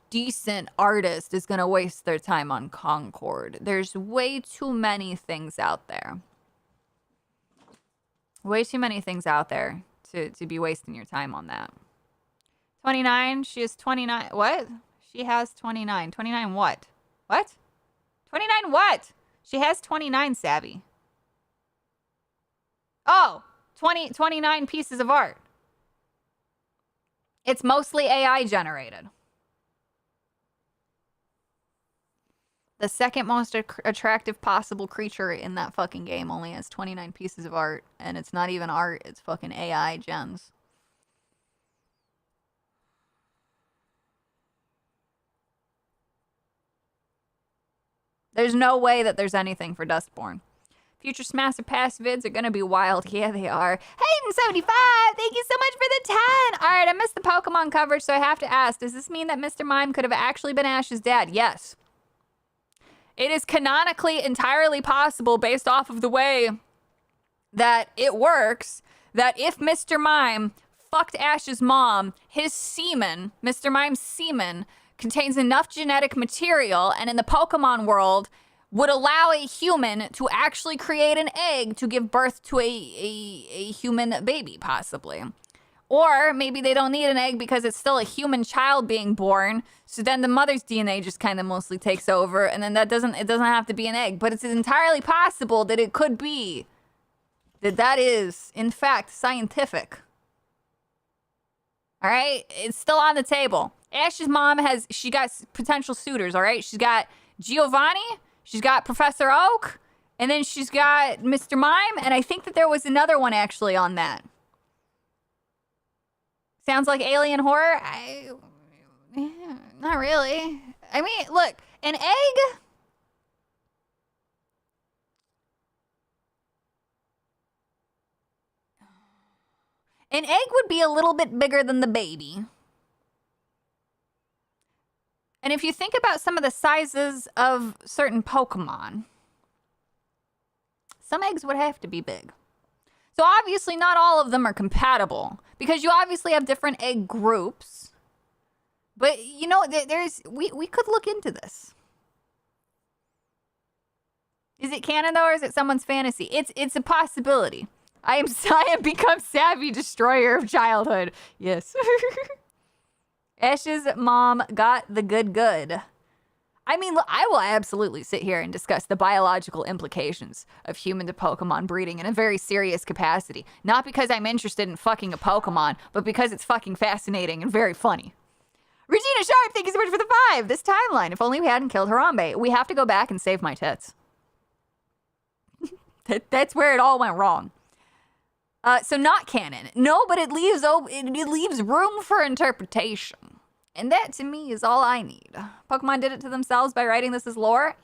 decent artist is gonna waste their time on Concord. There's way too many things out there. Way too many things out there to be wasting your time on that. 29, she is 29. What? She has 29. 29 what? What? 29 what? She has 29, Savvy. Oh, 29 pieces of art. It's mostly AI generated. The second most attractive possible creature in that fucking game only has 29 pieces of art. And it's not even art, it's fucking AI gens. There's no way that there's anything for Dustborn. Future Smash or Pass vids are gonna be wild. Yeah, they are. Hayden75, thank you so much for the 10. All right, I missed the Pokemon coverage, so I have to ask, does this mean that Mr. Mime could have actually been Ash's dad? Yes. It is canonically entirely possible based off of the way that it works, that if Mr. Mime fucked Ash's mom, his semen, Mr. Mime's semen, contains enough genetic material and in the Pokemon world would allow a human to actually create an egg to give birth to a human baby, possibly. Or maybe they don't need an egg because it's still a human child being born. So then the mother's DNA just kind of mostly takes over. And then it doesn't have to be an egg. But it's entirely possible that it could be that is, in fact, scientific. All right? It's still on the table. Ash's mom she got potential suitors, all right? She's got Giovanni, she's got Professor Oak, and then she's got Mr. Mime, and I think that there was another one actually on that. Sounds like alien horror? Not really. I mean, look, an egg... An egg would be a little bit bigger than the baby. And if you think about some of the sizes of certain Pokemon, some eggs would have to be big. So obviously not all of them are compatible because you obviously have different egg groups. But you know, we could look into this. Is it canon though, or is it someone's fantasy? It's a possibility. I am become savvy destroyer of childhood. Yes. Ash's mom got the good. I mean, I will absolutely sit here and discuss the biological implications of human to Pokemon breeding in a very serious capacity. Not because I'm interested in fucking a Pokemon, but because it's fucking fascinating and very funny. Regina Sharp, thank you so much for the 5. This timeline, if only we hadn't killed Harambe. We have to go back and save my tits. That's where it all went wrong. So not canon. No, but it leaves room for interpretation. And that, to me, is all I need. Pokemon did it to themselves by writing this as lore.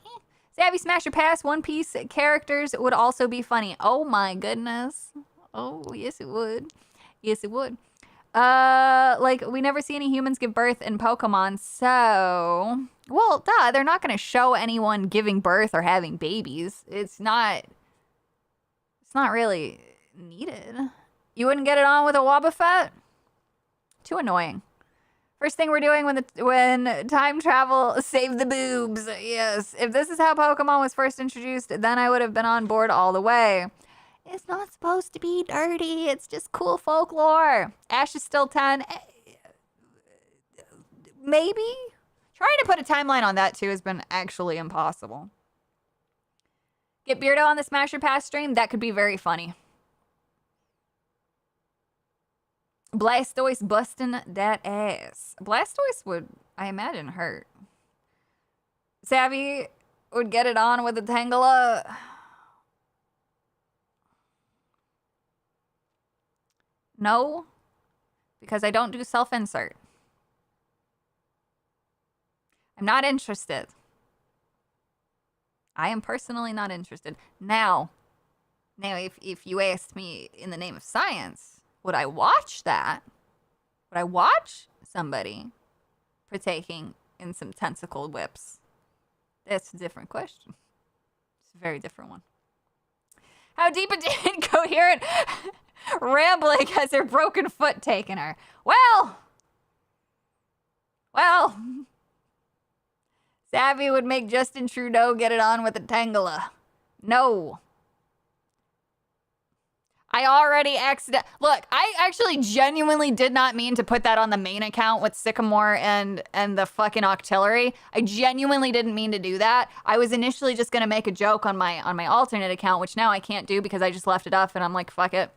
Savvy Smash or Pass One Piece characters would also be funny. Oh, my goodness. Oh, yes, it would. Yes, it would. Like, we never see any humans give birth in Pokemon, so... Well, duh, they're not going to show anyone giving birth or having babies. It's not really... needed. You wouldn't get it on with a Wobbuffet? Too annoying. First thing we're doing when time travel saved the boobs. Yes. If this is how Pokemon was first introduced, then I would have been on board all the way. It's not supposed to be dirty. It's just cool folklore. Ash is still 10. Maybe? Trying to put a timeline on that too has been actually impossible. Get Beardo on the Smasher Pass stream? That could be very funny. Blastoise busting that ass. Blastoise would, I imagine, hurt. Savvy would get it on with a Tangela. No, because I don't do self-insert. I'm not interested. I am personally not interested. Now if you asked me in the name of science, would I watch that? Would I watch somebody partaking in some tentacled whips? That's a different question. It's a very different one. How deep into incoherent rambling has her broken foot taken her? Well, Savvy would make Justin Trudeau get it on with a Tangela. No. I already Look, I actually genuinely did not mean to put that on the main account with Sycamore and the fucking Octillery. I genuinely didn't mean to do that. I was initially just gonna make a joke on my alternate account, which now I can't do because I just left it up and I'm like, fuck it.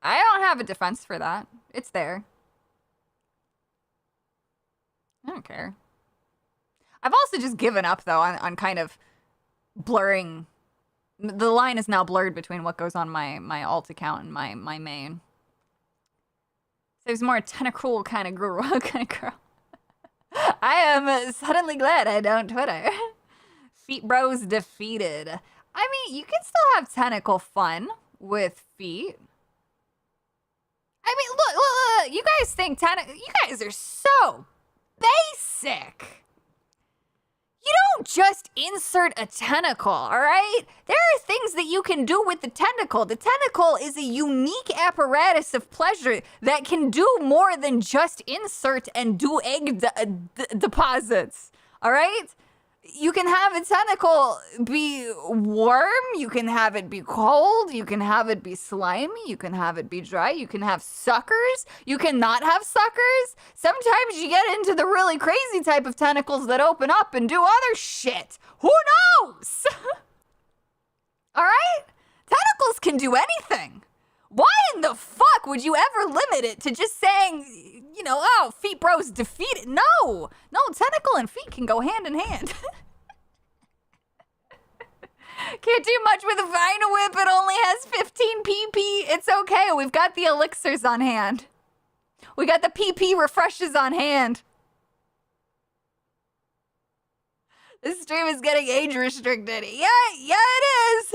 I don't have a defense for that. It's there. I don't care. I've also just given up though on kind of blurring. The line is now blurred between what goes on my alt account and my main. There's more tentacruel kind of girl. I am suddenly glad I don't Twitter. Feet bros defeated. I mean, you can still have tentacle fun with feet. I mean, look, you guys think you guys are so basic. You don't just insert a tentacle, all right? There are things that you can do with the tentacle. The tentacle is a unique apparatus of pleasure that can do more than just insert and do egg deposits, all right? You can have a tentacle be warm, you can have it be cold, you can have it be slimy, you can have it be dry, you can have suckers, you can not have suckers. Sometimes you get into the really crazy type of tentacles that open up and do other shit. Who knows? All right? Tentacles can do anything. Why in the fuck would you ever limit it to just saying, you know, oh, feet bros defeated? No, tentacle and feet can go hand in hand. Can't do much with a Vina Whip. It only has 15 PP. It's okay. We've got the elixirs on hand. We got the PP refreshes on hand. This stream is getting age restricted. Yeah, it is.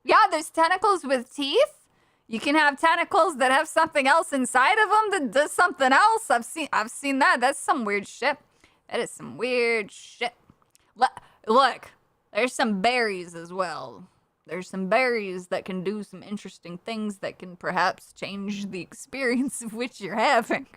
Yeah, there's tentacles with teeth. You can have tentacles that have something else inside of them that does something else. I've seen that. That's some weird shit. That is some weird shit. Look, there's some berries as well. There's some berries that can do some interesting things that can perhaps change the experience of which you're having.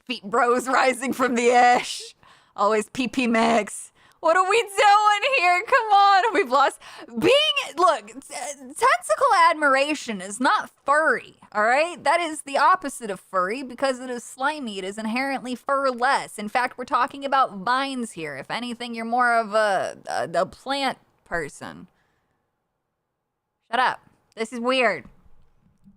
Feet bros rising from the ash. Always PP Max. What are we doing here? Come on, we've lost. Look, tentacle admiration is not furry, all right? That is the opposite of furry because it is slimy. It is inherently fur-less. In fact, we're talking about vines here. If anything, you're more of a plant person. Shut up. This is weird.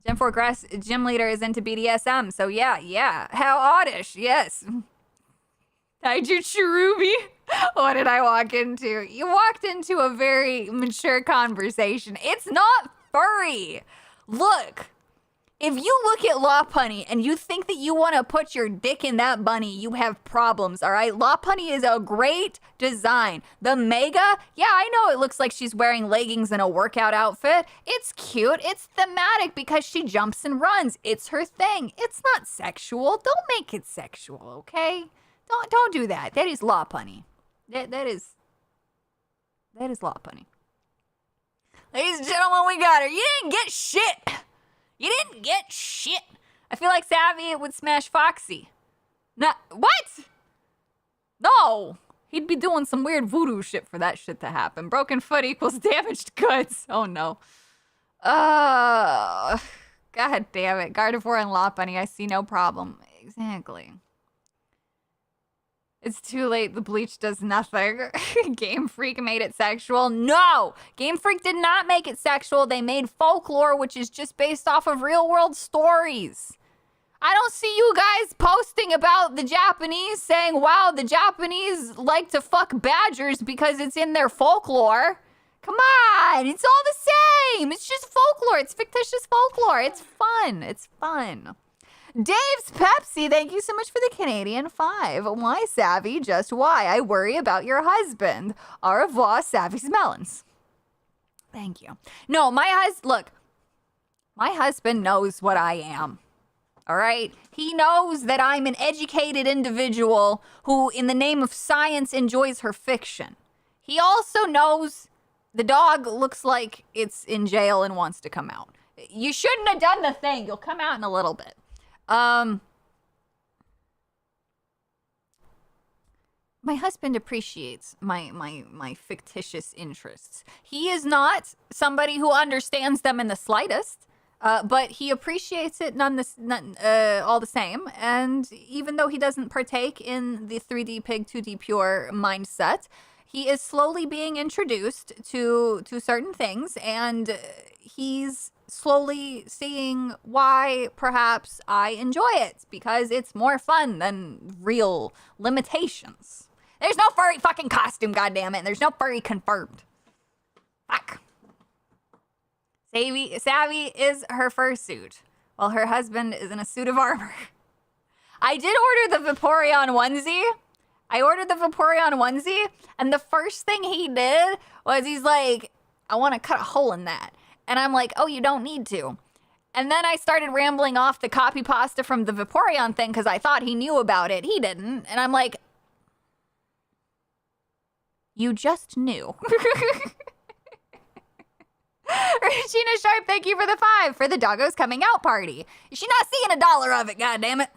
Gen 4 Grass gym leader is into BDSM, so yeah. How oddish, yes. Taiju Cherubi. What did I walk into? You walked into a very mature conversation. It's not furry. Look, if you look at Lopunny and you think that you want to put your dick in that bunny, you have problems, all right? Lopunny is a great design. The Mega, yeah, I know it looks like she's wearing leggings and a workout outfit. It's cute. It's thematic because she jumps and runs. It's her thing. It's not sexual. Don't make it sexual, okay? Don't do that. That is Lopunny. That is Lopunny. Ladies and gentlemen, we got her. You didn't get shit. You didn't get shit. I feel like Savvy would smash Foxy. What? No. He'd be doing some weird voodoo shit for that shit to happen. Broken foot equals damaged goods. Oh no. God damn it. Gardevoir and Lopunny, I see no problem. Exactly. It's too late. The bleach does nothing. Game Freak made it sexual. No! Game Freak did not make it sexual. They made folklore, which is just based off of real world stories. I don't see you guys posting about the Japanese saying, wow, the Japanese like to fuck badgers because it's in their folklore. Come on! It's all the same! It's just folklore. It's fictitious folklore. It's fun. It's fun. Dave's Pepsi, thank you so much for the Canadian 5. Why, Savvy? Just why? I worry about your husband. Au revoir, Savvy's Melons. Thank you. No, my husband knows what I am. All right? He knows that I'm an educated individual who, in the name of science, enjoys her fiction. He also knows the dog looks like it's in jail and wants to come out. You shouldn't have done the thing. You'll come out in a little bit. My husband appreciates my fictitious interests. He is not somebody who understands them in the slightest, but he appreciates it all the same. And even though he doesn't partake in the 3D Pig 2D Pure mindset, he is slowly being introduced to certain things, and he's slowly seeing why perhaps I enjoy it, because it's more fun than real limitations. There's no furry fucking costume, goddammit. There's no furry confirmed. Fuck. Savvy is her fursuit, while her husband is in a suit of armor. I did order the Vaporeon onesie. And the first thing he did was he's like, I want to cut a hole in that. And I'm like, oh, you don't need to. And then I started rambling off the copy pasta from the Vaporeon thing because I thought he knew about it. He didn't. And I'm like, you just knew. Regina Sharp, thank you for the 5 for the doggo's coming out party. She's not seeing $1 of it, goddammit.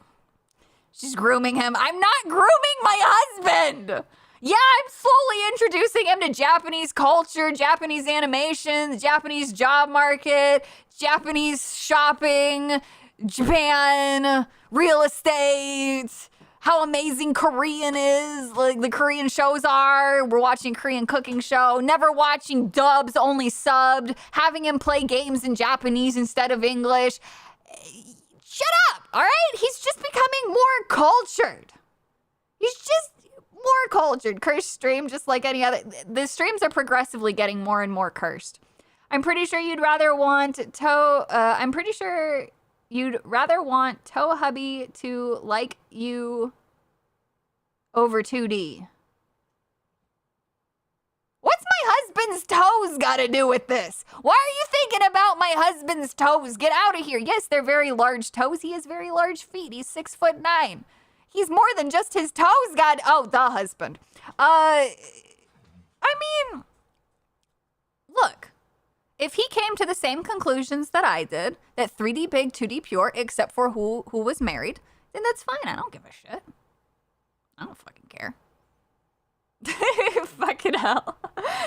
She's grooming him. I'm not grooming my husband. Yeah, I'm slowly introducing him to Japanese culture, Japanese animation, the Japanese job market, Japanese shopping, Japan, real estate, how amazing Korean is, like the Korean shows are. We're watching a Korean cooking show, never watching dubs, only subbed, having him play games in Japanese instead of English. Shut up, all right? He's just becoming more cultured. He's just more cultured. Cursed stream, just like any other. The streams are progressively getting more and more cursed. I'm pretty sure you'd rather want I'm pretty sure you'd rather want Toe Hubby to like you over 2D. What's my husband's toes got to do with this? Why are you thinking about my husband's toes? Get out of here. Yes, they're very large toes. He has very large feet. He's 6'9". He's more than just his toes. The husband. I mean, look. If he came to the same conclusions that I did, that 3D big, 2D pure, except for who was married, then that's fine. I don't give a shit. I don't fucking care. Fucking hell.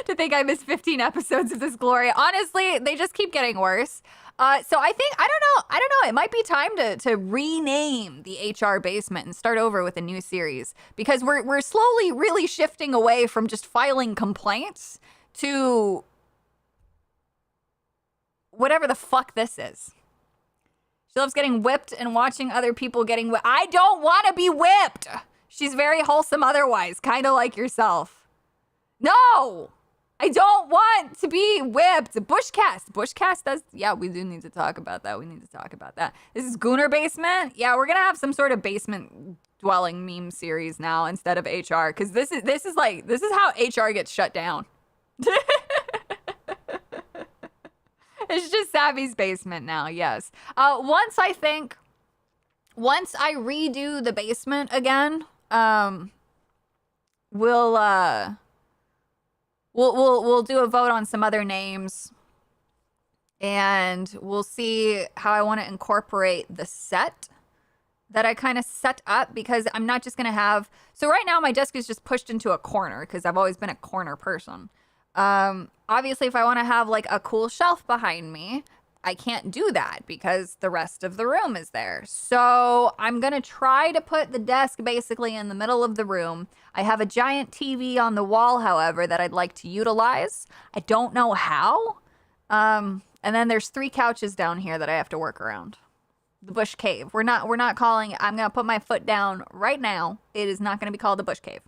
To think I missed 15 episodes of this glory. Honestly, they just keep getting worse. So I think, I don't know. It might be time to rename the HR Basement and start over with a new series. Because we're slowly really shifting away from just filing complaints to whatever the fuck this is. She loves getting whipped and watching other people getting whipped. I don't want to be whipped. She's very wholesome otherwise, kind of like yourself. No, I don't want to be whipped. Bushcast. Bushcast does, yeah, we do need to talk about that. We need to talk about that. This is Gooner Basement. Yeah, we're going to have some sort of basement dwelling meme series now instead of HR. Because this is how HR gets shut down. It's just Savvy's basement now, yes. Once I redo the basement again, we'll do a vote on some other names, and we'll see how I want to incorporate the set that I kind of set up, because I'm not just gonna have. So right now my desk is just pushed into a corner because I've always been a corner person. Obviously, if I want to have like a cool shelf behind me, I can't do that because the rest of the room is there. So I'm going to try to put the desk basically in the middle of the room. I have a giant TV on the wall, however, that I'd like to utilize. I don't know how. And then there's 3 couches down here that I have to work around. The Bush Cave. We're not calling it. I'm going to put my foot down right now. It is not going to be called the Bush Cave.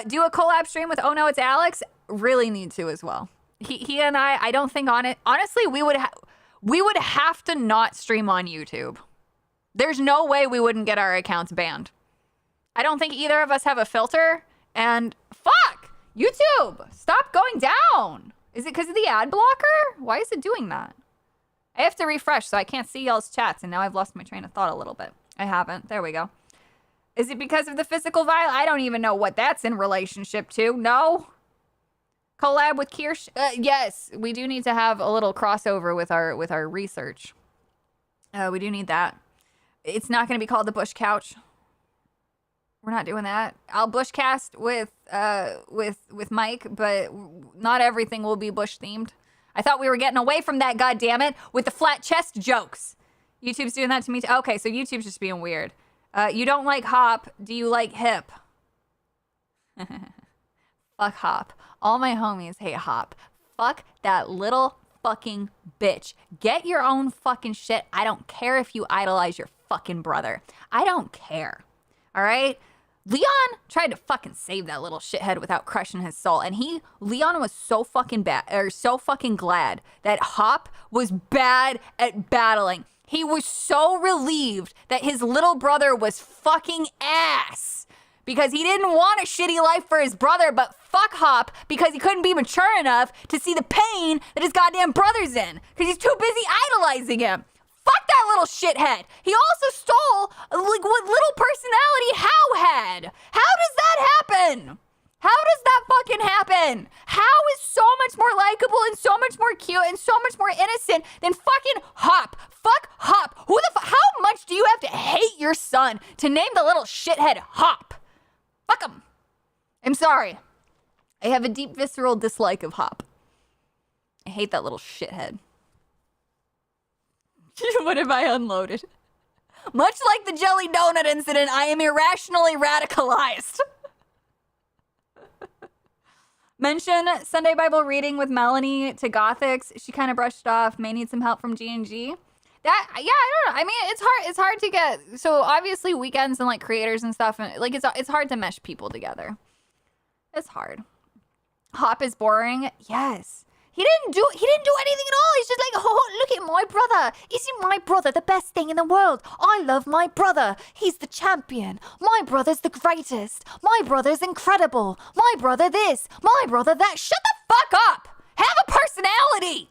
Do a collab stream with Oh No, It's Alex. Really need to as well. He and I don't think on it. Honestly, we would have to not stream on YouTube. There's no way we wouldn't get our accounts banned. I don't think either of us have a filter. And fuck, YouTube, stop going down. Is it because of the ad blocker? Why is it doing that? I have to refresh so I can't see y'all's chats, and now I've lost my train of thought a little bit. I haven't. There we go. Is it because of the physical violence? I don't even know what that's in relationship to. No. Collab with Kirsch? Yes, we do need to have a little crossover with our research. We do need that. It's not going to be called the Bush Couch. We're not doing that. I'll Bushcast with Mike, but not everything will be Bush themed. I thought we were getting away from that, goddammit, with the flat chest jokes. YouTube's doing that to me too. Okay, so YouTube's just being weird. You don't like hop. Do you like hip? Fuck hop. All my homies hate hop. Fuck that little fucking bitch. Get your own fucking shit. I don't care if you idolize your fucking brother. I don't care. All right? Leon tried to fucking save that little shithead without crushing his soul. And Leon was so fucking so fucking glad that Hop was bad at battling. He was so relieved that his little brother was fucking ass. Because he didn't want a shitty life for his brother, but fuck Hop because he couldn't be mature enough to see the pain that his goddamn brother's in. Because he's too busy idolizing him. Fuck that little shithead. He also stole like what little personality How had. How does that happen? How does that fucking happen? How is so much more likable and so much more cute and so much more innocent than fucking Hop? Fuck Hop. How much do you have to hate your son to name the little shithead Hop? Fuck him. I'm sorry. I have a deep visceral dislike of Hop. I hate that little shithead. What have I unloaded? Much like the jelly donut incident, I am irrationally radicalized. Mention Sunday Bible reading with Melanie to Gothics. She kind of brushed off. May need some help from G&G. That, yeah, I don't know. I mean, it's hard to get. So obviously weekends and like creators and stuff, and like it's hard to mesh people together. It's hard. Hop is boring. Yes. He didn't do anything at all. He's just like, oh, look at my brother. Isn't my brother the best thing in the world? I love my brother. He's the champion. My brother's the greatest. My brother's incredible. My brother this. My brother that. Shut the fuck up. Have a personality.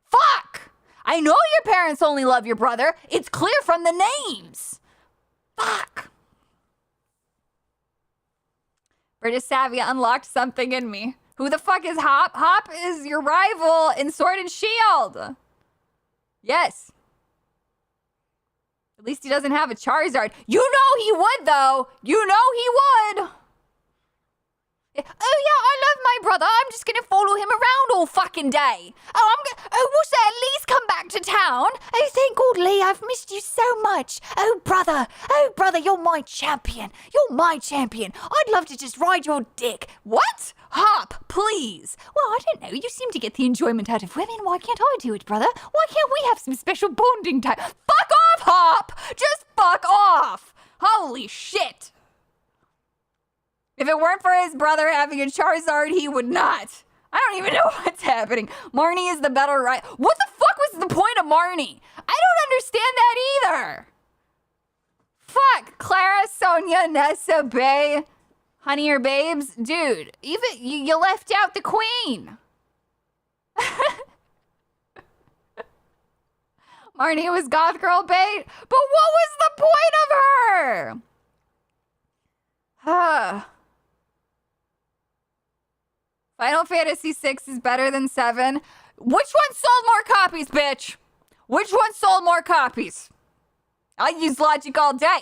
Fuck. I know your parents only love your brother. It's clear from the names. Fuck. British Savvy unlocked something in me. Who the fuck is Hop? Hop is your rival in Sword and Shield. Yes. At least he doesn't have a Charizard. You know he would, though. You know he would. Oh, yeah, I love my brother. I'm just gonna follow him around all fucking day. Wish they at least come back to town. Oh, thank God, Lee. I've missed you so much. Oh, brother, you're my champion. You're my champion. I'd love to just ride your dick. What? Hop, please. Well, I don't know. You seem to get the enjoyment out of women. Why can't I do it, brother? Why can't we have some special bonding time? Fuck off, Hop. Just fuck off. Holy shit. If it weren't for his brother having a Charizard, he would not. I don't even know what's happening. Marnie is the better right. What the fuck was the point of Marnie? I don't understand that either. Fuck. Clara, Sonia, Nessa, Bay, Honey or Babes. Dude, even you left out the queen. Marnie was goth girl bait. But what was the point of her? Final Fantasy VI is better than 7. Which one sold more copies, bitch? Which one sold more copies? I use logic all day.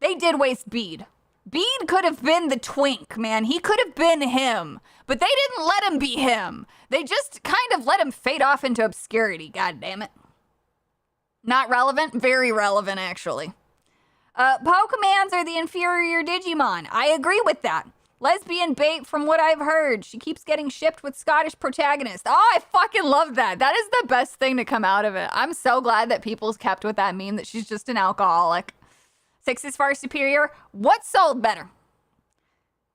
They did waste Bede. Bede could have been the twink, man. He could have been him. But they didn't let him be him. They just kind of let him fade off into obscurity. God damn it. Not relevant? Very relevant, actually. Pokemons are the inferior Digimon. I agree with that. Lesbian bait from what I've heard. She keeps getting shipped with Scottish protagonists. Oh, I fucking love that. That is the best thing to come out of it. I'm so glad that people's kept with that meme that she's just an alcoholic. 6 is far superior. What sold better?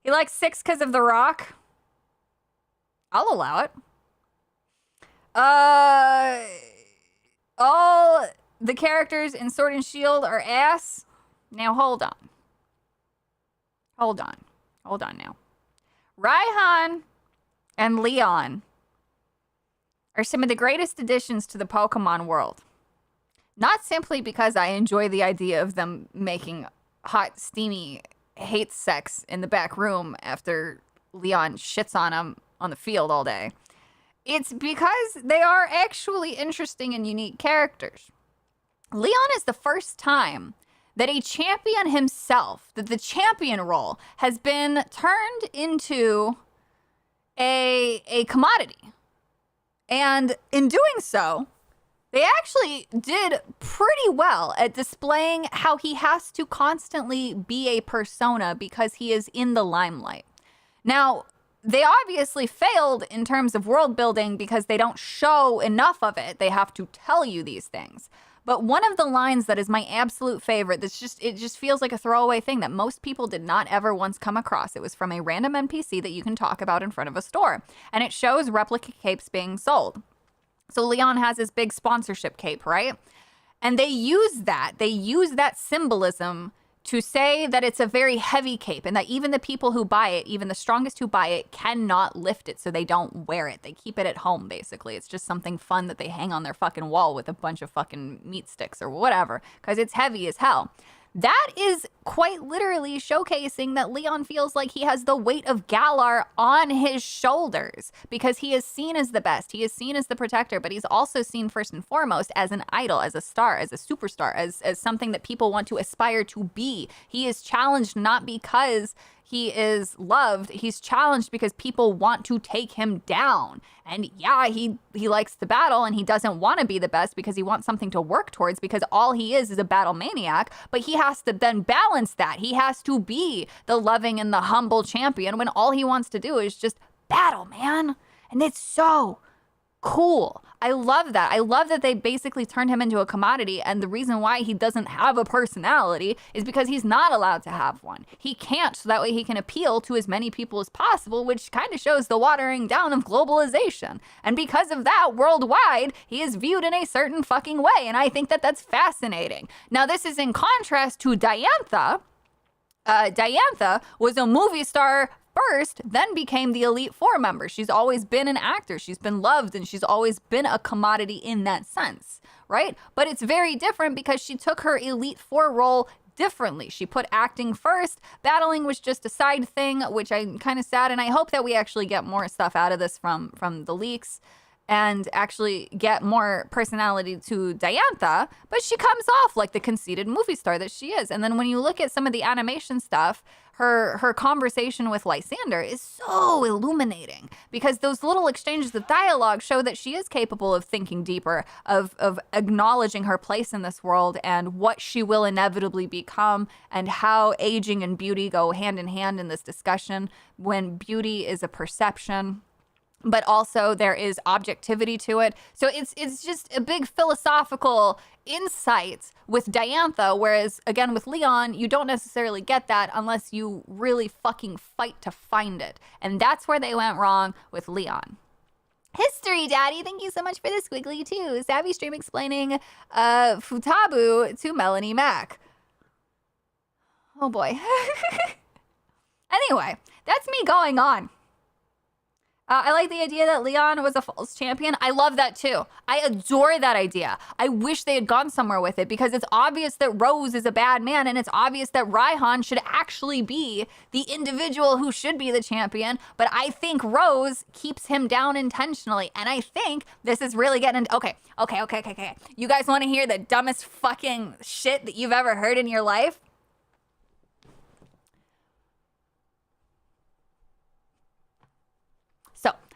He likes 6 because of The Rock. I'll allow it. All the characters in Sword and Shield are ass. Now hold on. Hold on now. Raihan and Leon are some of the greatest additions to the Pokemon world. Not simply because I enjoy the idea of them making hot, steamy hate sex in the back room after Leon shits on him on the field all day. It's because they are actually interesting and unique characters. Leon is the first time that a champion himself, that the champion role has been turned into a commodity. And in doing so, they actually did pretty well at displaying how he has to constantly be a persona because he is in the limelight. Now, they obviously failed in terms of world building because they don't show enough of it. They have to tell you these things. But one of the lines that is my absolute favorite, it just feels like a throwaway thing that most people did not ever once come across. It was from a random NPC that you can talk about in front of a store. And it shows replica capes being sold. So Leon has his big sponsorship cape, right? And they use that symbolism to say that it's a very heavy cape and that even the people who buy it, even the strongest who buy it, cannot lift it, so they don't wear it. They keep it at home, basically. It's just something fun that they hang on their fucking wall with a bunch of fucking meat sticks or whatever, because it's heavy as hell. That is quite literally showcasing that Leon feels like he has the weight of Galar on his shoulders because he is seen as the best. He is seen as the protector, but he's also seen first and foremost as an idol, as a star, as a superstar, as something that people want to aspire to be. He is challenged not because he is loved. He's challenged because people want to take him down. And yeah, he likes to battle and he doesn't want to be the best because he wants something to work towards because all he is a battle maniac. But he has to then balance that. He has to be the loving and the humble champion when all he wants to do is just battle, man. And it's so cool. I love that. I love that they basically turned him into a commodity. And the reason why he doesn't have a personality is because he's not allowed to have one. He can't, so that way he can appeal to as many people as possible, which kind of shows the watering down of globalization. And because of that, worldwide, he is viewed in a certain fucking way. And I think that that's fascinating. Now, this is in contrast to Diantha. Diantha was a movie star first, then became the Elite Four member. She's always been an actor. She's been loved and she's always been a commodity in that sense, right? But it's very different because she took her Elite Four role differently. She put acting first. Battling was just a side thing, which I'm kind of sad. And I hope that we actually get more stuff out of this from the leaks and actually get more personality to Diantha, but she comes off like the conceited movie star that she is. And then when you look at some of the animation stuff, her conversation with Lysander is so illuminating because those little exchanges of dialogue show that she is capable of thinking deeper, of acknowledging her place in this world and what she will inevitably become and how aging and beauty go hand in hand in this discussion when beauty is a perception, but also there is objectivity to it. So it's just a big philosophical insight with Diantha, whereas again with Leon, you don't necessarily get that unless you really fucking fight to find it. And that's where they went wrong with Leon. History, Daddy. Thank you so much for the squiggly too. Savvy stream explaining Futabu to Melanie Mack. Oh boy. Anyway, that's me going on. I like the idea that Leon was a false champion. I love that too. I adore that idea. I wish they had gone somewhere with it because it's obvious that Rose is a bad man and it's obvious that Raihan should actually be the individual who should be the champion. But I think Rose keeps him down intentionally. And I think this is really getting into... Okay. You guys want to hear the dumbest fucking shit that you've ever heard in your life?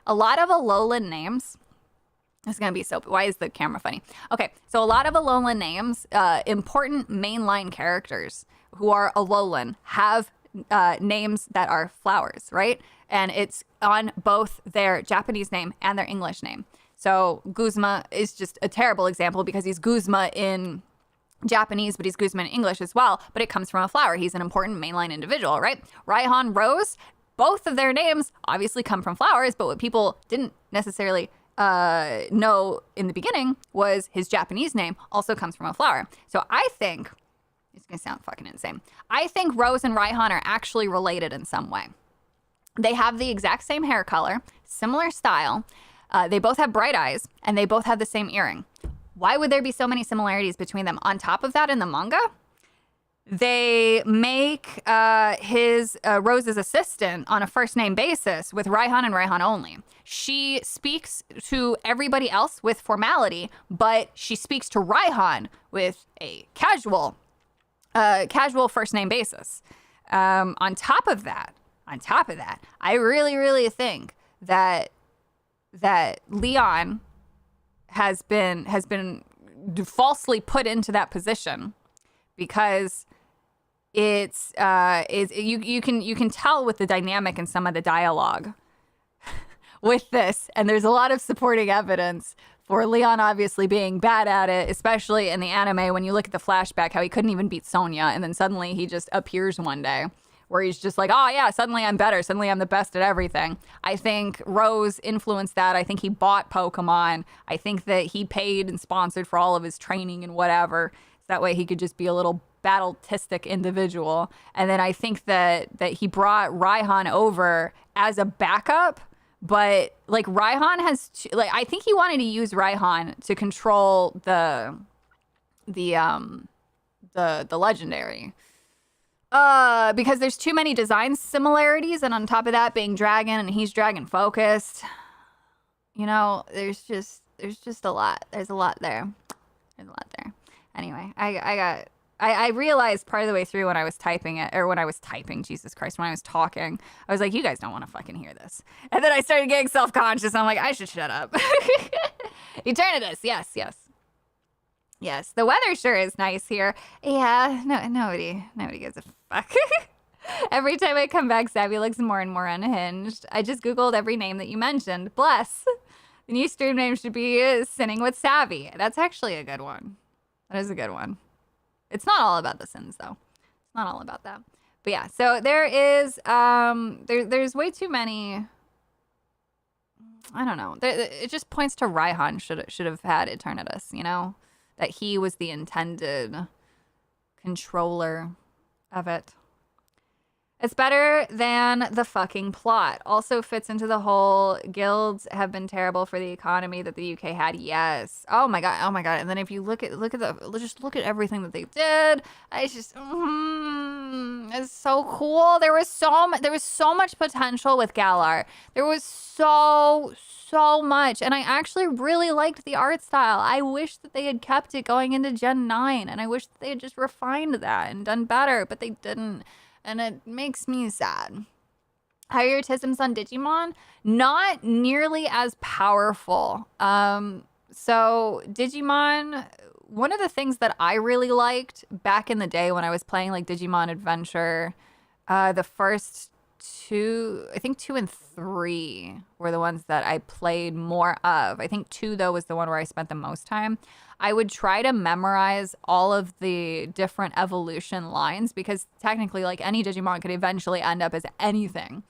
A lot of Alolan names, it's going to be so, why is the camera funny? Okay, so a lot of Alolan names, important mainline characters who are Alolan have names that are flowers, right? And it's on both their Japanese name and their English name. So Guzma is just a terrible example because he's Guzma in Japanese, but he's Guzma in English as well, but it comes from a flower. He's an important mainline individual, right? Raihan, Rose, both of their names obviously come from flowers, but what people didn't necessarily know in the beginning was his Japanese name also comes from a flower. So I think, it's going to sound fucking insane, I think Rose and Raihan are actually related in some way. They have the exact same hair color, similar style, they both have bright eyes, and they both have the same earring. Why would there be so many similarities between them? On top of that, in the manga, they make Rose's assistant on a first name basis with Raihan and Raihan only. She speaks to everybody else with formality, but she speaks to Raihan with a casual first name basis. On top of that, I really think that Leon has been falsely put into that position because you can tell with the dynamic and some of the dialogue with this, and there's a lot of supporting evidence for Leon obviously being bad at it, especially in the anime when you look at the flashback, how he couldn't even beat Sonya, and then suddenly he just appears one day where he's just like, oh yeah, suddenly I'm better, suddenly I'm the best at everything. I think Rose influenced that. I think he bought Pokemon. I think that he paid and sponsored for all of his training and whatever, so that way he could just be a little battle-tistic individual. And then I think that he brought Raihan over as a backup, but like Raihan has I think he wanted to use Raihan to control the legendary. Because there's too many design similarities, and on top of that being dragon and he's dragon focused, you know, there's just a lot. There's a lot there. There's a lot there. Anyway, I realized part of the way through when I was typing it, or when I was typing, Jesus Christ, when I was talking, I was like, you guys don't want to fucking hear this. And then I started getting self-conscious. I'm like, I should shut up. Eternatus, yes. Yes, the weather sure is nice here. Yeah, nobody gives a fuck. Every time I come back, Savvy looks more and more unhinged. I just Googled every name that you mentioned. Bless. The new stream name should be Sinning with Savvy. That's actually a good one. That is a good one. It's not all about the sins, though. It's not all about that. But yeah, so there is, there's way too many, I don't know. It just points to Raihan should have had Eternatus, you know? That he was the intended controller of it. It's better than the fucking plot. Also fits into the whole guilds have been terrible for the economy that the UK had. Yes. Oh my god. And then if you look at everything that they did, it's just it's so cool. There was so much potential with Galar. There was so much, and I actually really liked the art style. I wish that they had kept it going into Gen 9, and I wish that they had just refined that and done better, but they didn't. And it makes me sad. Hierarchisms on Digimon, not nearly as powerful. So Digimon, one of the things that I really liked back in the day when I was playing like Digimon Adventure, the first two, I think 2 and 3 were the ones that I played more of. I think 2 though was the one where I spent the most time. I would try to memorize all of the different evolution lines because technically like any Digimon could eventually end up as anything.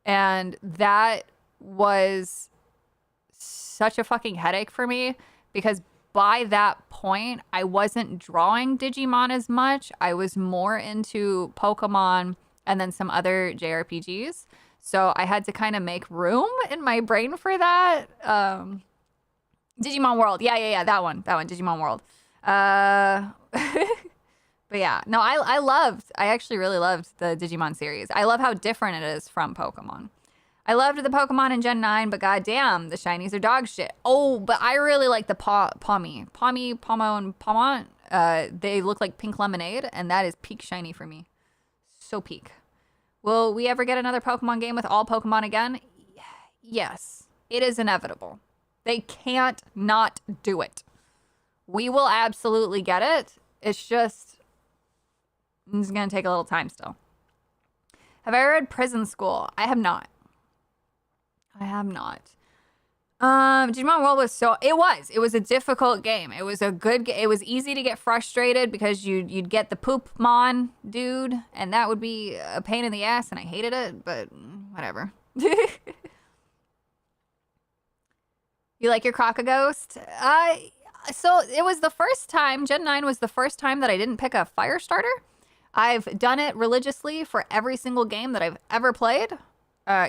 And that was such a fucking headache for me because by that point, I wasn't drawing Digimon as much. I was more into Pokémon and then some other JRPGs. So I had to kind of make room in my brain for that. Digimon World. Yeah, that one, Digimon World. But yeah, no, I actually really loved the Digimon series. I love how different it is from Pokemon. I loved the Pokemon in Gen 9, but goddamn, the shinies are dog shit. Oh, but I really like the Pomo, and Pawmont. They look like pink lemonade, and that is peak shiny for me. So peak. Will we ever get another Pokemon game with all Pokemon again? Yes, it is inevitable. They can't not do it. We will absolutely get it. It's going to take a little time still. Have I read Prison School? I have not. Digimon World was it was a difficult game. It was a good game. It was easy to get frustrated because you'd get the Poopmon dude, and that would be a pain in the ass, and I hated it, but whatever. You like your Crocaghost? So it was the first time, Gen 9 was the first time that I didn't pick a fire starter. I've done it religiously for every single game that I've ever played.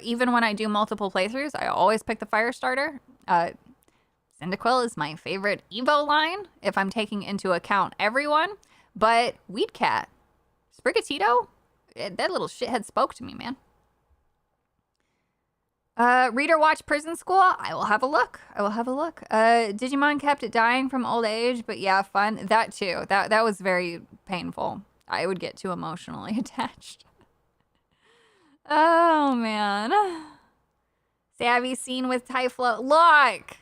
Even when I do multiple playthroughs, I always pick the fire starter. Cyndaquil is my favorite Evo line, if I'm taking into account everyone. But Weedcat, Sprigatito, that little shithead spoke to me, man. Reader watch Prison School. I will have a look. Digimon kept dying from old age, but yeah, fun. That too. That was very painful. I would get too emotionally attached. Oh man. Savvy scene with Typhlo. Look,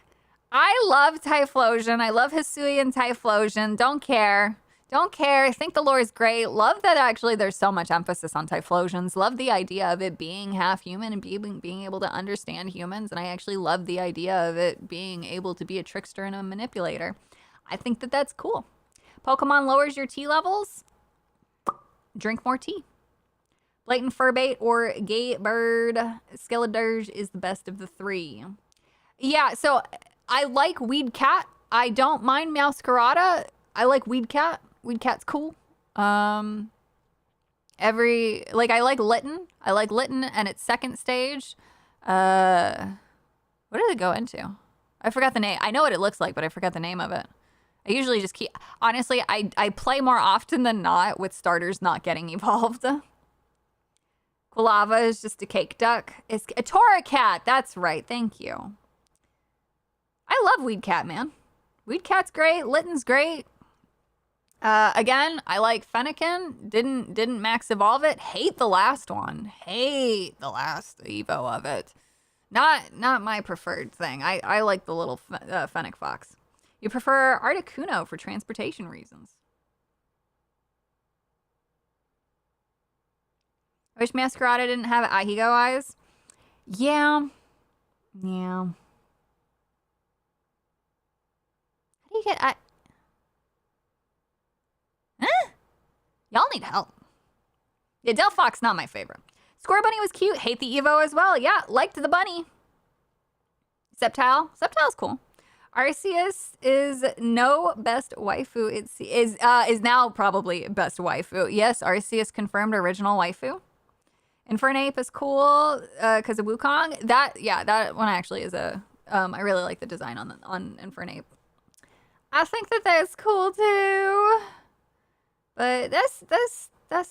I love Typhlosion. I love Hisui and Typhlosion. Don't care. I think the lore is great. Love that actually there's so much emphasis on Typhlosions. Love the idea of it being half human and being able to understand humans. And I actually love the idea of it being able to be a trickster and a manipulator. I think that that's cool. Pokemon lowers your T levels. Drink more tea. Blatant Furbait or Gay Bird. Skeledirge is the best of the 3. Yeah, so I like Weedcat. I don't mind Meowscarada. I like Weedcat. Weedcat's cool. I like Litten. I like Litten and its second stage. What did it go into? I forgot the name. I know what it looks like, but I forgot the name of it. I usually just keep... Honestly, I play more often than not with starters not getting evolved. Quilava is just a cake duck. It's a Tora cat. That's right. Thank you. I love Weed Cat, man. Weed Cat's great. Litten's great. Again, I like Fennekin. Didn't max evolve it. Hate the last one. Hate the last evo of it. Not my preferred thing. I like the little Fennec Fox. You prefer Articuno for transportation reasons. I wish Masquerada didn't have Ahigo eyes. Yeah. Yeah. How do you get... Huh? Y'all need help. Yeah, Delphox, not my favorite. Score Bunny was cute. Hate the Evo as well. Yeah, liked the bunny. Sceptile. Sceptile's cool. Arceus is no best waifu. Is now probably best waifu. Yes, Arceus confirmed original waifu. Infernape is cool because of Wukong. That one actually is a. I really like the design on Infernape. I think that's cool too. But that's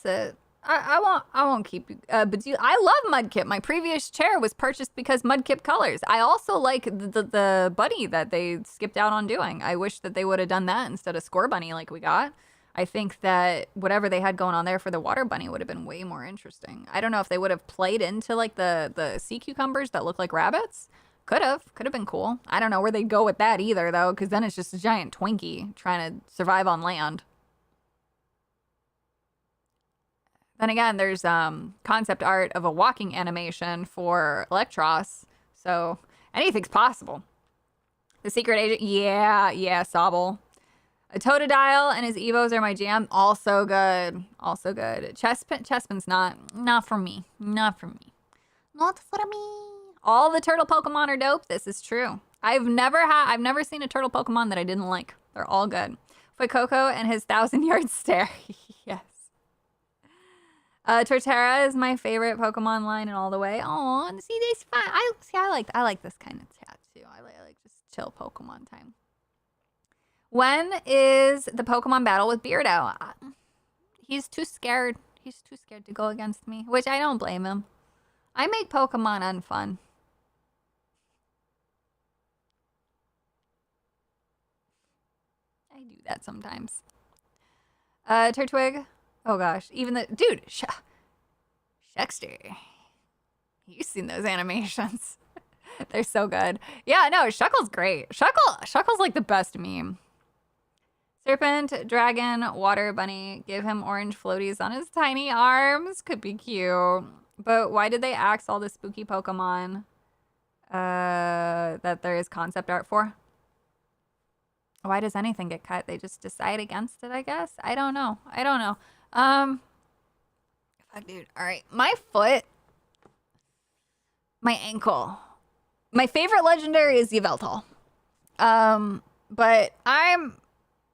it. I won't keep you. But I love Mudkip. My previous chair was purchased because Mudkip colors. I also like the bunny that they skipped out on doing. I wish that they would have done that instead of Score Bunny like we got. I think that whatever they had going on there for the water bunny would have been way more interesting. I don't know if they would have played into like the sea cucumbers that look like rabbits. Could have been cool. I don't know where they'd go with that either though, because then it's just a giant Twinkie trying to survive on land. Then again, there's concept art of a walking animation for Electros, so anything's possible. The Secret Agent, yeah, Sobble. A Totodile and his Evos are my jam. Also good. Chespin's not for me. Not for me. All the turtle Pokemon are dope. This is true. I've never seen a turtle Pokemon that I didn't like. They're all good. Fuecoco and his 1,000-yard stare. Yes. Torterra is my favorite Pokemon line and all the way. Oh, see, these fun. I like this kind of chat too. I like just chill Pokemon time. When is the Pokemon battle with Beardo? He's too scared. He's too scared to go against me, which I don't blame him. I make Pokemon unfun. I do that sometimes. Turtwig. Oh gosh, even the dude, Shexter. You've seen those animations. They're so good. Yeah, no, Shuckle's great. Shuckle's like the best meme. Serpent, dragon, water bunny. Give him orange floaties on his tiny arms. Could be cute. But why did they axe all the spooky Pokemon that there is concept art for? Why does anything get cut? They just decide against it, I guess. I don't know. Fuck, dude. All right. My foot. My ankle. My favorite legendary is Yveltal. But I'm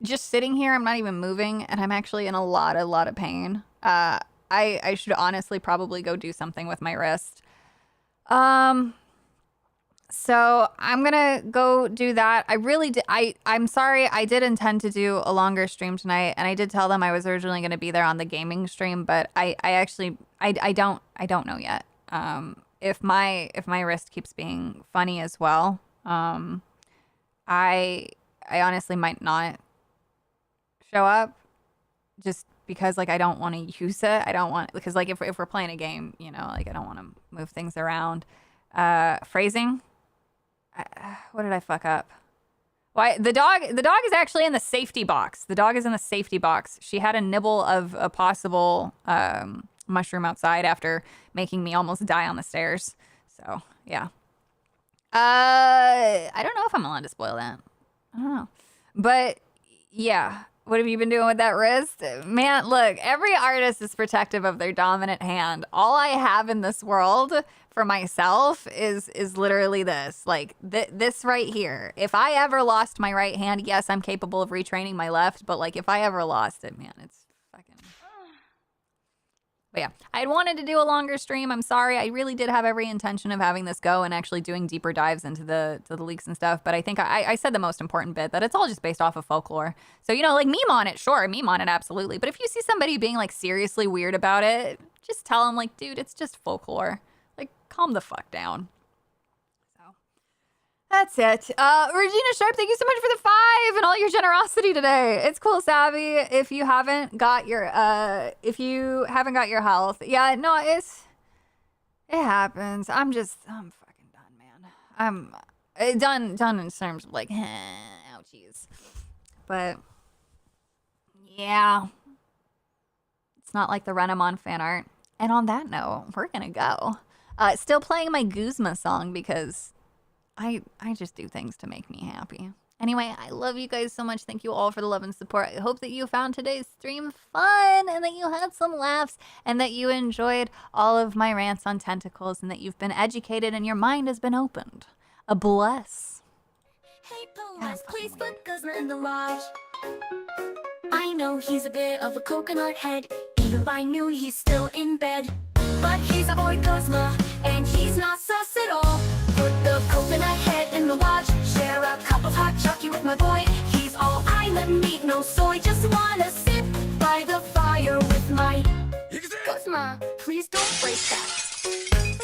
just sitting here. I'm not even moving. And I'm actually in a lot of pain. I should honestly probably go do something with my wrist. So I'm gonna go do that. I really did. I'm sorry. I did intend to do a longer stream tonight, and I did tell them I was originally gonna be there on the gaming stream, but I don't know yet. If my wrist keeps being funny as well, I honestly might not show up, just because like I don't want to use it. I don't want, because like if we're playing a game, you know, like I don't want to move things around. Phrasing. What did I fuck up? Why the dog is actually in the safety box. The dog is in the safety box. She had a nibble of a possible mushroom outside after making me almost die on the stairs. So yeah. I don't know if I'm allowed to spoil that. I don't know. But yeah. What have you been doing with that wrist? Man, look, every artist is protective of their dominant hand. All I have in this world for myself is literally this. Like, this right here. If I ever lost my right hand, yes, I'm capable of retraining my left. But, like, if I ever lost it, man, it's fucking... But yeah, I had wanted to do a longer stream. I'm sorry. I really did have every intention of having this go and actually doing deeper dives into the leaks and stuff. But I think I said the most important bit, that it's all just based off of folklore. So, you know, like, meme on it, sure, meme on it, absolutely. But if you see somebody being, like, seriously weird about it, just tell them, like, dude, it's just folklore. Like, calm the fuck down. That's it. Regina Sharp, thank you so much for the 5 and all your generosity today. It's cool, Savvy. If you haven't got your health, yeah, no, it happens. I'm fucking done, man. I'm done in terms of like, ouchies. But yeah, it's not like the Renamon fan art. And on that note, we're gonna go. Still playing my Guzma song because I just do things to make me happy. Anyway, I love you guys so much. Thank you all for the love and support. I hope that you found today's stream fun and that you had some laughs and that you enjoyed all of my rants on tentacles and that you've been educated and your mind has been opened. A bless. Hey, police, please put Guzma in the lodge. I know he's a bit of a coconut head. Even if I knew he's still in bed. But he's a boy Guzma, and he's not sus at all. Put the coconut head in the lodge. Share a cup of hot chocolate with my boy. He's all island meat, no soy. Just wanna sit by the fire with my Guzma. Please don't break that.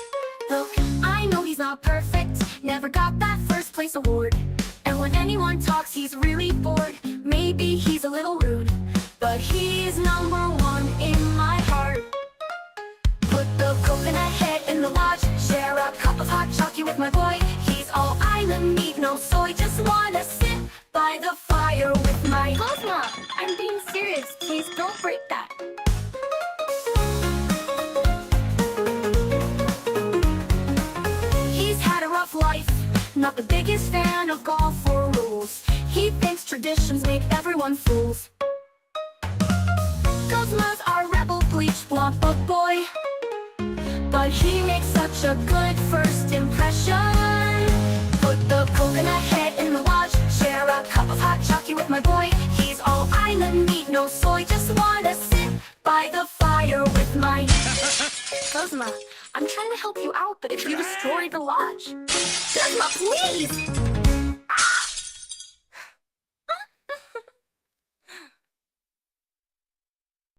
Look, I know he's not perfect. Never got that first place award. And when anyone talks, he's really bored. Maybe he's a little rude, but he's #1 in my heart. Put the coconut head in the lodge. Share a cup of hot chocolate with my boy. He's all island meat, no soy. Just wanna sit by the fire with my Guzma. I'm being serious. Please don't break that. He's had a rough life. Not the biggest fan of golf or rules. He thinks traditions make everyone fools. Guzma's our rebel bleach blonde bug boy. But he makes such a good first impression. Put the coconut head in the lodge. Share a cup of hot chocolate with my boy. He's all island meat, no soy. Just wanna sit by the fire with my Guzma, I'm trying to help you out, but if you destroy the lodge, Guzma, please!